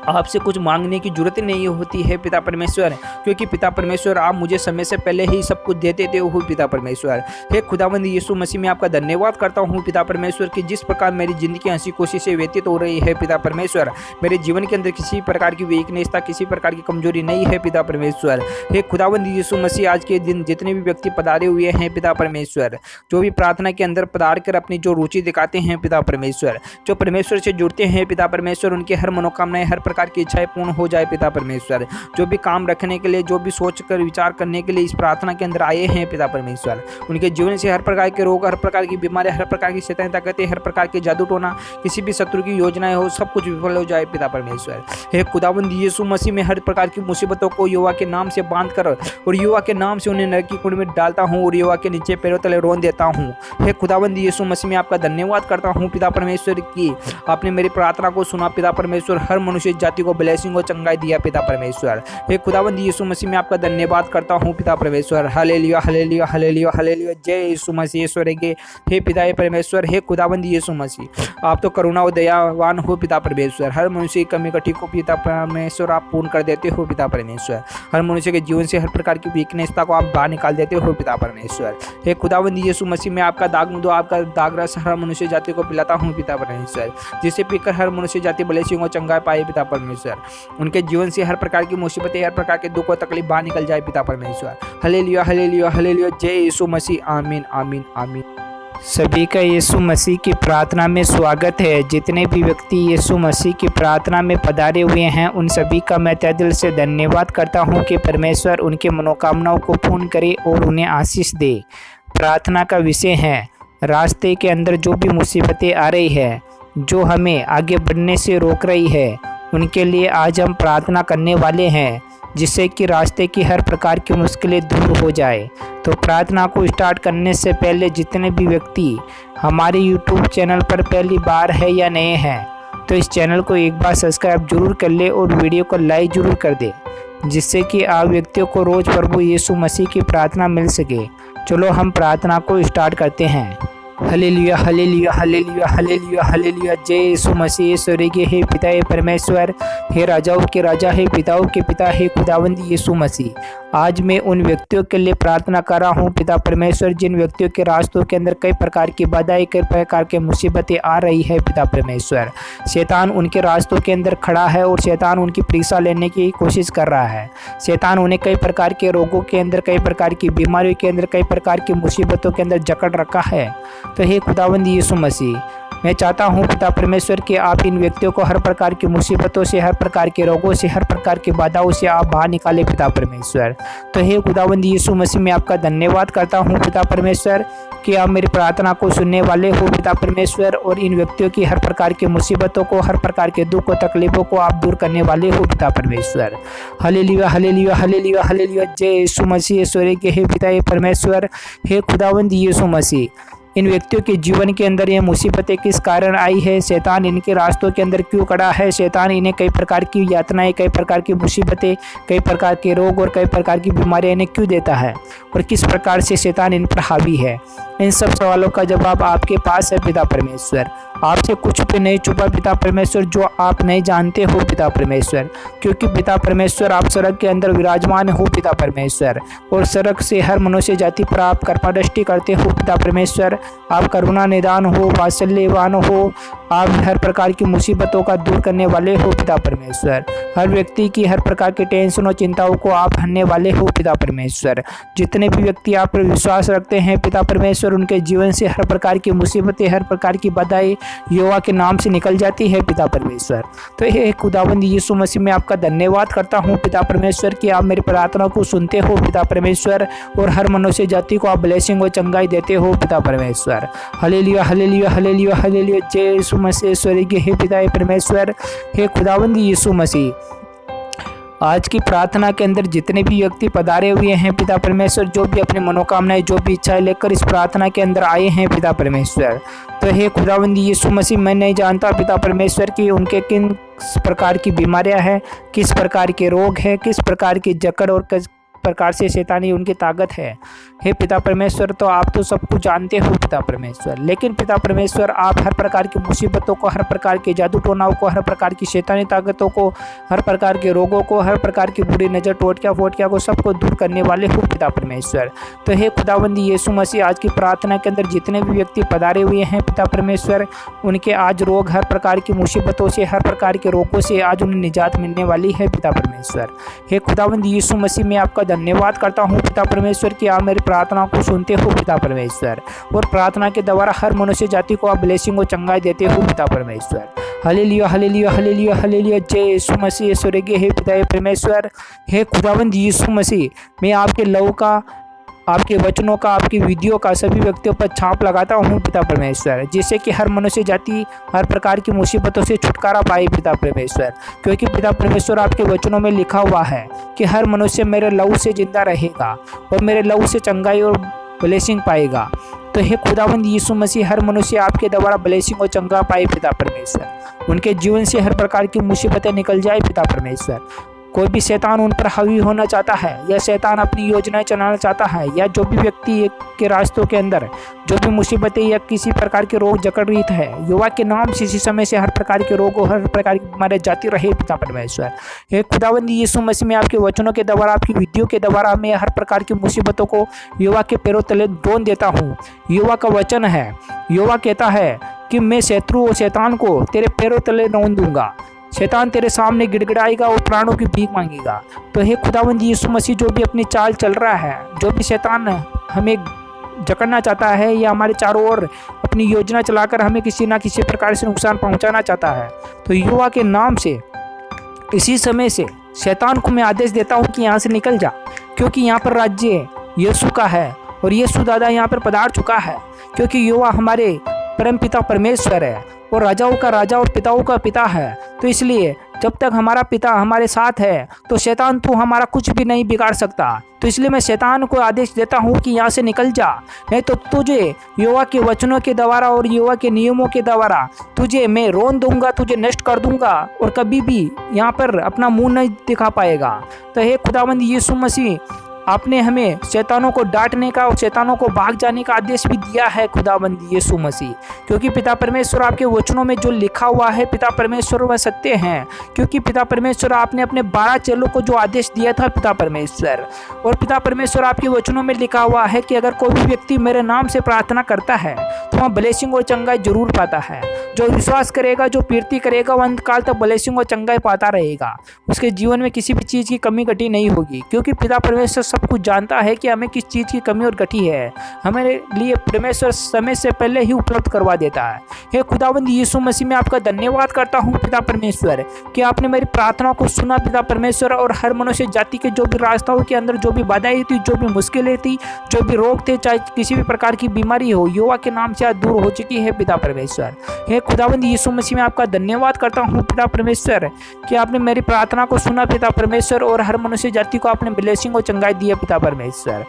आपसे कुछ मांगने की जरूरत नहीं होती है पिता परमेश्वर, क्योंकि पिता परमेश्वर आप मुझे समय से पहले ही सब कुछ दे देते हो पिता परमेश्वर। हे खुदावंद यीशु मसीह मैं आपका धन्यवाद करता हूँ पिता परमेश्वर कि जिस प्रकार मेरी ज़िंदगी हंसी खुशी से व्यतीत हो रही है पिता परमेश्वर, मेरे जीवन के अंदर किसी प्रकार की वीकनेस था, किसी प्रकार की कमजोरी नहीं है पिता परमेश्वर। हे खुदावंद यीशु मसीह आज के दिन जितने भी व्यक्ति पधारे हुए हैं पिता परमेश्वर, जो भी प्रार्थना के अंदर पधार कर अपनी जो रुचि दिखाते हैं पिता परमेश्वर, जो परमेश्वर से जुड़ते हैं पिता परमेश्वर, उनकी हर मनोकामनाएं, हर प्रकार की इच्छाएं पूर्ण हो जाए पिता परमेश्वर। जो भी काम रखने के लिए, जो भी सोच कर विचार करने के लिए इस प्रार्थना के अंदर आए हैं पिता परमेश्वर, उनके जीवन से हर प्रकार के रोग, हर प्रकार की बीमारियां, हर प्रकार की शैतानी ताकतें, हर प्रकार के जादू टोना, किसी भी शत्रु की योजनाएं हो सब कुछ विफल हो जाए पिता परमेश्वर। हे खुदावंद यीशु मसीह में हर प्रकार की मुसीबतों को युवा के नाम से बांध कर और युवा के नाम से उन्हें नरक की कुंड में डालता हूँ और युवा के नीचे पैरों तले रोन देता हूँ। हे खुदावंद यीशु मसीह में आपका धन्यवाद करता हूँ पिता परमेश्वर की आपने मेरी प्रार्थना को सुना पिता परमेश्वर, हर मनुष्य जाति को ब्लेसिंग और चंगाई दिया पिता परमेश्वर। हे खुदावंद यीशु मसीह में आपका धन्यवाद करता हूँ पिता परमेश्वर। हालेलुया हालेलुया हालेलुया हालेलुया, जय यीशु मसीह ईश्वर के। हे पिता परमेश्वर, हे खुदावंद यीशु मसीह आप तो करुणा और दयावान हो पिता परमेश्वर, हर मनुष्य की कमी कटी को पिता परमेश्वर आप पूर्ण कर देते हो पिता परमेश्वर, हर मनुष्य के जीवन से हर प्रकार की वीकनेसता को आप बाहर निकाल देते हो पिता परमेश्वर। हे खुदावंद यीशु मसीह में आपका दाग दो, आपका दाग रस हर मनुष्य जाति को पिलाता हूँ पिता परमेश्वर, जिसे पीकर हर मनुष्य जाति ब्लेसिंग और चंगाई पाए पिता परमेश्वर, उनके जीवन से हर प्रकार की मुसीबतें, हर प्रकार के दुख और तकलीफ बाहर निकल जाए पिता परमेश्वर। हालेलुया हालेलुया हालेलुया, जय यीशु मसीह। आमीन आमीन आमीन। सभी का यीशु मसीह की प्रार्थना में स्वागत है। जितने भी व्यक्ति यीशु मसीह की प्रार्थना में पधारे हुए हैं उन सभी का मैं तहे दिल से धन्यवाद करता हूं कि परमेश्वर उनके मनोकामनाओं को पूर्ण करे और उन्हें आशीष दे। प्रार्थना का विषय है रास्ते के अंदर जो भी मुसीबतें आ रही है, जो हमें आगे बढ़ने से रोक रही है, उनके लिए आज हम प्रार्थना करने वाले हैं, जिससे कि रास्ते की हर प्रकार की मुश्किलें दूर हो जाए। तो प्रार्थना को स्टार्ट करने से पहले जितने भी व्यक्ति हमारे YouTube चैनल पर पहली बार है या नए हैं, तो इस चैनल को एक बार सब्सक्राइब जरूर कर ले और वीडियो को लाइक जरूर कर दे, जिससे कि आप व्यक्तियों को रोज़ प्रभु यीशु मसीह की प्रार्थना मिल सके। चलो हम प्रार्थना को स्टार्ट करते हैं। Hallelujah hallelujah hallelujah hallelujah hallelujah, जय यीशु मसीह ईश्वर के। हे पिता हे परमेश्वर, हे राजाओं के राजा, हे पिताओं के पिता, हे खुदावंद यीशु मसीह, आज मैं उन व्यक्तियों के लिए प्रार्थना कर रहा हूँ पिता परमेश्वर, जिन व्यक्तियों के रास्तों के अंदर कई प्रकार की बाधाएं, कई प्रकार की मुसीबतें आ रही है पिता परमेश्वर। शैतान उनके रास्तों के अंदर खड़ा है और शैतान उनकी परीक्षा लेने की कोशिश कर रहा है। शैतान उन्हें कई प्रकार के रोगों के अंदर, कई प्रकार की बीमारियों के अंदर, कई प्रकार की मुसीबतों के अंदर जकड़ रखा है। तो हे खुदावंद यीशु मसीह, मैं चाहता हूँ पिता परमेश्वर कि आप इन व्यक्तियों को हर प्रकार की मुसीबतों से, हर प्रकार के रोगों से, हर प्रकार की बाधाओं से आप बाहर निकाले पिता परमेश्वर। तो हे खुदावंद यीशु मसीह, मैं आपका धन्यवाद करता हूँ पिता परमेश्वर कि आप मेरी प्रार्थना को सुनने वाले हो पिता परमेश्वर, और इन व्यक्तियों की हर प्रकार की मुसीबतों को, हर प्रकार के दुख और तकलीफों को आप दूर करने वाले हो पिता परमेश्वर। हालेलुया हालेलुया हालेलुया हालेलुया, जय यीशु मसीह ईश्वर के। हे पिता हे परमेश्वर, हे खुदावंद यीशु मसीह, इन व्यक्तियों के जीवन के अंदर ये मुसीबतें किस कारण आई है, शैतान इनके रास्तों के अंदर क्यों खड़ा है, शैतान इन्हें कई प्रकार की यातनाएं, कई प्रकार की मुसीबतें, कई प्रकार के रोग और कई प्रकार की बीमारियां इन्हें क्यों देता है और किस प्रकार से शैतान इन पर हावी है। इन सब सवालों का जवाब आपके पास है पिता परमेश्वर। आपसे कुछ भी नहीं छुपा पिता परमेश्वर जो आप नहीं जानते हो पिता परमेश्वर, क्योंकि पिता परमेश्वर आप सड़क के अंदर विराजमान हो पिता परमेश्वर, और सड़क से हर मनुष्य जाति पर आप कृपा दृष्टि करते हो पिता परमेश्वर। आप करुणा निदान हो, वात्सल्यवान हो, आप हर प्रकार की मुसीबतों का दूर करने वाले हो पिता परमेश्वर। हर व्यक्ति की हर प्रकार की टेंशन और चिंताओं को आप हरने वाले हो पिता परमेश्वर। जितने भी व्यक्ति आप पर विश्वास रखते हैं पिता परमेश्वर, उनके जीवन से हर प्रकार की मुसीबतें, हर प्रकार की बाधाएं यहोवा के नाम से निकल जाती है पिता परमेश्वर। तो ये खुदावंद यीशु मसीह में आपका धन्यवाद करता हूँ पिता परमेश्वर कि आप मेरी प्रार्थना को सुनते हो पिता परमेश्वर, और हर मनुष्य जाति को आप ब्लेसिंग और चंगाई देते हो पिता परमेश्वर। Hallelujah hallelujah hallelujah hallelujah. जय यीशु मसीह। स्वर्गीय हे पिता परमेश्वर, हे खुदावंद यीशु मसीह, आज की प्रार्थना के अंदर जितने भी व्यक्ति पधारे हुए हैं पिता परमेश्वर, जो भी अपनी मनोकामनाएं, जो भी इच्छाएं लेकर इस प्रार्थना के अंदर आए हैं पिता परमेश्वर, तो हे खुदावंद यीशु मसीह, मैं नहीं जानता पिता परमेश्वर कि उनके किन प्रकार की बीमारियां हैं, किस प्रकार के रोग हैं, किस प्रकार की जकड़ और किस प्रकार से शैतानी उनकी ताकत है। हे पिता परमेश्वर, तो आप तो सब कुछ जानते हो पिता परमेश्वर, लेकिन पिता परमेश्वर आप हर प्रकार की मुसीबतों को, हर प्रकार के जादू टोनाओं को, हर प्रकार की शैतानी ताकतों को, हर प्रकार के रोगों को, हर प्रकार की बुरी नज़र, टोटकिया फोटकिया को सबको दूर करने वाले हो पिता परमेश्वर। तो हे खुदावंद यीशु मसीह, आज की प्रार्थना के अंदर जितने भी व्यक्ति पधारे हुए हैं पिता परमेश्वर, उनके आज रोग, हर प्रकार की मुसीबतों से, हर प्रकार के रोगों से आज उन्हें निजात मिलने वाली है पिता परमेश्वर। हे खुदावंद यीशु मसीह, मैं आपका धन्यवाद करता हूँ पिता परमेश्वर कि आप मेरी प्रार्थना को सुनते हो पिता परमेश्वर, और प्रार्थना के द्वारा हर मनुष्य जाति को आप ब्लेसिंग और चंगाई देते हो पिता परमेश्वर। Hallelujah hallelujah hallelujah hallelujah. जय यीशु मसीह। स्वर्गीय हे पिता परमेश्वर, हे खुदावंद यीशु मसीह, मैं आपके लहू का, आपके वचनों का, आपकी विधियों का सभी व्यक्तियों पर छाप लगाता हूँ पिता परमेश्वर, जिससे कि हर मनुष्य जाति हर प्रकार की मुसीबतों से छुटकारा पाए पिता परमेश्वर, क्योंकि पिता परमेश्वर आपके वचनों में लिखा हुआ है कि हर मनुष्य मेरे लहू से जिंदा रहेगा और मेरे लहू से चंगाई और ब्लेसिंग पाएगा। तो हे खुदावंद यीशु मसीह, हर मनुष्य आपके द्वारा ब्लेसिंग और चंगा पाए पिता परमेश्वर, उनके जीवन से हर प्रकार की मुसीबतें निकल जाए पिता परमेश्वर। कोई भी शैतान उन पर हावी होना चाहता है, या शैतान अपनी योजनाएं चलाना चाहता है, या जो भी व्यक्ति के रास्तों के अंदर जो भी मुसीबतें या किसी प्रकार के रोग जकड़ रही है, युवा के नाम से इसी समय से हर प्रकार के रोग और हर प्रकार की बीमारियां जाती रहे पिता परमेश्वर। हे खुदावंद यीशु मसीह, में आपके वचनों के द्वारा, आपकी विधियों के द्वारा मैं हर प्रकार की मुसीबतों को युवा के पैरों तले ढोन देता हूँ। युवा का वचन है, युवा कहता है कि मैं शत्रु और शैतान को तेरे पैरों तले रौंद दूंगा, शैतान तेरे सामने गिड़गिड़ाएगा और प्राणों की भीख मांगेगा। तो हे खुदावंद यीशु मसीह, जो भी अपनी चाल चल रहा है, जो भी शैतान हमें जकड़ना चाहता है या हमारे चारों ओर अपनी योजना चलाकर हमें किसी ना किसी प्रकार से नुकसान पहुंचाना चाहता है, तो युवा के नाम से इसी समय से शैतान को मैं आदेश देता हूं कि यहाँ से निकल जा, क्योंकि यहाँ पर राज्य यीशु का है और यीशु दादा यहाँ पर पधार चुका है, क्योंकि युवा हमारे परम पिता परमेश्वर है और राजाओं का राजा और पिताओं का पिता है। तो इसलिए जब तक हमारा पिता हमारे साथ है तो शैतान तू हमारा कुछ भी नहीं बिगाड़ सकता। तो इसलिए मैं शैतान को आदेश देता हूँ कि यहाँ से निकल जा, नहीं तो तुझे यहोवा के वचनों के द्वारा और यहोवा के नियमों के द्वारा तुझे मैं रोन दूंगा, तुझे नष्ट कर दूंगा और कभी भी यहाँ पर अपना मुंह नहीं दिखा पाएगा। तो हे खुदावंद यीशु मसीह, आपने हमें शैतानों को डांटने का और शैतानों को भाग जाने का आदेश भी दिया है खुदाबंद यीशु मसीह, क्योंकि पिता परमेश्वर आपके वचनों में जो लिखा हुआ है पिता परमेश्वर वह सत्य हैं। क्योंकि पिता परमेश्वर आपने अपने 12 चेलों को जो आदेश दिया था पिता परमेश्वर, और पिता परमेश्वर आपके वचनों में लिखा हुआ है कि अगर कोई भी व्यक्ति मेरे नाम से प्रार्थना करता है तो वह ब्लेसिंग और चंगाई जरूर पाता है। जो विश्वास करेगा, जो कीर्ति करेगा, वह अंतकाल तक ब्लेसिंग और चंगाई पाता रहेगा। उसके जीवन में किसी भी चीज़ की कमी घटी नहीं होगी, क्योंकि पिता परमेश्वर सब कुछ जानता है कि हमें किस चीज़ की कमी और घटी है। हमारे लिए परमेश्वर समय से पहले ही उपलब्ध करवा देता है। हे खुदावंद यीशु मसीह, मैं आपका धन्यवाद करता हूँ पिता परमेश्वर कि आपने मेरी प्रार्थना को सुना पिता परमेश्वर, और हर मनुष्य जाति के जो भी रास्ताओं के अंदर जो भी बाधाएं थी, जो भी मुश्किलें थी, जो भी रोग थे, चाहे किसी भी प्रकार की बीमारी हो, यहोवा के नाम से आज दूर हो चुकी है पिता परमेश्वर। हे खुदावंद यीशु मसीह, मैं आपका धन्यवाद करता हूँ पिता परमेश्वर कि आपने मेरी प्रार्थना को सुना पिता परमेश्वर, और हर मनुष्य जाति को आपने ब्लेसिंग और चंगाई दी है पिता परमेश्वर।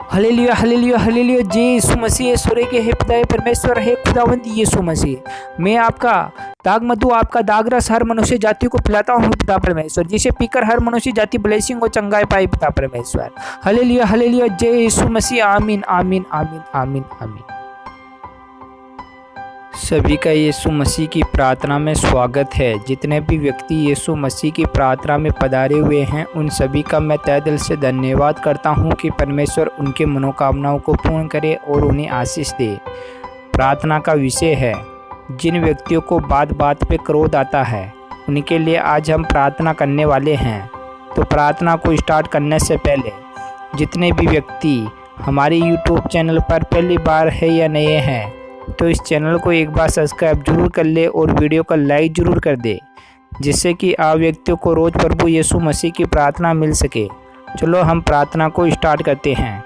Hallelujah hallelujah hallelujah. जय यीशु मसीह। सूर्य के हे पिता परमेश्वर हे खुदावंद यीशु मसीह, मैं आपका दाग मधु आपका दाग रस हर मनुष्य जाति को पिलाता हूँ पिता परमेश्वर, जिसे पीकर हर मनुष्य जाति ब्लेसिंग और चंगाई पाए पिता परमेश्वर। Hallelujah hallelujah. जय यीशु मसीह। आमीन आमीन आमीन आमीन आमीन। सभी का यीशु मसीह की प्रार्थना में स्वागत है। जितने भी व्यक्ति यीशु मसीह की प्रार्थना में पधारे हुए हैं उन सभी का मैं तहे दिल से धन्यवाद करता हूं कि परमेश्वर उनके मनोकामनाओं को पूर्ण करे और उन्हें आशीष दे। प्रार्थना का विषय है, जिन व्यक्तियों को बात बात पे क्रोध आता है उनके लिए आज हम प्रार्थना करने वाले हैं। तो प्रार्थना को स्टार्ट करने से पहले जितने भी व्यक्ति हमारे YouTube चैनल पर पहली बार है या नए हैं तो इस चैनल को एक बार सब्सक्राइब जरूर कर ले और वीडियो को लाइक जरूर कर दे, जिससे कि आप व्यक्तियों को रोज़ प्रभु यीशु मसीह की प्रार्थना मिल सके। चलो हम प्रार्थना को स्टार्ट करते हैं।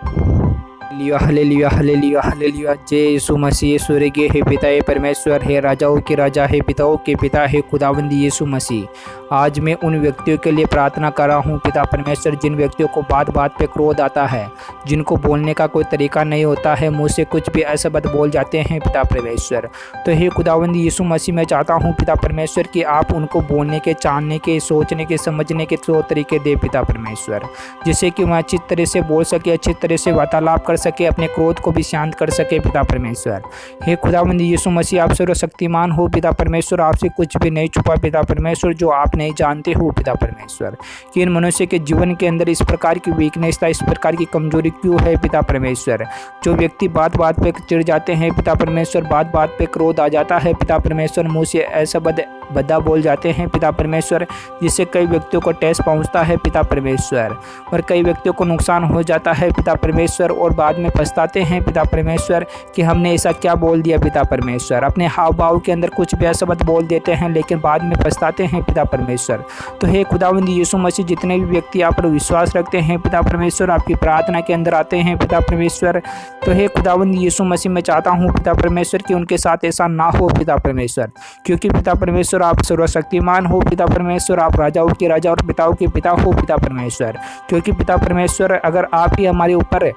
Hallelujah hallelujah hallelujah hallelujah. जय यीशु मसीह। सूर्य के हे पिता हे परमेश्वर हे राजाओं के राजा हे पिताओं के पिता हे खुदावंद यीशु मसीह, आज मैं उन व्यक्तियों के लिए प्रार्थना कर रहा हूँ पिता परमेश्वर जिन व्यक्तियों को बात बात पे क्रोध आता है, जिनको बोलने का कोई तरीका नहीं होता है, मुँह से कुछ भी अशब्द बोल जाते हैं पिता परमेश्वर। तो हे खुदावंद यीशु मसीह, मैं चाहता हूँ पिता परमेश्वर कि आप उनको बोलने के, जानने के, सोचने के, समझने के तौर तरीके दे पिता परमेश्वर, जिससे कि वह अच्छी तरह से बोल सके, अच्छी तरह से वार्तालाप कर सके, अपने क्रोध को भी शांत कर सके पिता परमेश्वर। हे खुदावंद यीशु मसीह, आप सर्वशक्तिमान हो पिता परमेश्वर, आपसे कुछ भी नहीं छुपा पिता परमेश्वर जो आप नहीं जानते हो पिता परमेश्वर, कि इन मनुष्य के जीवन के अंदर इस प्रकार की वीकनेस था, इस प्रकार की कमजोरी क्यों है पिता परमेश्वर। जो व्यक्ति बात बात पे चिढ़ जाते हैं पिता परमेश्वर, बात बात पे क्रोध आ जाता है पिता परमेश्वर, मुँह से ऐसा बदा बोल जाते हैं पिता परमेश्वर, जिससे कई व्यक्तियों को ठेस पहुंचता है पिता परमेश्वर और कई व्यक्तियों को नुकसान हो जाता है पिता परमेश्वर, और बाद में पछताते हैं पिता परमेश्वर कि हमने ऐसा क्या बोल दिया पिता परमेश्वर। अपने हाव भाव के अंदर कुछ भी शब्द बोल देते हैं लेकिन बाद में पछताते हैं पिता परमेश्वर। तो हे खुदावंद यीशु मसीह, जितने भी व्यक्ति आप पर विश्वास रखते हैं पिता परमेश्वर, आपकी प्रार्थना के अंदर आते हैं पिता परमेश्वर, तो हे खुदावंद यीशु मसीह, मैं चाहता हूँ पिता परमेश्वर कि उनके साथ ऐसा ना हो पिता परमेश्वर, क्योंकि पिता परमेश्वर आप सर्वशक्तिमान हो पिता परमेश्वर, आप राजाओं के राजा और पिताओं के पिता हो पिता परमेश्वर। क्योंकि पिता परमेश्वर, अगर आप ही हमारे ऊपर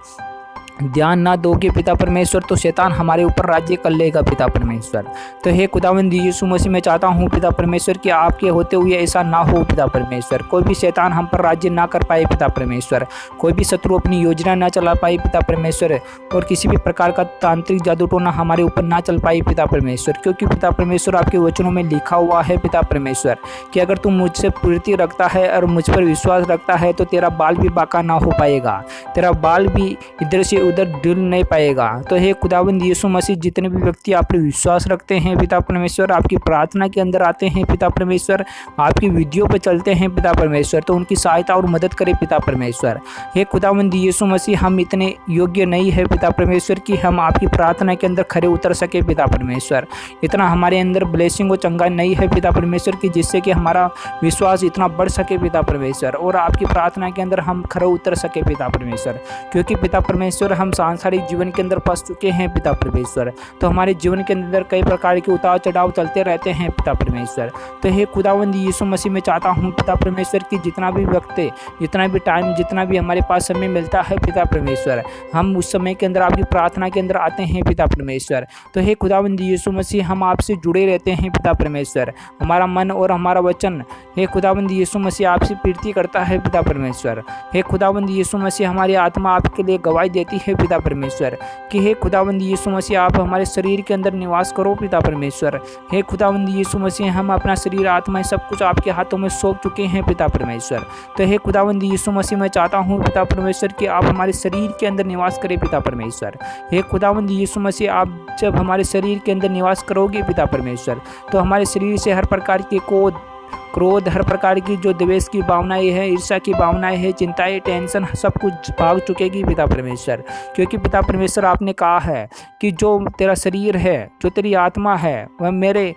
ध्यान ना दोगे पिता परमेश्वर तो शैतान हमारे ऊपर राज्य कर लेगा पिता परमेश्वर। तो हे खुदावंद यीशु मसीह, मैं चाहता हूँ पिता परमेश्वर कि आपके होते हुए ऐसा ना हो पिता परमेश्वर, कोई भी शैतान हम पर राज्य ना कर पाए पिता परमेश्वर, कोई भी शत्रु अपनी योजना ना चला पाए पिता परमेश्वर, और किसी भी प्रकार का तांत्रिक जादू टोना हमारे ऊपर ना चल पाए पिता परमेश्वर। क्योंकि पिता परमेश्वर, आपके वचनों में लिखा हुआ है पिता परमेश्वर कि अगर तू मुझसे प्रीति रखता है और मुझ पर विश्वास रखता है तो तेरा बाल भी बाका ना हो पाएगा, तेरा बाल भी इधर से उधर डुल नहीं पाएगा। तो हे खुदावंद यीशु मसीह, जितने भी व्यक्ति आप पर विश्वास रखते हैं पिता परमेश्वर, आपकी प्रार्थना के अंदर आते हैं पिता परमेश्वर, आपकी विधियों पर चलते हैं पिता परमेश्वर, तो उनकी सहायता और मदद करें पिता परमेश्वर। हे खुदावंद यीशु मसीह, हम इतने योग्य नहीं है पिता परमेश्वर कि हम आपकी प्रार्थना के अंदर खड़े उतर सके पिता परमेश्वर, इतना हमारे अंदर ब्लेसिंग और चंगा नहीं है पिता परमेश्वर कि जिससे कि हमारा विश्वास इतना बढ़ सके पिता परमेश्वर और आपकी प्रार्थना के अंदर हम खड़े उतर सके पिता परमेश्वर। क्योंकि पिता परमेश्वर, हम सांसारिक जीवन के अंदर फंस चुके हैं पिता परमेश्वर, तो हमारे जीवन के अंदर कई प्रकार के उतार चढ़ाव चलते रहते हैं पिता परमेश्वर। तो हे खुदावंद यीशु मसीह, मैं चाहता हूँ पिता परमेश्वर कि जितना भी वक्त, जितना भी टाइम, जितना भी हमारे पास समय मिलता है पिता परमेश्वर, हम उस समय के अंदर आपकी प्रार्थना के अंदर आते हैं पिता परमेश्वर। तो हे खुदावंद यीशु मसीह, हम आपसे जुड़े रहते हैं पिता परमेश्वर, हमारा मन और हमारा वचन हे खुदावंद यीशु मसीह आपसे प्रीति करता है पिता परमेश्वर। हे खुदावंद यीशु मसीह, हमारी आत्मा आपके लिए गवाही देती है पिता परमेश्वर कि हे खुदावंद यीशु मसीह, आप हमारे शरीर के अंदर निवास करो पिता परमेश्वर। हे खुदावंद यीशु मसीह, हम अपना शरीर, आत्मा, सब कुछ आपके हाथों में सौंप चुके हैं पिता परमेश्वर। तो हे खुदावंद यीशु मसीह, मैं चाहता हूँ पिता परमेश्वर कि आप हमारे शरीर के अंदर निवास करें पिता परमेश्वर। हे खुदावंद यीशु मसीह, आप जब हमारे शरीर के अंदर निवास करोगे पिता परमेश्वर तो हमारे शरीर से हर प्रकार के क्रोध, हर प्रकार की जो द्वेष की भावनाएं हैं, ईर्ष्या की भावनाएं हैं, चिंताएं, टेंशन, सब कुछ भाग चुकेगी पिता परमेश्वर। क्योंकि पिता परमेश्वर, आपने कहा है कि जो तेरा शरीर है, जो तेरी आत्मा है, वह मेरे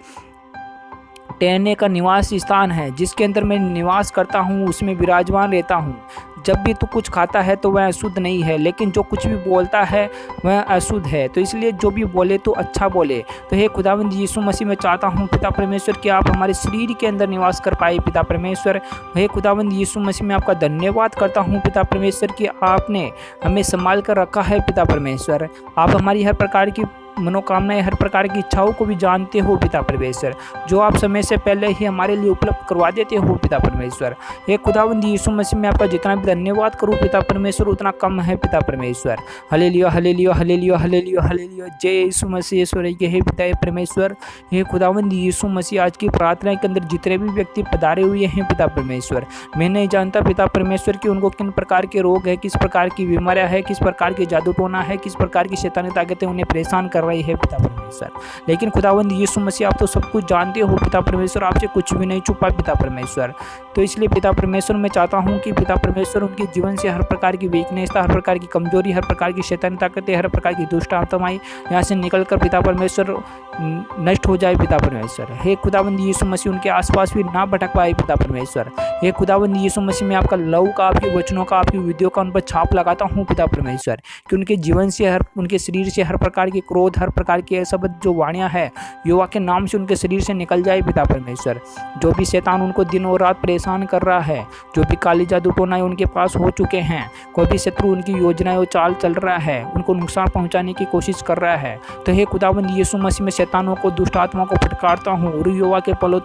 ठहरने का निवास स्थान है, जिसके अंदर मैं निवास करता हूँ, उसमें विराजमान रहता हूँ। जब भी तू कुछ खाता है तो वह अशुद्ध नहीं है, लेकिन जो कुछ भी बोलता है वह अशुद्ध है। तो इसलिए जो भी बोले तो अच्छा बोले। तो हे खुदावंद यीशु मसीह, मैं चाहता हूँ पिता परमेश्वर कि आप हमारे शरीर के अंदर निवास कर पाए पिता परमेश्वर। हे खुदावंद यीशु मसीह, मैं आपका धन्यवाद करता हूँ पिता परमेश्वर कि आपने हमें संभाल कर रखा है पिता परमेश्वर। आप हमारी हर प्रकार की मनोकामनाएं, हर प्रकार की इच्छाओं को भी जानते हो पिता परमेश्वर, जो आप समय से पहले ही हमारे लिए उपलब्ध करवा देते हो पिता परमेश्वर। हे खुदावंद यीशु मसीह, मैं आपका जितना भी धन्यवाद करूं पिता परमेश्वर उतना कम है पिता परमेश्वर। Hallelujah hallelujah hallelujah hallelujah hallelujah, जय यीशु मसीह ईश्वर के हे पिता परमेश्वर। हे खुदावंद यीशु मसीह, आज की प्रार्थना के अंदर जितने भी व्यक्ति पधारे हुए हैं पिता परमेश्वर, मैं नहीं जानता पिता परमेश्वर कि उनको किन प्रकार के रोग है, किस प्रकार की बीमारियां है, किस प्रकार की जादू टोना है, किस प्रकार की शैतानी ताकतें उन्हें परेशान कर रही है पिता परमेश्वर। लेकिन खुदावंद यीशु मसीह, आप तो सब कुछ जानते हो पिता परमेश्वर, आपसे कुछ भी नहीं छुपा पिता परमेश्वर। तो इसलिए पिता परमेश्वर, मैं चाहता हूँ कि पिता परमेश्वर उनके जीवन से हर प्रकार की वीकनेस, हर प्रकार की कमजोरी, हर प्रकार की शैतानी ताकतें, हर प्रकार की दुष्ट आत्माएं यहाँ से निकल कर पिता परमेश्वर नष्ट हो जाए पिता परमेश्वर। हे खुदावंद यीशु मसीह, उनके आसपास भी ना भटक पाए पिता परमेश्वर। हे खुदावंद यीशु मसीह, मैं आपका लव का, आपके वचनों का, आपकी विधियों का उन पर छाप लगाता हूँ पिता परमेश्वर, कि उनके जीवन से, उनके शरीर से हर प्रकार की क्रोध, हर प्रकार की सब जो वाणियाँ है युवा के नाम से उनके शरीर से निकल जाए पिता परमेश्वर। जो भी शैतान उनको दिन और रात परेशान कर रहा है, जो भी काली जादू टोनाएं उनके पास हो चुके हैं, कोई भी शत्रु उनकी योजनाएं और चाल चल रहा है, उनको नुकसान पहुंचाने की कोशिश कर रहा है, तो हे खुदावंद यीशु मसीह, मैं शैतानों को, दुष्ट आत्मा को फटकारता हूँ और युवा के पलों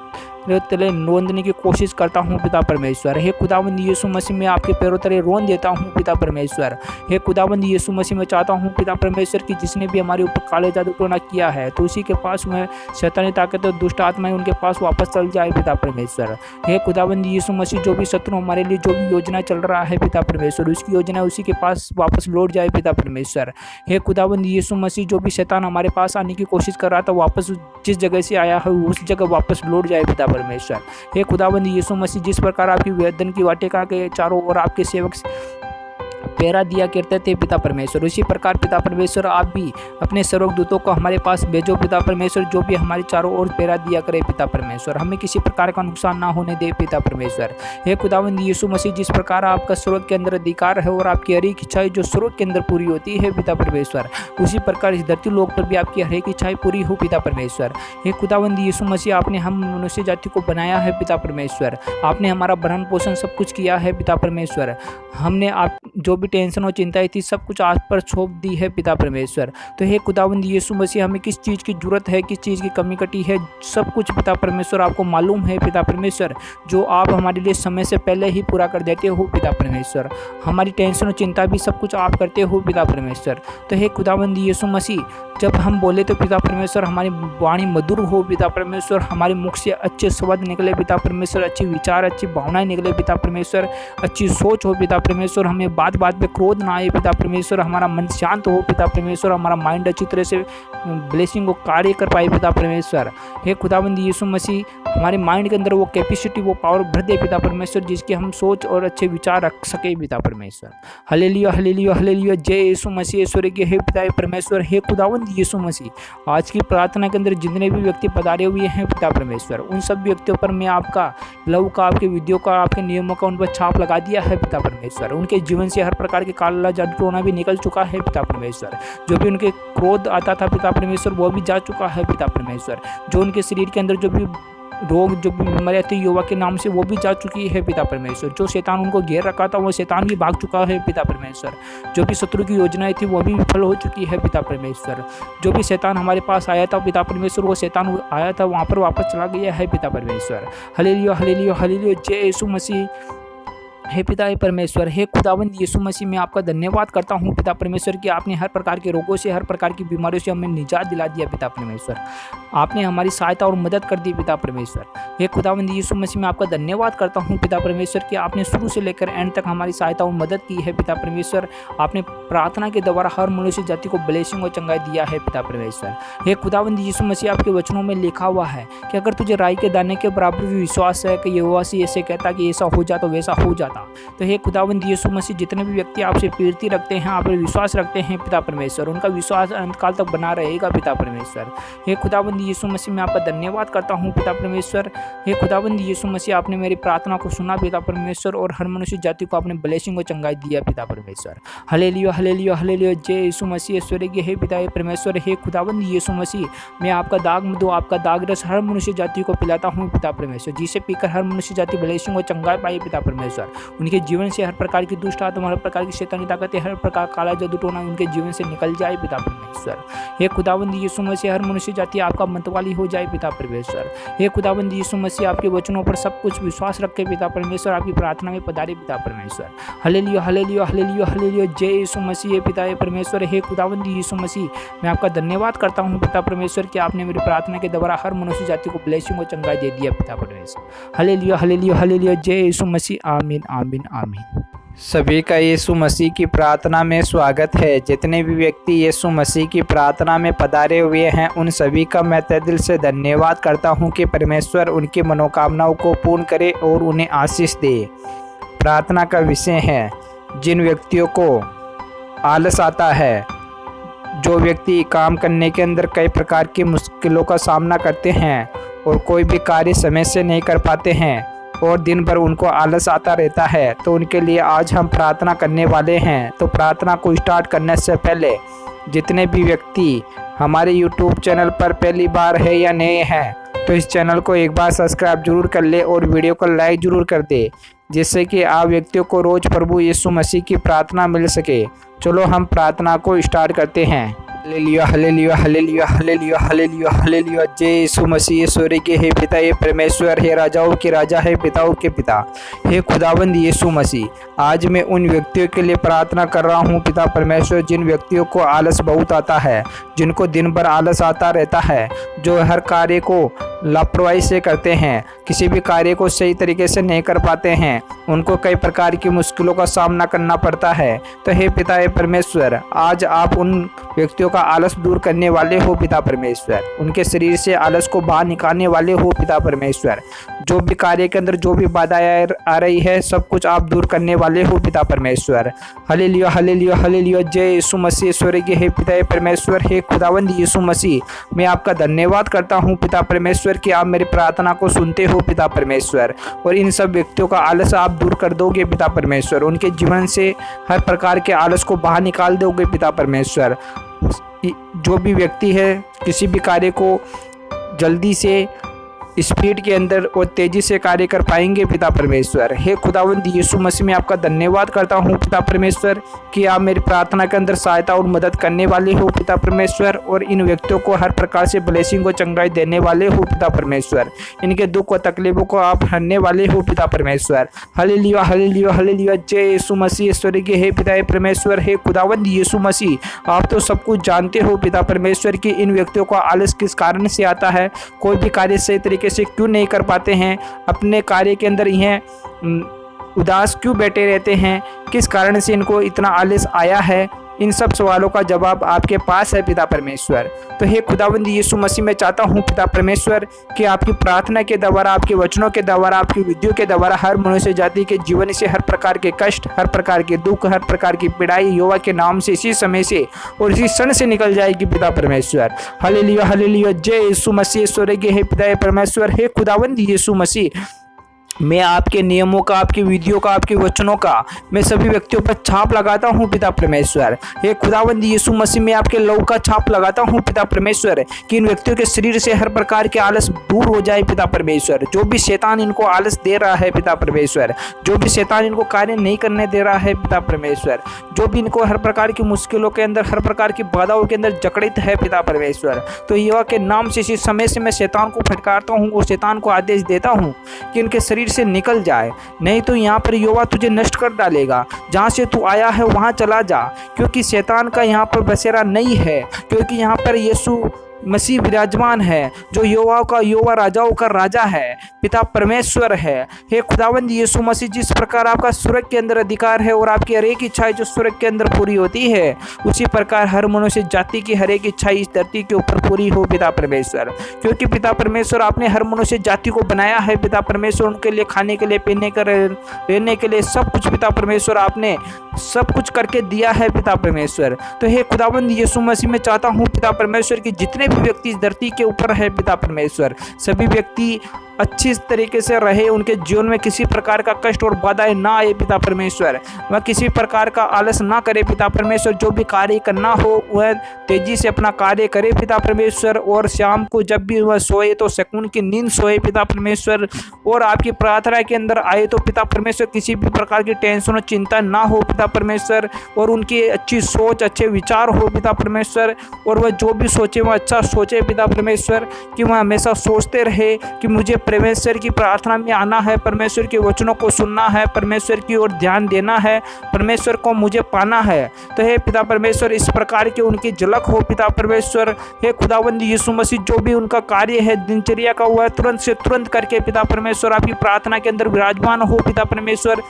तले रोंदने की कोशिश करता हूँ पिता परमेश्वर। हे खुदावंद यीशु मसीह, मैं आपके पैरों तले रोन देता हूँ पिता परमेश्वर। हे खुदावंद यीशु मसीह, मैं चाहता हूँ पिता परमेश्वर कि जिसने भी हमारे ऊपर काले जादू टोना किया है, तो उसी के पास में शैतानी ताकत और दुष्ट आत्माएं उनके पास वापस चल जाए पिता परमेश्वर। हे खुदावंद यीशु मसीह, जो भी शत्रु हमारे लिए, जो भी योजना चल रहा है पिता परमेश्वर, उसकी योजना उसी के पास वापस लौट जाए पिता परमेश्वर। हे खुदावंद यीशु मसीह, जो भी शैतान हमारे पास आने की कोशिश कर रहा था, वापस जिस जगह से आया है उस जगह वापस लौट जाए पिता परमेश्वर। हे खुदावंद यीशु मसीह, जिस प्रकार आपकी वेदन की वाटिका के चारों ओर आपके सेवक पहरा दिया करते थे पिता परमेश्वर, उसी प्रकार पिता परमेश्वर आप भी अपने स्वर्गदूतों को हमारे पास भेजो पिता परमेश्वर, जो भी हमारे चारों ओर पहरा दिया करे पिता परमेश्वर, हमें किसी प्रकार का नुकसान ना होने दे पिता परमेश्वर। हे खुदावंद यीशु मसीह, जिस प्रकार आपका स्वर्ग के अंदर अधिकार है और आपकी हर एक इच्छाएं जो स्वर्ग के अंदर पूरी होती है पिता परमेश्वर, उसी प्रकार इस धरती लोक पर भी आपकी हर एक इच्छाएं पूरी हो पिता परमेश्वर। हे खुदावंद यीशु मसीह, आपने हम मनुष्य जाति को बनाया है पिता परमेश्वर, आपने हमारा भरण पोषण सब कुछ किया है पिता परमेश्वर, हमने आप जो भी टेंशन और चिंताएं थी सब कुछ आप पर छोड़ दी है पिता परमेश्वर। तो हे खुदावंद यीशु मसीह, हमें किस चीज़ की जरूरत है, किस चीज़ की कमी कटी है, सब कुछ पिता परमेश्वर आपको मालूम है पिता परमेश्वर, जो आप हमारे लिए समय से पहले ही पूरा कर देते हो पिता परमेश्वर। हमारी टेंशन और चिंता भी सब कुछ आप करते हो पिता परमेश्वर। तो हे खुदावंद यीशु मसीह, जब हम बोले तो पिता परमेश्वर हमारी वाणी मधुर हो पिता परमेश्वर, हमारे मुख से अच्छे शब्द निकले पिता परमेश्वर, अच्छे विचार, अच्छी भावनाएं निकले पिता परमेश्वर, अच्छी सोच हो पिता परमेश्वर, हमें बात बात पे क्रोध ना आए पिता परमेश्वर, हमारा मन शांत हो पिता परमेश्वर, हमारा माइंड अच्छी तरह से ब्लेसिंग को कार्य कर पाए पिता परमेश्वर। हे खुदावंद यीशु मसीह, हमारे माइंड के अंदर वो कैपेसिटी, वो पावर भर दे पिता परमेश्वर, जिसके हम सोच और अच्छे विचार रख सके पिता परमेश्वर। हालेलुया हालेलुया हालेलुया, जय यीशु मसीह ईश्वर के हे पिता परमेश्वर। हे खुदावंद यीशु मसीह, आज की प्रार्थना के अंदर जितने भी व्यक्ति पधारे हुए हैं पिता परमेश्वर, उन सब व्यक्तियों पर मैं आपका लव का, आपके विधियों का, आपके नियमों का उन पर छाप लगा दिया है पिता परमेश्वर। उनके जीवन से हर प्रकार के काला जादू टोना भी निकल चुका है पिता परमेश्वर, जो भी उनके क्रोध आता था पिता परमेश्वर वो भी जा चुका है पिता परमेश्वर, जो उनके शरीर के अंदर जो भी रोग, जो भी बीमारियाँ थी युवा के नाम से वो भी जा चुकी है पिता परमेश्वर, जो शैतान उनको घेर रखा था वो शैतान भी भाग चुका है पिता परमेश्वर, जो भी शत्रु की योजनाएं थी वो भी विफल हो चुकी है पिता परमेश्वर, जो भी शैतान हमारे पास आया था पिता परमेश्वर, वो शैतान आया था वहाँ पर वापस चला गया है पिता परमेश्वर। हालेलुया हालेलुया हालेलुया, जय यीशु मसीह। हे पिता परमेश्वर, हे खुदावंद यीशु मसीह, मैं आपका धन्यवाद करता हूँ पिता परमेश्वर कि आपने हर प्रकार के रोगों से, हर प्रकार की बीमारियों से हमें निजात दिला दिया पिता परमेश्वर, आपने हमारी सहायता और मदद कर दी पिता परमेश्वर। हे खुदावंद यीशु मसीह, मैं आपका धन्यवाद करता हूँ पिता परमेश्वर कि आपने शुरू से लेकर एंड तक हमारी सहायता और मदद की है पिता परमेश्वर। आपने प्रार्थना के द्वारा हर मनुष्य जाति को ब्लेसिंग और चंगाई दिया है पिता परमेश्वर। हे खुदावंद यीशु मसीह, आपके वचनों में लिखा हुआ है कि अगर तुझे राई के दाने के बराबर भी विश्वास है कि यहोवा से ऐसे कहता कि ऐसा हो जा तो वैसा हो जाता था। तो हे खुदावंद यीशु मसीह, जितने भी व्यक्ति आपसे प्रीति रखते हैं, आप पर विश्वास रखते हैं पिता परमेश्वर, उनका विश्वास अंतकाल तक बना रहेगा पिता परमेश्वर। हे खुदावंद यीशु मसीह, मैं आपका धन्यवाद करता हूँ पिता परमेश्वर। हे खुदावंद यीशु मसीह, आपने मेरी प्रार्थना को सुना पिता परमेश्वर, और हर मनुष्य जाति को आपने ब्लेसिंग और चंगाई दिया पिता परमेश्वर। हालेलुया हालेलुया हालेलुया, जय यीशु मसीह। स्वर्गीय हे पिता परमेश्वर, हे खुदावंद यीशु मसीह, मैं आपका दाग में दो आपका दाग रस हर मनुष्य जाति को पिलाता हूँ पिता परमेश्वर, जिसे पीकर हर मनुष्य जाति ब्लेसिंग और चंगाई पाए पिता परमेश्वर। उनके जीवन से हर प्रकार की दुष्ट आत्मा, हर प्रकार की शैतानी ताकतें, हर प्रकार काला जादू टोना उनके जीवन से निकल जाए पिता परमेश्वर। हे खुदावंद यीशु मसीह, हर मनुष्य जाति आपका मतवाली हो जाए पिता परमेश्वर। हे खुदावंद यीशु मसीह, आपके वचनों पर सब कुछ विश्वास रखे पिता परमेश्वर, आपकी प्रार्थना में पधारे पिता परमेश्वर। हालेलुया हालेलुया हालेलुया हालेलुया, जय यीशु मसीह पिता परमेश्वर। हे खुदावंद यीशु मसीह, मैं आपका धन्यवाद करता हूँ पिता परमेश्वर कि आपने मेरी प्रार्थना के द्वारा हर मनुष्य जाति को ब्लेसिंग और चंगाई दे दिया पिता परमेश्वर। हालेलुया हालेलुया हालेलुया, जय यीशु मसीह। आमीन आमीन आमीन। सभी का यीशु मसीह की प्रार्थना में स्वागत है। जितने भी व्यक्ति यीशु मसीह की प्रार्थना में पधारे हुए हैं, उन सभी का मैं तहे दिल से धन्यवाद करता हूं कि परमेश्वर उनकी मनोकामनाओं को पूर्ण करे और उन्हें आशीष दे। प्रार्थना का विषय है, जिन व्यक्तियों को आलस आता है, जो व्यक्ति काम करने के अंदर कई प्रकार की मुश्किलों का सामना करते हैं और कोई भी कार्य समय से नहीं कर पाते हैं और दिन भर उनको आलस आता रहता है, तो उनके लिए आज हम प्रार्थना करने वाले हैं। तो प्रार्थना को स्टार्ट करने से पहले जितने भी व्यक्ति हमारे YouTube चैनल पर पहली बार है या नए हैं, तो इस चैनल को एक बार सब्सक्राइब जरूर कर ले और वीडियो को लाइक जरूर कर दे, जिससे कि आप व्यक्तियों को रोज़ प्रभु यीशु मसीह की प्रार्थना मिल सके। चलो हम प्रार्थना को स्टार्ट करते हैं। Hallelujah hallelujah hallelujah hallelujah hallelujah hallelujah, जय यीशु मसीह। स्वर्ग के हे पिता हे परमेश्वर, हे राजाओं के राजा, हे पिताओं के पिता, हे खुदावंद यीशु मसीह, आज मैं उन व्यक्तियों के लिए प्रार्थना कर रहा हूँ पिता परमेश्वर, जिन व्यक्तियों को आलस बहुत आता है, जिनको दिन भर आलस आता रहता है, जो हर कार्य को लापरवाही से करते हैं, किसी भी कार्य को सही तरीके से नहीं कर पाते हैं, उनको कई प्रकार की मुश्किलों का सामना करना पड़ता है। तो हे पिता हे परमेश्वर, आज आप उन व्यक्तियों का आलस दूर करने वाले हो पिता परमेश्वर, उनके शरीर से आलस को बाहर निकालने वाले हो पिता परमेश्वर। जो भी कार्य के अंदर जो भी बाधाएं आ रही है, सब कुछ आप दूर करने वाले हो पिता परमेश्वर। हालेलुया हालेलुया हालेलुया, जय यीशु मसीह। स्वर्गीय हे पिता हे परमेश्वर, हे खुदावंद यीशु मसीह, मैं आपका धन्यवाद करता हूँ पिता परमेश्वर कि आप मेरी प्रार्थना को सुनते हो पिता परमेश्वर, और इन सब व्यक्तियों का आलस आप दूर कर दोगे पिता परमेश्वर, उनके जीवन से हर प्रकार के आलस को बाहर निकाल दोगे पिता परमेश्वर। जो भी व्यक्ति है, किसी भी कार्य को जल्दी से स्पीड के अंदर और तेज़ी से कार्य कर पाएंगे पिता परमेश्वर। हे खुदावंद यीशु मसीह, मैं आपका धन्यवाद करता हूँ पिता परमेश्वर कि आप मेरी प्रार्थना के अंदर सहायता और मदद करने वाले हो पिता परमेश्वर, और इन व्यक्तियों को हर प्रकार से ब्लेसिंग और चंगाई देने वाले हो पिता परमेश्वर। इनके दुख और तकलीफों को आप हरने वाले हो पिता परमेश्वर। हालेलुया हालेलुया हालेलुया, जय यीशु मसीह। स्वर्गीय हे पिता हे परमेश्वर, हे खुदावंद यीशु मसीह, आप तो सब कुछ जानते हो पिता परमेश्वर कि इन व्यक्तियों को आलस किस कारण से आता है, कोई भी कार्य सही तरीके से क्यों नहीं कर पाते हैं, अपने कार्य के अंदर यह उदास क्यों बैठे रहते हैं, किस कारण से इनको इतना आलस आया है, इन सब सवालों का जवाब आपके पास है पिता परमेश्वर। तो हे खुदावंद यीशु मसीह, मैं चाहता हूँ पिता परमेश्वर कि आपकी प्रार्थना के द्वारा, आपके वचनों के द्वारा, आपकी विधियों के द्वारा हर मनुष्य जाति के जीवन से हर प्रकार के कष्ट, हर प्रकार के दुख, हर प्रकार की पीड़ाई यहोवा के नाम से इसी समय से और इसी क्षण से निकल जाएगी पिता परमेश्वर। हालेलुया हालेलुया, जय यीशु मसीह। स्वर्गीय हे पिता हे परमेश्वर, हे खुदावंद यीशु मसीह, मैं आपके नियमों का, आपकी विधियों का, आपके वचनों का मैं सभी व्यक्तियों पर छाप लगाता हूँ पिता परमेश्वर। हे खुदावंद यीशु मसीह, मैं आपके लहू का छाप लगाता हूँ पिता परमेश्वर कि इन व्यक्तियों के शरीर से हर प्रकार के आलस दूर हो जाए पिता परमेश्वर। जो भी शैतान इनको आलस दे रहा है पिता परमेश्वर, जो भी शैतान इनको कार्य नहीं करने दे रहा है पिता परमेश्वर, जो भी इनको हर प्रकार की मुश्किलों के अंदर, हर प्रकार की बाधाओं के अंदर जकड़ित है पिता परमेश्वर, तो यहोवा के नाम से इसी समय से मैं शैतान को फटकारता हूँ और शैतान को आदेश देता हूँ कि इनके शरीर से निकल जाए, नहीं तो यहाँ पर यहोवा तुझे नष्ट कर डालेगा। जहाँ से तू आया है वहाँ चला जा, क्योंकि शैतान का यहाँ पर बसेरा नहीं है, क्योंकि यहाँ पर यीशु मसीह विराजमान है, जो युवाओं का युवा राजाओं का राजा है, पिता परमेश्वर है। हे खुदावंद यीशु मसीह, जिस प्रकार आपका स्वर्ग के अंदर अधिकार है और आपकी हर एक इच्छाएं जो स्वर्ग के अंदर पूरी होती है, उसी प्रकार हर मनुष्य जाति की हर एक इच्छा इस धरती के ऊपर पूरी हो पिता परमेश्वर। क्योंकि पिता परमेश्वर आपने हर मनुष्य जाति को बनाया है पिता परमेश्वर, उनके लिए खाने के लिए, पीने के, रहने के लिए सब कुछ पिता परमेश्वर आपने सब कुछ करके दिया है पिता परमेश्वर। तो हे खुदावंद यीशु मसीह, मैं चाहता हूँ पिता परमेश्वर कि जितने भी व्यक्ति इस धरती के ऊपर है पिता परमेश्वर, सभी व्यक्ति अच्छी तरीके से रहे, उनके जीवन में किसी प्रकार का कष्ट और बाधाएं ना आए पिता परमेश्वर, वह किसी प्रकार का आलस ना करे पिता परमेश्वर। जो भी कार्य करना हो वह तेजी से अपना कार्य करे पिता परमेश्वर, और शाम को जब भी वह सोए तो सुकून की नींद सोए पिता परमेश्वर, और आपकी प्रार्थना के अंदर आए तो पिता परमेश्वर किसी भी प्रकार की टेंशन और चिंता ना हो पिता परमेश्वर, और उनकी अच्छी सोच, अच्छे विचार हो पिता परमेश्वर, और वह जो भी सोचे वह अच्छा सोचे पिता परमेश्वर, कि वह हमेशा सोचते रहे कि मुझे परमेश्वर की प्रार्थना में आना है, परमेश्वर के वचनों को सुनना है, परमेश्वर की ओर ध्यान देना है, परमेश्वर को मुझे पाना है। तो हे पिता परमेश्वर, इस प्रकार के उनकी झलक हो पिता परमेश्वर। हे खुदावंद यीशु मसीह, जो भी उनका कार्य है दिनचर्या का, हुआ तुरंत से तुरंत करके पिता परमेश्वर आपकी प्रार्थना के अंदर विराजमान हो पिता परमेश्वर।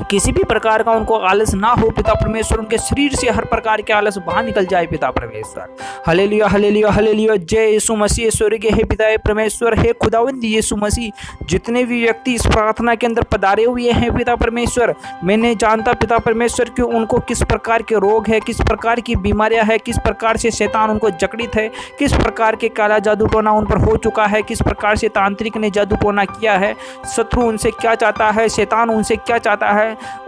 किसी भी प्रकार का उनको आलस ना हो पिता परमेश्वर, उनके शरीर से हर प्रकार के आलस बाहर निकल जाए पिता परमेश्वर। हालेलुया हालेलुया हालेलुया, जय यीशु मसीह। स्वर्गीय हे पिता परमेश्वर, हे खुदावंद यीशु मसीह, जितने भी व्यक्ति इस प्रार्थना के अंदर पधारे हुए हैं पिता परमेश्वर, मैं नहीं जानता पिता परमेश्वर कि उनको किस प्रकार के रोग है, किस प्रकार की बीमारियां है, किस प्रकार से शैतान उनको जकड़ित है, किस प्रकार के काला जादू टोना उन पर हो चुका है, किस प्रकार से तांत्रिक ने जादू टोना किया है, शत्रु उनसे क्या चाहता है, शैतान उनसे क्या चाहता है,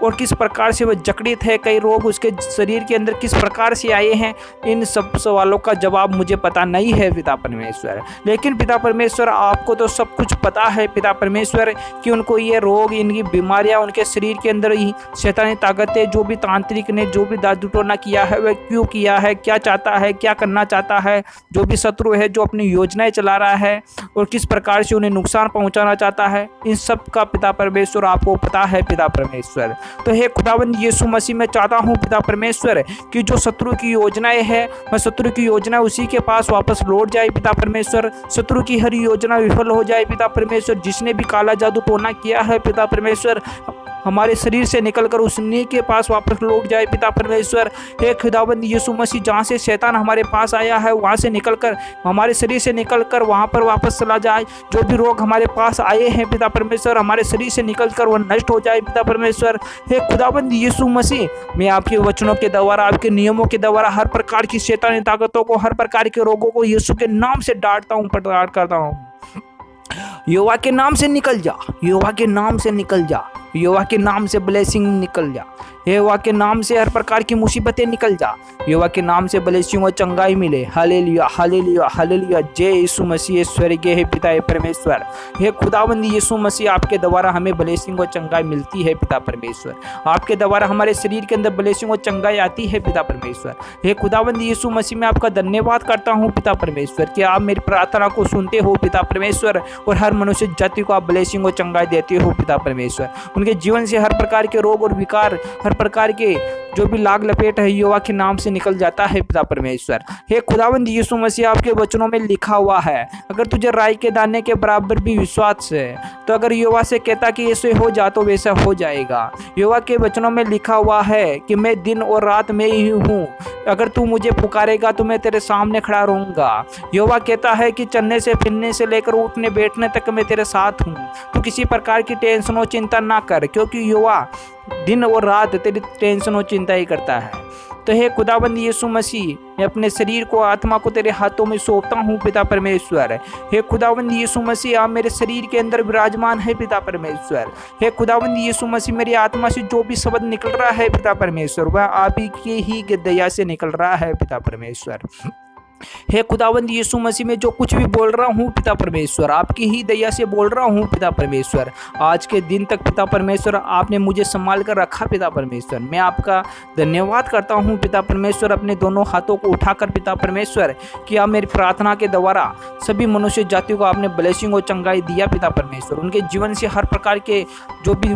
और किस प्रकार से वह जकड़ित है, कई रोग उसके शरीर के अंदर किस प्रकार से आए हैं। इन सब सवालों का जवाब मुझे पता नहीं है पिता परमेश्वर, लेकिन पिता परमेश्वर आपको तो सब कुछ पता है पिता परमेश्वर, कि उनको ये रोग, इनकी बीमारियां, उनके शरीर के अंदर ही शैतानी ताकतें, जो भी तांत्रिक ने जो भी जादू टोना किया है वह क्यों किया है, क्या चाहता है, क्या करना चाहता है, जो भी शत्रु है जो अपनी योजनाएं चला रहा है और किस प्रकार से उन्हें नुकसान पहुंचाना चाहता है, इन सब का पिता परमेश्वर आपको पता है पिता परमेश्वर। तो हे खुदावंद यीशु मसीह, मैं चाहता हूं पिता परमेश्वर कि जो शत्रु की योजनाएं है, वह शत्रु की योजना उसी के पास वापस लौट जाए पिता परमेश्वर। शत्रु की हर योजना विफल हो जाए पिता परमेश्वर। जिसने भी काला जादू टोना किया है पिता परमेश्वर, हमारे शरीर से निकलकर उसी के पास वापस लौट जाए पिता परमेश्वर। हे खुदावंद यीशु मसीह, जहाँ से शैतान हमारे पास आया है वहाँ से निकलकर, हमारे शरीर से निकलकर वहाँ पर वापस चला जाए। जो भी रोग हमारे पास आए हैं पिता परमेश्वर, हमारे शरीर से निकलकर वह नष्ट हो जाए पिता परमेश्वर। हे खुदावंद यीशु मसीह, मैं आपके वचनों के द्वारा, आपके नियमों के द्वारा हर प्रकार की शैतानी ताकतों को, हर प्रकार के रोगों को यीशु के नाम से डांटता हूँ, प्रताड़ करता हूँ। यहोवा के नाम से निकल जा, यहोवा के नाम से निकल जा, यहोवा के नाम से ब्लेसिंग निकल जा, यहोवा के नाम से हर प्रकार की मुसीबतें निकल जा, यहोवा के नाम से ब्लेसिंग और चंगाई मिले। हालेलुया हालेलुया हालेलुया, जय यीशु मसीह। स्वर्गीय हे पिता परमेश्वर, हे खुदावंद यीशु मसीह, आपके द्वारा हमें ब्लेसिंग और चंगाई मिलती है पिता परमेश्वर। आपके द्वारा हमारे शरीर के अंदर ब्लेसिंग और चंगाई आती है पिता परमेश्वर। हे खुदावंद यीशु मसीह, मैं आपका धन्यवाद करता हूँ पिता परमेश्वर कि आप मेरी प्रार्थना को सुनते हो पिता परमेश्वर, और हर मनुष्य जाति को आप ब्लेसिंग और चंगाई देते हो पिता परमेश्वर। उनके जीवन से हर प्रकार के रोग और विकार, हर प्रकार के जो भी लाग लपेट है, यहोवा के नाम से निकल जाता है पिता परमेश्वर। हे खुदावंद यीशु मसीह, आपके वचनों में लिखा हुआ है, अगर तुझे राई के दाने के बराबर भी विश्वास है तो अगर यहोवा से कहता कि ऐसे हो जा तो वैसा हो जाएगा। यहोवा के वचनों में लिखा हुआ है कि मैं दिन और रात में ही हूँ, अगर तू मुझे पुकारेगा तो मैं तेरे सामने खड़ा रहूंगा। यहोवा कहता है कि चलने से, फिरने से लेकर उठने बैठने तक मैं तेरे साथ हूँ। तू किसी प्रकार की टेंशन और चिंता ना कर, क्योंकि यहोवा दिन और रात तेरी टेंशन और चिंता ही करता है। तो हे खुदाबंद यीशु मसीह, मैं अपने शरीर को, आत्मा को तेरे हाथों में सौंपता हूँ पिता परमेश्वर। हे खुदाबंद यीशु मसीह, आप मेरे शरीर के अंदर विराजमान है पिता परमेश्वर। हे खुदाबंद यीशु मसीह, मेरी आत्मा से जो भी शब्द निकल रहा है पिता परमेश्वर, वह आप ही की दया से निकल रहा है पिता परमेश्वर। हे खुदावंद यीशु मसीह, में जो कुछ भी बोल रहा हूँ पिता परमेश्वर, आपकी ही दया से बोल रहा हूँ पिता परमेश्वर। आज के दिन तक पिता परमेश्वर आपने मुझे संभाल कर रखा पिता परमेश्वर। मैं आपका धन्यवाद करता हूँ पिता परमेश्वर, अपने दोनों हाथों को उठाकर पिता परमेश्वर कि आप मेरी प्रार्थना के द्वारा सभी मनुष्य जातियों को आपने ब्लेसिंग और चंगाई दिया पिता परमेश्वर। उनके जीवन से हर प्रकार के जो भी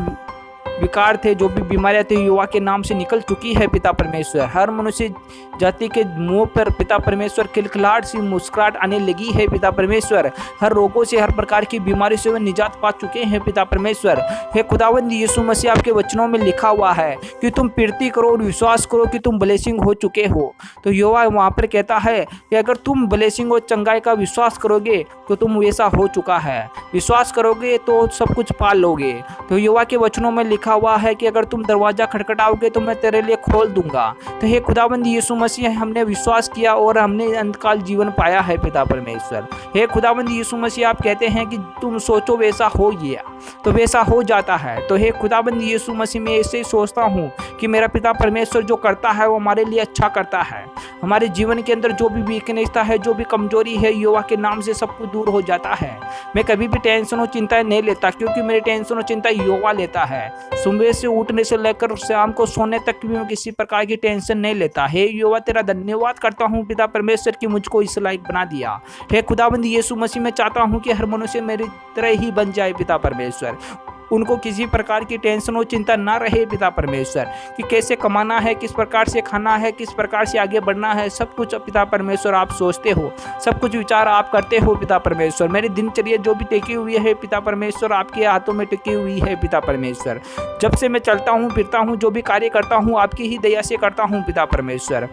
विकार थे, जो भी बीमारियां थी युवा के नाम से निकल चुकी है पिता परमेश्वर। हर मनुष्य जाति के मुंह पर पिता परमेश्वर खिलखिलाहट सी मुस्कुराहट आने लगी है पिता परमेश्वर। हर रोगों से, हर प्रकार की बीमारी से वे निजात पा चुके हैं पिता परमेश्वर। हे खुदावंद यीशु मसीह, आपके वचनों में लिखा हुआ है कि तुम प्रीति करो और विश्वास करो कि तुम ब्लेसिंग हो चुके हो। तो युवा वहाँ पर कहता है कि अगर तुम ब्लेसिंग और चंगाई का विश्वास करोगे तो तुम वैसा हो चुका है, विश्वास करोगे तो सब कुछ पा लोगे। तो युवा के वचनों में लिखा हुआ है कि अगर तुम दरवाजा खटखटाओगे तो मैं तेरे लिए खोल दूंगा। तो हे खुदाबंद यीशु मसीह, हमने विश्वास किया और हमने अंतकाल जीवन पाया है पिता परमेश्वर। हे खुदाबंद यीशु मसीह, आप कहते हैं कि तुम सोचो वैसा हो गया तो वैसा हो जाता है। तो हे खुदाबंद यीशु मसीह, मैं ऐसे ही सोचता हूँ कि मेरा पिता परमेश्वर जो करता है वो हमारे लिए अच्छा करता है। हमारे जीवन के अंदर जो भी वीकनेस है, जो भी कमजोरी है, युवा के नाम से सब कुछ दूर हो जाता है। मैं कभी भी टेंशन और चिंता नहीं लेता, क्योंकि मेरी टेंशन और चिंता युवा लेता है। सुबह से उठने से लेकर शाम को सोने तक भी मैं किसी प्रकार की टेंशन नहीं लेता। हे युवा, तेरा धन्यवाद करता हूँ पिता परमेश्वर कि मुझको इस लायक बना दिया। हे खुदाबंद यीशु मसीह, मैं चाहता हूँ कि हर मनुष्य मेरी तरह ही बन जाए पिता परमेश्वर। उनको किसी प्रकार की टेंशन और चिंता ना रहे पिता परमेश्वर कि कैसे कमाना है, किस प्रकार से खाना है, किस प्रकार से आगे बढ़ना है। सब कुछ पिता परमेश्वर आप सोचते हो, सब कुछ विचार आप करते हो पिता परमेश्वर। मेरी दिनचर्या जो भी टिकी हुई है पिता परमेश्वर, आपके हाथों में टिकी हुई है पिता परमेश्वर। जब से मैं चलता हूँ फिरता हूँ, जो भी कार्य करता हूँ, आपकी ही दया से करता हूँ पिता परमेश्वर।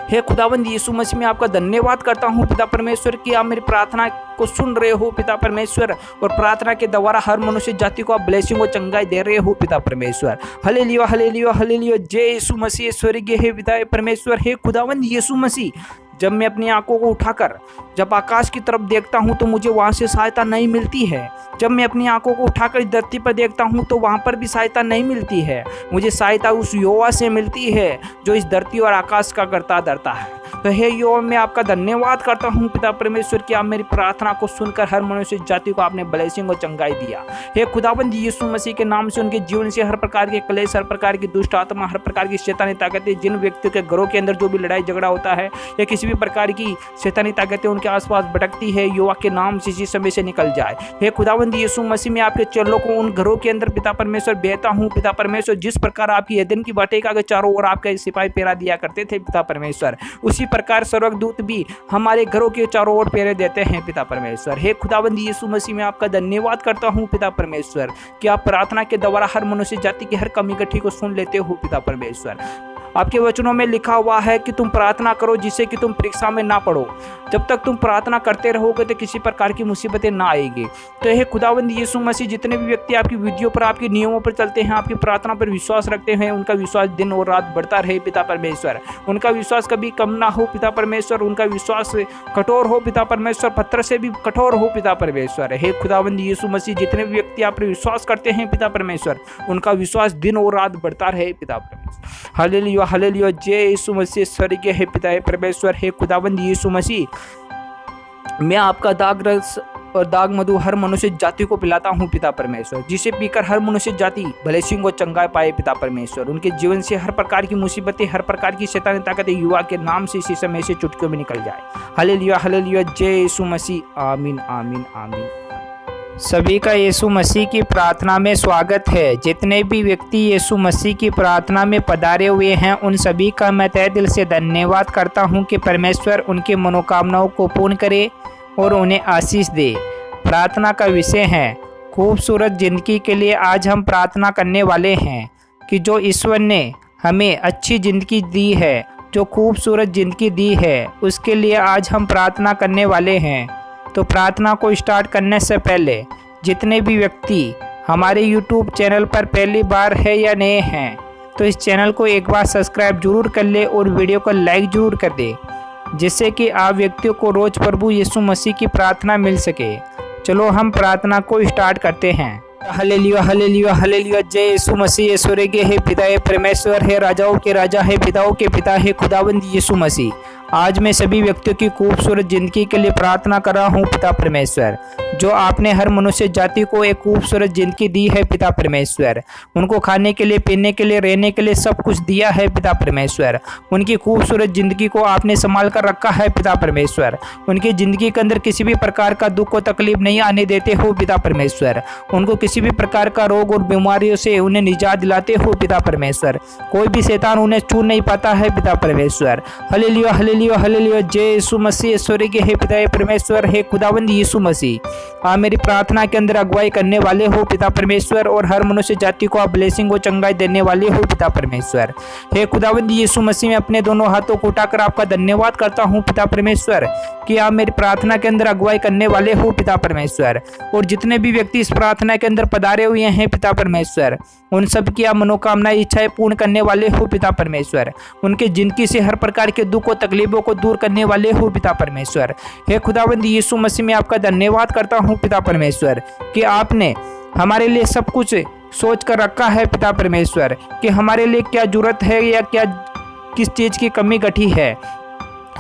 हे खुदावंद यीशु मसीह, मैं आपका धन्यवाद करता हूँ पिता परमेश्वर कि आप मेरी प्रार्थना को सुन रहे हो पिता परमेश्वर, और प्रार्थना के द्वारा हर मनुष्य जाति को आप ब्लेसिंग और चंगाई दे रहे हो पिता परमेश्वर। हालेलुया हालेलुया हालेलुया, जय यीशु मसीह। स्वर्गीय हे पिता परमेश्वर, हे खुदावंद यीशु मसीह, जब मैं अपनी आंखों को उठाकर जब आकाश की तरफ देखता हूं तो मुझे वहां से सहायता नहीं मिलती है। जब मैं अपनी आंखों को उठाकर धरती पर देखता हूं तो वहां पर भी सहायता नहीं मिलती है। मुझे सहायता उस यहोवा से मिलती है जो इस धरती और आकाश का करता धरता है। तो हे यहोवा, मैं आपका धन्यवाद करता हूं पिता परमेश्वर कि आप मेरी प्रार्थना को सुनकर हर मनुष्य जाति को आपने ब्लेसिंग और चंगाई दिया। हे खुदाबंद यीशु मसीह के नाम से उनके जीवन से हर प्रकार के क्लेश, हर प्रकार की दुष्ट आत्मा, हर प्रकार की शैतानी ताकतें, जिन व्यक्तियों के घरों के अंदर जो भी लड़ाई झगड़ा होता है या किसी भी प्रकार की शैतानी ताकतें उनके आसपास भटकती है, यहोवा के नाम से इसी समय से निकल जाए। हे खुदाबंद यीशु मसीह, मैं आपके चेलों को उन घरों के अंदर पिता परमेश्वर भेजता हूँ पिता परमेश्वर, जिस प्रकार आपकी एदन की वाटिका के चारों ओर आपके सिपाही पहरा दिया करते थे पिता परमेश्वर, उसी प्रकार स्वर्गदूत भी हमारे घरों के चारों ओर पहरे देते हैं पिता परमेश्वर। हे खुदाबंद यीशु मसीह, मैं आपका धन्यवाद करता हूँ पिता परमेश्वर कि आप प्रार्थना के द्वारा हर मनुष्य जाति की हर कमी गठी को सुन लेते हो पिता परमेश्वर। आपके वचनों में लिखा हुआ है कि तुम प्रार्थना करो जिससे कि तुम परीक्षा में ना पड़ो। जब तक तुम प्रार्थना करते रहोगे तो किसी प्रकार की मुसीबतें ना आएगी। तो हे खुदावंद यीशु मसीह, जितने भी व्यक्ति आपकी विधियों पर, आपके नियमों पर चलते हैं, आपकी प्रार्थना पर विश्वास रखते हैं, उनका विश्वास दिन और रात बढ़ता रहे पिता परमेश्वर। उनका विश्वास कभी कम ना हो पिता परमेश्वर, उनका विश्वास कठोर हो पिता परमेश्वर, पत्थर से भी कठोर हो पिता परमेश्वर। हे खुदावंद यीशु मसीह, जितने भी व्यक्ति आप पर विश्वास करते हैं पिता परमेश्वर, उनका विश्वास दिन और रात बढ़ता रहे पिता परमेश्वर। हालेलुया हालेलुया, जय यीशु मसीह। स्वर्गीय हे पिता परमेश्वर, हे खुदावंद यीशु मसीह, मैं आपका दाग रस और दाग मधु हर मनुष्य जाति को पिलाता हूँ पिता परमेश्वर, जिसे पीकर हर मनुष्य जाति ब्लेसिंग और चंगाई पाए पिता परमेश्वर। उनके जीवन से हर प्रकार की मुसीबतें, हर प्रकार की शैतानी ताकतें युवा के नाम से इसी समय से चुटकियों में निकल जाए। हालेलुया हालेलुया, जय यीशु मसीह। आमीन आमीन आमीन। सभी का यीशु मसीह की प्रार्थना में स्वागत है। जितने भी व्यक्ति यीशु मसीह की प्रार्थना में पधारे हुए हैं उन सभी का मैं तहे दिल से धन्यवाद करता हूं कि परमेश्वर उनकी मनोकामनाओं को पूर्ण करे और उन्हें आशीष दे। प्रार्थना का विषय है खूबसूरत जिंदगी के लिए आज हम प्रार्थना करने वाले हैं कि जो ईश्वर ने हमें अच्छी ज़िंदगी दी है, जो खूबसूरत ज़िंदगी दी है, उसके लिए आज हम प्रार्थना करने वाले हैं। तो प्रार्थना को स्टार्ट करने से पहले जितने भी व्यक्ति हमारे YouTube चैनल पर पहली बार है या नए हैं तो इस चैनल को एक बार सब्सक्राइब जरूर कर ले और वीडियो को लाइक जरूर कर दे, जिससे कि आप व्यक्तियों को रोज़ प्रभु यीशु मसीह की प्रार्थना मिल सके। चलो हम प्रार्थना को स्टार्ट करते हैं। हालेलुया हालेलुया हालेलुया, जय यीशु मसीह। स्वर्गीय हे पिता परमेश्वर, है राजाओं के राजा, है पिताओं के पिता, है खुदावंद यीशु मसीह, आज मैं सभी व्यक्तियों की खूबसूरत ज़िंदगी के लिए प्रार्थना कर रहा हूँ पिता परमेश्वर। जो आपने हर मनुष्य जाति को एक खूबसूरत ज़िंदगी दी है पिता परमेश्वर, उनको खाने के लिए, पीने के लिए, रहने के लिए सब कुछ दिया है पिता परमेश्वर। उनकी खूबसूरत ज़िंदगी को आपने संभाल कर रखा है पिता परमेश्वर। उनकी ज़िंदगी के अंदर किसी भी प्रकार का दुख और तकलीफ नहीं आने देते हो पिता परमेश्वर। उनको किसी भी प्रकार का रोग और बीमारियों से उन्हें निजात दिलाते हो पिता परमेश्वर। कोई भी शैतान उन्हें छू नहीं पाता है पिता परमेश्वर। हालेलुया हालेलुया हालेलुया, जय यीशु मसीह। स्वर्गीय हे पिता परमेश्वर, हे खुदावंद यीशु मसीह, आप मेरी प्रार्थना के अंदर अगुवाई करने वाले हो पिता परमेश्वर, और हर मनुष्य जाति को आप ब्लेसिंग और चंगाई देने वाले हो पिता परमेश्वर। हे खुदावंद यीशु मसीह, मैं अपने दोनों हाथों को उठाकर आपका धन्यवाद करता हूँ पिता परमेश्वर कि आप मेरी प्रार्थना के अंदर अगुवाई करने वाले हो पिता परमेश्वर। और जितने भी व्यक्ति इस प्रार्थना के अंदर पधारे हुए हैं पिता परमेश्वर, उन सब की आप मनोकामनाएं इच्छाएं पूर्ण करने वाले हो पिता परमेश्वर। उनके जिंदगी से हर प्रकार के दुख और तकलीफों को दूर करने वाले हो पिता परमेश्वर। हे खुदावंद यीशु मसीह, मैं आपका धन्यवाद करता हूँ पिता परमेश्वर कि आपने हमारे लिए सब कुछ सोच कर रखा है पिता परमेश्वर कि हमारे लिए क्या जरूरत है या क्या किस चीज़ की कमी घटी है,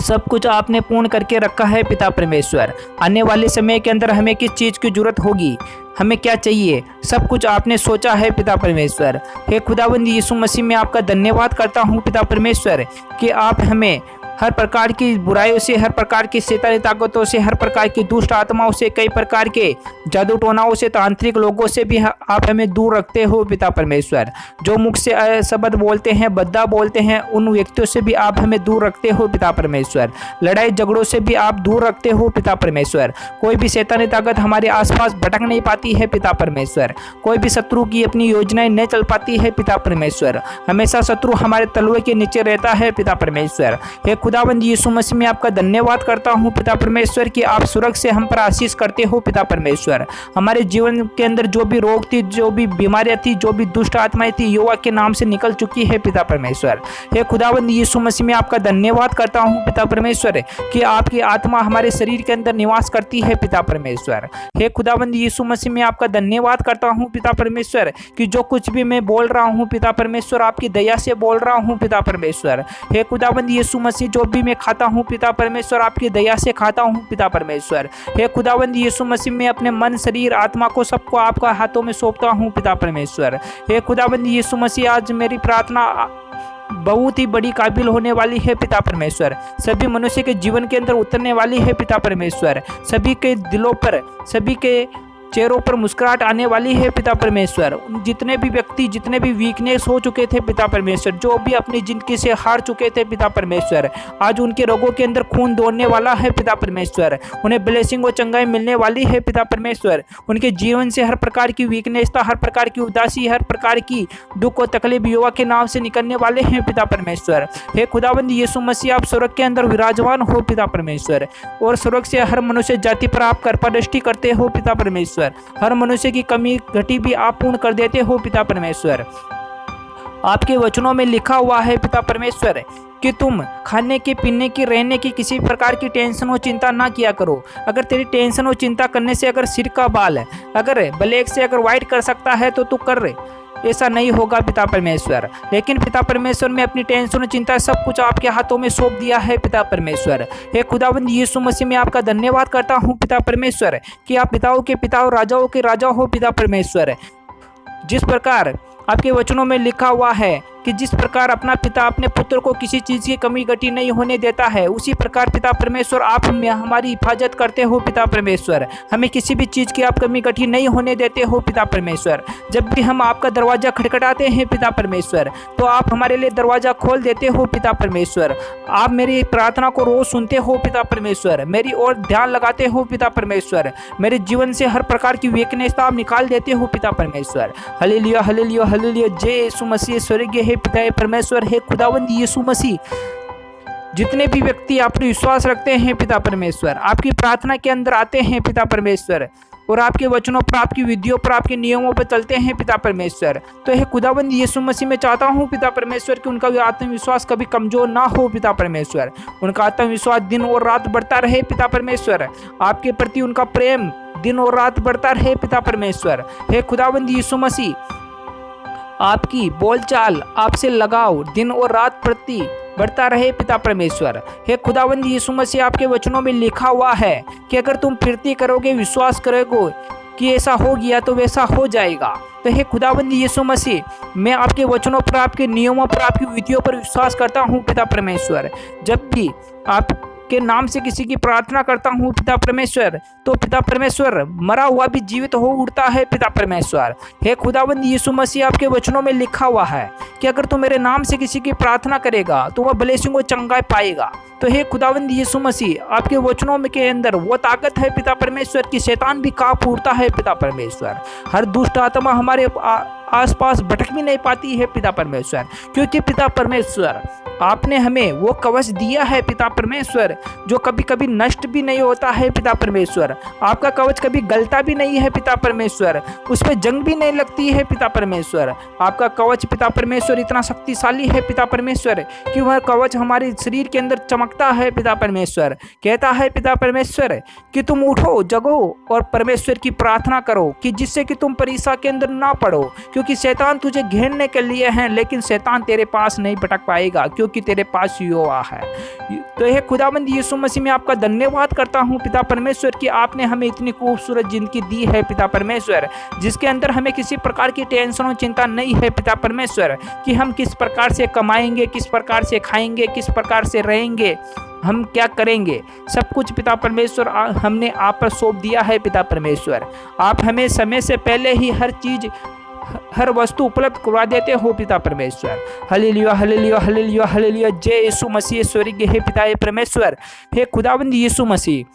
सब कुछ आपने पूर्ण करके रखा है पिता परमेश्वर। आने वाले समय के अंदर हमें किस चीज़ की जरूरत होगी, हमें क्या चाहिए, सब कुछ आपने सोचा है पिता परमेश्वर। हे खुदावंद यीशु मसीह, मैं आपका धन्यवाद करता हूँ पिता परमेश्वर कि आप हमें हर प्रकार की बुराइयों से, हर प्रकार की शैतानी ताकतों से, हर प्रकार की दुष्ट आत्माओं से, कई प्रकार के जादू टोनाओं से, तांत्रिक लोगों से भी आप हमें दूर रखते हो पिता परमेश्वर। जो मुख से शब्द बोलते हैं, बद्दा बोलते हैं, उन व्यक्तियों से भी आप हमें दूर रखते हो पिता परमेश्वर। लड़ाई झगड़ों से भी आप दूर रखते हो पिता परमेश्वर। कोई भी शैतानी ताकत हमारे आसपास भटक नहीं पाती है पिता परमेश्वर। कोई भी शत्रु की अपनी योजनाएं नहीं चल पाती है पिता परमेश्वर। हमेशा शत्रु हमारे तलवे के नीचे रहता है पिता परमेश्वर। हे खुदावंद यीशु मसीह, मैं आपका धन्यवाद करता हूँ पिता परमेश्वर कि आप सुरग से हम पर आशीष करते हो पिता परमेश्वर। हमारे जीवन के अंदर जो भी रोग थी, जो भी बीमारियां थी, जो भी दुष्ट आत्माएं थी, युवा के नाम से निकल चुकी है पिता परमेश्वर। हे खुदावंद यीशु मसीह, मैं आपका धन्यवाद करता हूँ पिता परमेश्वर कि आपकी आत्मा हमारे शरीर के अंदर निवास करती है पिता परमेश्वर। हे खुदावंद यीशु मसीह, मैं आपका धन्यवाद करता हूँ पिता परमेश्वर कि जो कुछ भी मैं बोल रहा हूँ पिता परमेश्वर, आपकी दया से बोल रहा हूँ पिता परमेश्वर। हे खुदावंद यीशु मसीह, जो भी मैं खाता हूँ पिता परमेश्वर, आपकी दया से खाता हूँ पिता परमेश्वर। हे खुदावंद यीशु मसीह, मैं अपने मन, शरीर, आत्मा को सबको आपका हाथों में सौंपता हूँ पिता परमेश्वर। हे खुदावंद यीशु मसीह, आज मेरी प्रार्थना बहुत ही बड़ी काबिल होने वाली है पिता परमेश्वर। सभी मनुष्य के जीवन के अंदर उतरने वाली है पिता परमेश्वर। सभी के दिलों पर, सभी के चेहरों पर मुस्कुराहट आने वाली है पिता परमेश्वर। जितने भी व्यक्ति, जितने भी वीकनेस हो चुके थे पिता परमेश्वर, जो भी अपनी जिंदगी से हार चुके थे पिता परमेश्वर, आज उनके रोगों के अंदर खून दौड़ने वाला है पिता परमेश्वर। उन्हें ब्लेसिंग और चंगाई मिलने वाली है पिता परमेश्वर। उनके जीवन से हर प्रकार की वीकनेस था, हर प्रकार की उदासी, हर प्रकार की दुख और तकलीफ युवा के नाम से निकलने वाले हैं पिता परमेश्वर। हे खुदावंद यीशु मसीह, आप स्वर्ग के अंदर विराजमान हो पिता परमेश्वर, और स्वर्ग से हर मनुष्य जाति पर आप कृपादृष्टि करते हो पिता परमेश्वर। हर मनुष्य की कमी घटी भी आप पूर्ण कर देते हो पिता परमेश्वर। आपके वचनों में लिखा हुआ है पिता परमेश्वर कि तुम खाने की, पीने की, रहने की किसी प्रकार की टेंशन और चिंता ना किया करो। अगर तेरी टेंशन और चिंता करने से अगर सिर का बाल है, अगर ब्लैक से अगर व्हाइट कर सकता है तो तू कर, ऐसा नहीं होगा पिता परमेश्वर। लेकिन पिता परमेश्वर, मैं अपनी टेंशन और चिंता सब कुछ आपके हाथों में सौंप दिया है पिता परमेश्वर। हे खुदावंद यीशु मसीह, मैं आपका धन्यवाद करता हूँ पिता परमेश्वर कि आप पिताओं के पिता और राजाओं के राजा हो पिता परमेश्वर। जिस प्रकार आपके वचनों में लिखा हुआ है कि जिस प्रकार अपना पिता अपने पुत्र को किसी चीज़ की कमी घटी नहीं होने देता है, उसी प्रकार पिता परमेश्वर आप हमारी हिफाजत करते हो पिता परमेश्वर। हमें किसी भी चीज़ की आप कमी घटी नहीं होने देते हो पिता परमेश्वर। जब भी हम आपका दरवाज़ा खटखटाते हैं पिता परमेश्वर, तो आप हमारे लिए दरवाज़ा खोल देते हो पिता परमेश्वर। आप मेरी प्रार्थना को रोज़ सुनते हो पिता परमेश्वर, मेरी ओर ध्यान लगाते हो पिता परमेश्वर। मेरे जीवन से हर प्रकार की वीकनेस आप निकाल देते हो पिता परमेश्वर। हालेलुया हालेलुया हालेलुया, जय यीशु मसीह। स्वर्गीय हे पिता परमेश्वर, हे खुदावंद यीशु मसीह, जितने भी व्यक्ति आप पर विश्वास रखते हैं पिता परमेश्वर, आपकी प्रार्थना के अंदर आते हैं पिता परमेश्वर, और आपके वचनों पर, आपकी विधियों पर, आपके नियमों पर चलते हैं पिता परमेश्वर, तो हे खुदावंद यीशु मसीह, मैं चाहता हूं पिता परमेश्वर कि उनका आत्मविश्वास कभी कमजोर ना हो पिता परमेश्वर। उनका आत्मविश्वास दिन और रात बढ़ता रहे पिता परमेश्वर। आपके प्रति उनका प्रेम दिन और रात बढ़ता रहे पिता परमेश्वर। हे खुदावंद यीशु मसीह, आपकी बोलचाल, आपसे लगाव दिन और रात प्रति बढ़ता रहे पिता परमेश्वर। हे खुदावंद यीशु मसीह, आपके वचनों में लिखा हुआ है कि अगर तुम प्रीति करोगे, विश्वास करोगे कि ऐसा हो गया तो वैसा हो जाएगा। तो हे खुदावंद यीशु मसीह, मैं आपके वचनों पर, आपके नियमों पर, आपकी विधियों पर विश्वास करता हूँ पिता परमेश्वर। जब भी आप के नाम से किसी की प्रार्थना करता हूँ पिता परमेश्वर, तो पिता परमेश्वर मरा हुआ भी जीवित हो उठता है पिता परमेश्वर। हे खुदावंद यीशु मसीह, आपके वचनों में लिखा हुआ है कि अगर तू मेरे नाम से किसी की प्रार्थना करेगा तो वह ब्लेसिंग और चंगाई पाएगा। तो हे खुदावंद यीशु मसीह, आपके वचनों में के अंदर वो ताकत है पिता परमेश्वर कि शैतान भी कांप उठता है पिता परमेश्वर। हर दुष्ट आत्मा हमारे आसपास भटक भी नहीं पाती है पिता परमेश्वर, क्योंकि पिता परमेश्वर आपने हमें वो कवच दिया है पिता परमेश्वर जो कभी कभी नष्ट भी नहीं होता है पिता परमेश्वर। आपका कवच कभी गलता भी नहीं है पिता परमेश्वर, उस पर जंग भी नहीं लगती है पिता परमेश्वर। आपका कवच पिता परमेश्वर इतना शक्तिशाली है पिता परमेश्वर कि वह कवच हमारे शरीर के अंदर चमकता है पिता परमेश्वर। कहता है पिता परमेश्वर कि तुम उठो, जगो और परमेश्वर की प्रार्थना करो कि जिससे कि तुम परीक्षा के अंदर ना पड़ो, क्योंकि शैतान तुझे घेरने के लिए है लेकिन शैतान तेरे पास नहीं भटक पाएगा क्योंकि तेरे पास यहोवा है। तो हे खुदावंद यीशु मसीह, मैं आपका धन्यवाद करता हूँ पिता परमेश्वर कि आपने हमें इतनी खूबसूरत जिंदगी दी है पिता परमेश्वर, जिसके अंदर हमें किसी प्रकार की टेंशन और चिंता नहीं है पिता परमेश्वर कि हम किस प्रकार से कमाएंगे, किस प्रकार से खाएंगे, किस प्रकार से रहेंगे, हम क्या करेंगे। सब कुछ पिता परमेश्वर हमने आप पर सौंप दिया है पिता परमेश्वर। आप हमें समय से पहले ही हर चीज, हर वस्तु उपलब्ध करवा देते हो पिता परमेश्वर। Hallelujah hallelujah hallelujah hallelujah. जय यीशु मसीह स्वर्गीय हे पिता परमेश्वर। हे खुदावंद यीशु मसीह,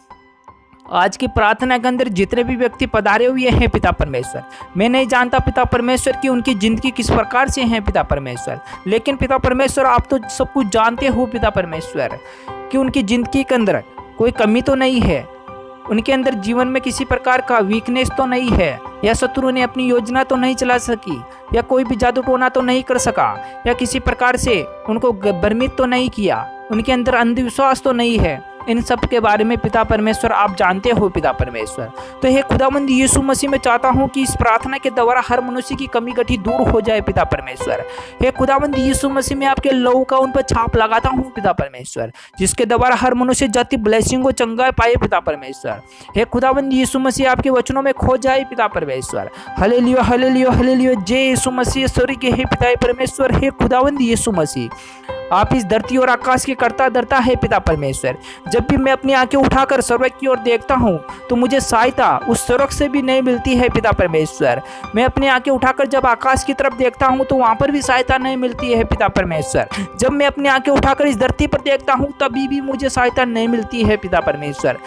आज की प्रार्थना के अंदर जितने भी व्यक्ति पधारे हुए हैं पिता परमेश्वर, मैं नहीं जानता पिता परमेश्वर कि उनकी ज़िंदगी किस प्रकार से है पिता परमेश्वर, लेकिन पिता परमेश्वर आप तो सब कुछ जानते हो पिता परमेश्वर कि उनकी ज़िंदगी के अंदर कोई कमी तो नहीं है, उनके अंदर जीवन में किसी प्रकार का वीकनेस तो नहीं है, या शत्रु ने अपनी योजना तो नहीं चला सकी, या कोई भी जादू टोना तो नहीं कर सका, या किसी प्रकार से उनको भ्रमित तो नहीं किया, उनके अंदर अंधविश्वास तो नहीं है। इन सब के बारे में पिता परमेश्वर आप जानते हो पिता परमेश्वर। तो हे खुदावंद यीशु मसीह, मैं चाहता हूं कि इस प्रार्थना के द्वारा हर मनुष्य की कमी गठी दूर हो जाए पिता परमेश्वर। हे खुदावंद यीशु मसीह, मैं आपके लहू का उन पर छाप लगाता हूं पिता परमेश्वर, जिसके द्वारा हर मनुष्य जाति ब्लेसिंग को चंगा पाए पिता परमेश्वर। हे खुदावंद यीशु मसीह, आपके वचनों में खो जाए पिता परमेश्वर। Hallelujah hallelujah hallelujah. जय यीशु मसीह स्वर्गीय हे पिता परमेश्वर। हे खुदावंद यीशु मसीह, आप इस धरती और आकाश के कर्ता धर्ता है पिता परमेश्वर। जब भी मैं अपनी आंखें उठाकर स्वर्ग की ओर देखता हूँ तो मुझे सहायता उस स्वर्ग से भी नहीं मिलती है पिता परमेश्वर। मैं अपनी आंखें उठाकर जब आकाश की तरफ देखता हूँ तो वहाँ पर भी सहायता नहीं मिलती है पिता परमेश्वर। जब मैं अपनी आंखें उठाकर इस धरती पर देखता हूँ तभी भी मुझे सहायता नहीं मिलती है पिता परमेश्वर।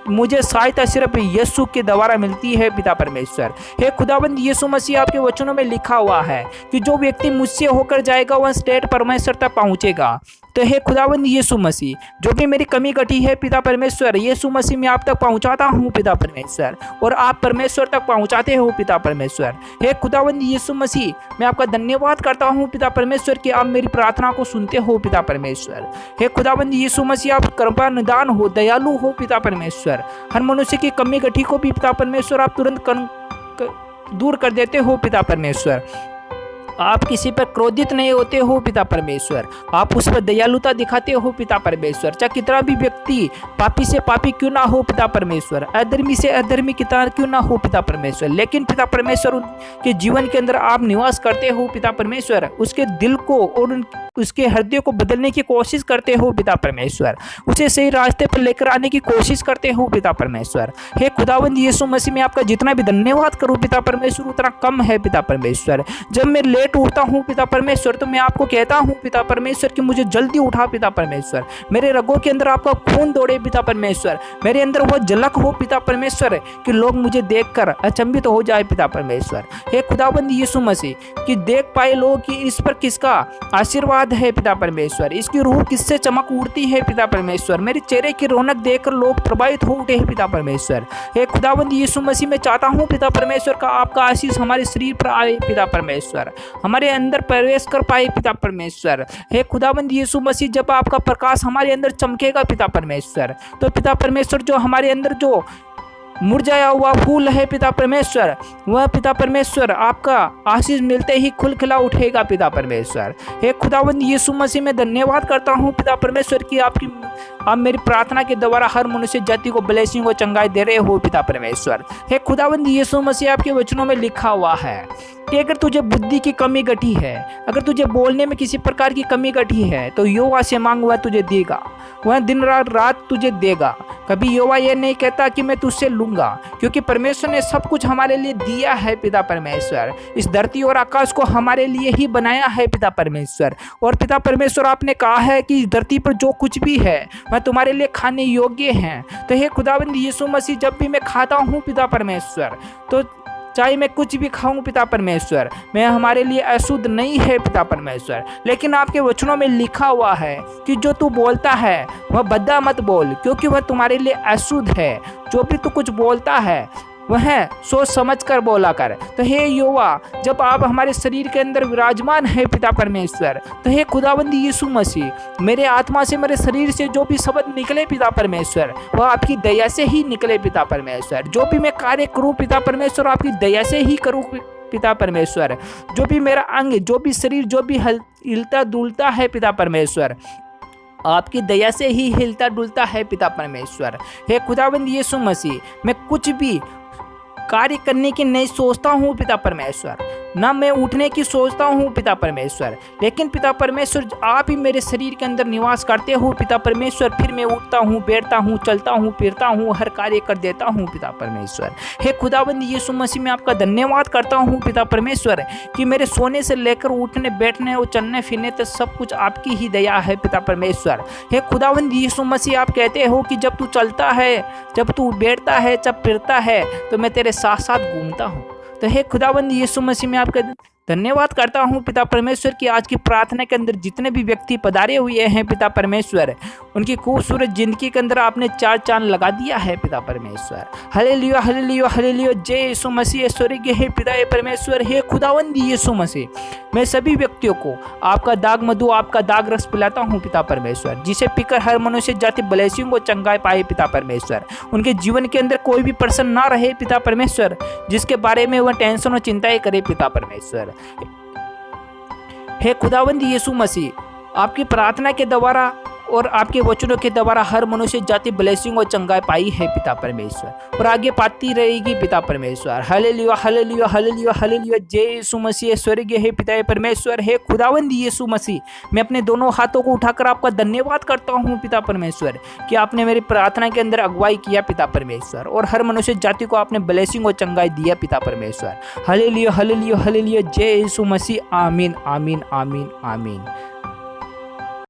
मुझे सहायता सिर्फ यीशु के द्वारा मिलती है पिता परमेश्वर। हे खुदाबंद यीशु मसीह, आपके वचनों में लिखा हुआ है कि जो व्यक्ति मुझसे होकर जाएगा वह स्टेट परमेश्वर तक पहुंचेगा। तो हे खुदावंद यीशु मसीह, जो भी मेरी कमी घटी है पिता परमेश्वर, यीशु मसीह मैं आप तक पहुंचाता हूं पिता परमेश्वर, और आप परमेश्वर तक पहुंचाते हो पिता परमेश्वर। हे खुदावंद यीशु मसीह, मैं आपका धन्यवाद करता हूं पिता परमेश्वर कि आप मेरी प्रार्थना को सुनते हो पिता परमेश्वर। हे खुदावंद यीशु मसीह, आप कृपा निदान हो, दयालु हो पिता परमेश्वर। हर मनुष्य की कमी घटी को भी पिता परमेश्वर आप तुरंत दूर कर देते हो पिता परमेश्वर। आप किसी पर क्रोधित नहीं होते हो पिता परमेश्वर, आप उस पर दयालुता दिखाते हो पिता परमेश्वर। चाहे कितना भी व्यक्ति पापी से पापी क्यों ना हो पिता परमेश्वर, अधर्मी से अधर्मी कितना क्यों ना हो पिता परमेश्वर, लेकिन पिता परमेश्वर उनके जीवन के अंदर आप निवास करते हो पिता परमेश्वर। उसके दिल को और उसके हृदय को बदलने की कोशिश करते हो पिता परमेश्वर, उसे सही रास्ते पर लेकर आने की कोशिश करते हो पिता परमेश्वर। हे खुदावंद यीशु मसीह, मैं आपका जितना भी धन्यवाद करूं पिता परमेश्वर उतना कम है पिता परमेश्वर। जब मैं लेट उठता हूं पिता परमेश्वर तो मैं आपको कहता हूं पिता परमेश्वर कि मुझे जल्दी उठा पिता परमेश्वर। मेरे रगों के अंदर आपका खून दौड़े पिता परमेश्वर, मेरे अंदर वो झलक हो पिता परमेश्वर कि लोग मुझे देखकर अचंभित हो जाए पिता परमेश्वर। हे खुदावंद यीशु मसीह, कि देख पाए लोग कि इस पर किसका आशीर्वाद है पिता परमेश्वर, इसकी रूह किससे चमक उड़ती है पिता परमेश्वर। मेरे चेहरे की रौनक देखकर लोग प्रभावित हो उठे हैं पिता परमेश्वर। हे खुदावंद यीशु मसीह, मैं चाहता हूं पिता परमेश्वर का आपका आशीष हमारे शरीर पर आए पिता परमेश्वर, हमारे अंदर प्रवेश कर पाए पिता परमेश्वर। हे खुदावंद यीशु मसीह, जब आपका प्रकाश हमारे अंदर चमकेगा पिता परमेश्वर, तो पिता परमेश्वर जो हमारे अंदर जो मुरझाया हुआ फूल है पिता परमेश्वर, वह पिता परमेश्वर आपका आशीष मिलते ही खुलखिला उठेगा पिता परमेश्वर। हे खुदावंद यीशु मसीह, मैं धन्यवाद करता हूँ पिता परमेश्वर कि आप मेरी प्रार्थना के द्वारा हर मनुष्य जाति को ब्लेसिंग और चंगाई दे रहे हो पिता परमेश्वर। हे खुदावंद यीशु मसीह, आपके वचनों में लिखा हुआ है बेटी, अगर तुझे बुद्धि की कमी घटी है, अगर तुझे बोलने में किसी प्रकार की कमी घटी है, तो यहोवा से मांग, वह तुझे देगा, वह दिन रात तुझे देगा। कभी यहोवा ये नहीं कहता कि मैं तुझसे लूंगा, क्योंकि परमेश्वर ने सब कुछ हमारे लिए दिया है। पिता परमेश्वर इस धरती और आकाश को हमारे लिए ही बनाया है पिता परमेश्वर। और पिता परमेश्वर आपने कहा है कि इस धरती पर जो कुछ भी है वह तुम्हारे लिए खाने योग्य है। तो हे खुदावंद यीशु मसीह, जब भी मैं खाता हूँ पिता परमेश्वर, तो चाहे मैं कुछ भी खाऊं पिता परमेश्वर, मैं हमारे लिए अशुद्ध नहीं है पिता परमेश्वर, लेकिन आपके वचनों में लिखा हुआ है कि जो तू बोलता है वह बद्दा मत बोल, क्योंकि वह तुम्हारे लिए अशुद्ध है। जो भी तू कुछ बोलता है वह सोच समझ कर बोला कर। तो हे यहोवा, जब आप हमारे शरीर के अंदर विराजमान है पिता परमेश्वर, तो हे खुदावंद यीशु मसीह, मेरे आत्मा से, मेरे शरीर से जो भी शब्द निकले पिता परमेश्वर, वह आपकी दया से ही निकले पिता परमेश्वर। जो भी मैं कार्य करूं पिता परमेश्वर, आपकी दया से ही करूं पिता परमेश्वर। जो भी मेरा अंग, जो भी शरीर, जो भी हिलता डुलता है पिता परमेश्वर, आपकी दया से ही हिलता डुलता है पिता परमेश्वर। हे खुदावंद यीशु मसीह, मैं कुछ भी कार्य करने की नहीं सोचता हूँ पिता परमेश्वर, ना मैं उठने की सोचता हूँ पिता परमेश्वर, लेकिन पिता परमेश्वर आप ही मेरे शरीर के अंदर निवास करते हो पिता परमेश्वर। फिर मैं उठता हूँ, बैठता हूँ, चलता हूँ, फिरता हूँ, हर कार्य कर देता हूँ पिता परमेश्वर। हे खुदावंद यीशु मसीह, मैं आपका धन्यवाद करता हूँ पिता परमेश्वर कि मेरे सोने से लेकर उठने, बैठने और चलने फिरने तक सब कुछ आपकी ही दया है पिता परमेश्वर। हे खुदावंद यीशु मसीह, आप कहते हो कि जब तू चलता है, जब तू बैठता है, जब फिरता है, तो मैं तेरे साथ साथ घूमता हूँ। तो हे खुदावंद यीशु मसीह, मैं आपका धन्यवाद करता हूँ पिता परमेश्वर कि आज की प्रार्थना के अंदर जितने भी व्यक्ति पधारे हुए हैं पिता परमेश्वर, उनकी खूबसूरत जिंदगी के अंदर आपने चार चांद लगा दिया है पिता परमेश्वर। हालेलुया, हालेलुया, हालेलुया, जय यीशु मसीह। स्वर्गीय हे पिता परमेश्वर, हे खुदावंद यीशु मसीह, मैं सभी व्यक्तियों को आपका दाग मधु, आपका दाग रस पिलाता हूँ पिता परमेश्वर, जिसे पीकर हर मनुष्य जाति ब्लेसिंग को चंगाई पाए पिता परमेश्वर। उनके जीवन के अंदर कोई भी पर्सन ना रहे पिता परमेश्वर जिसके बारे में वह टेंशन और चिंताएं करे पिता परमेश्वर। हे खुदावंद यीशु मसीह, आपकी प्रार्थना के द्वारा और आपके वचनों के द्वारा हर मनुष्य जाति ब्लेसिंग और चंगाई पाई है पिता परमेश्वर, और आगे पाती रहेगी पिता परमेश्वर। हालेलुया, हालेलुया, हालेलुया, हालेलुया, जय यीशु मसीह। स्वर्गीय हे पिता परमेश्वर, हे खुदावंद यीशु मसीह, मैं अपने दोनों हाथों को उठाकर आपका धन्यवाद करता हूँ पिता परमेश्वर कि आपने मेरी प्रार्थना के अंदर अगुवाई किया पिता परमेश्वर, और हर मनुष्य जाति को आपने ब्लेसिंग और चंगाई दिया पिता परमेश्वर। हालेलुया, हालेलुया, हालेलुया, जय यीशु मसीह। आमीन, आमीन, आमीन, आमीन।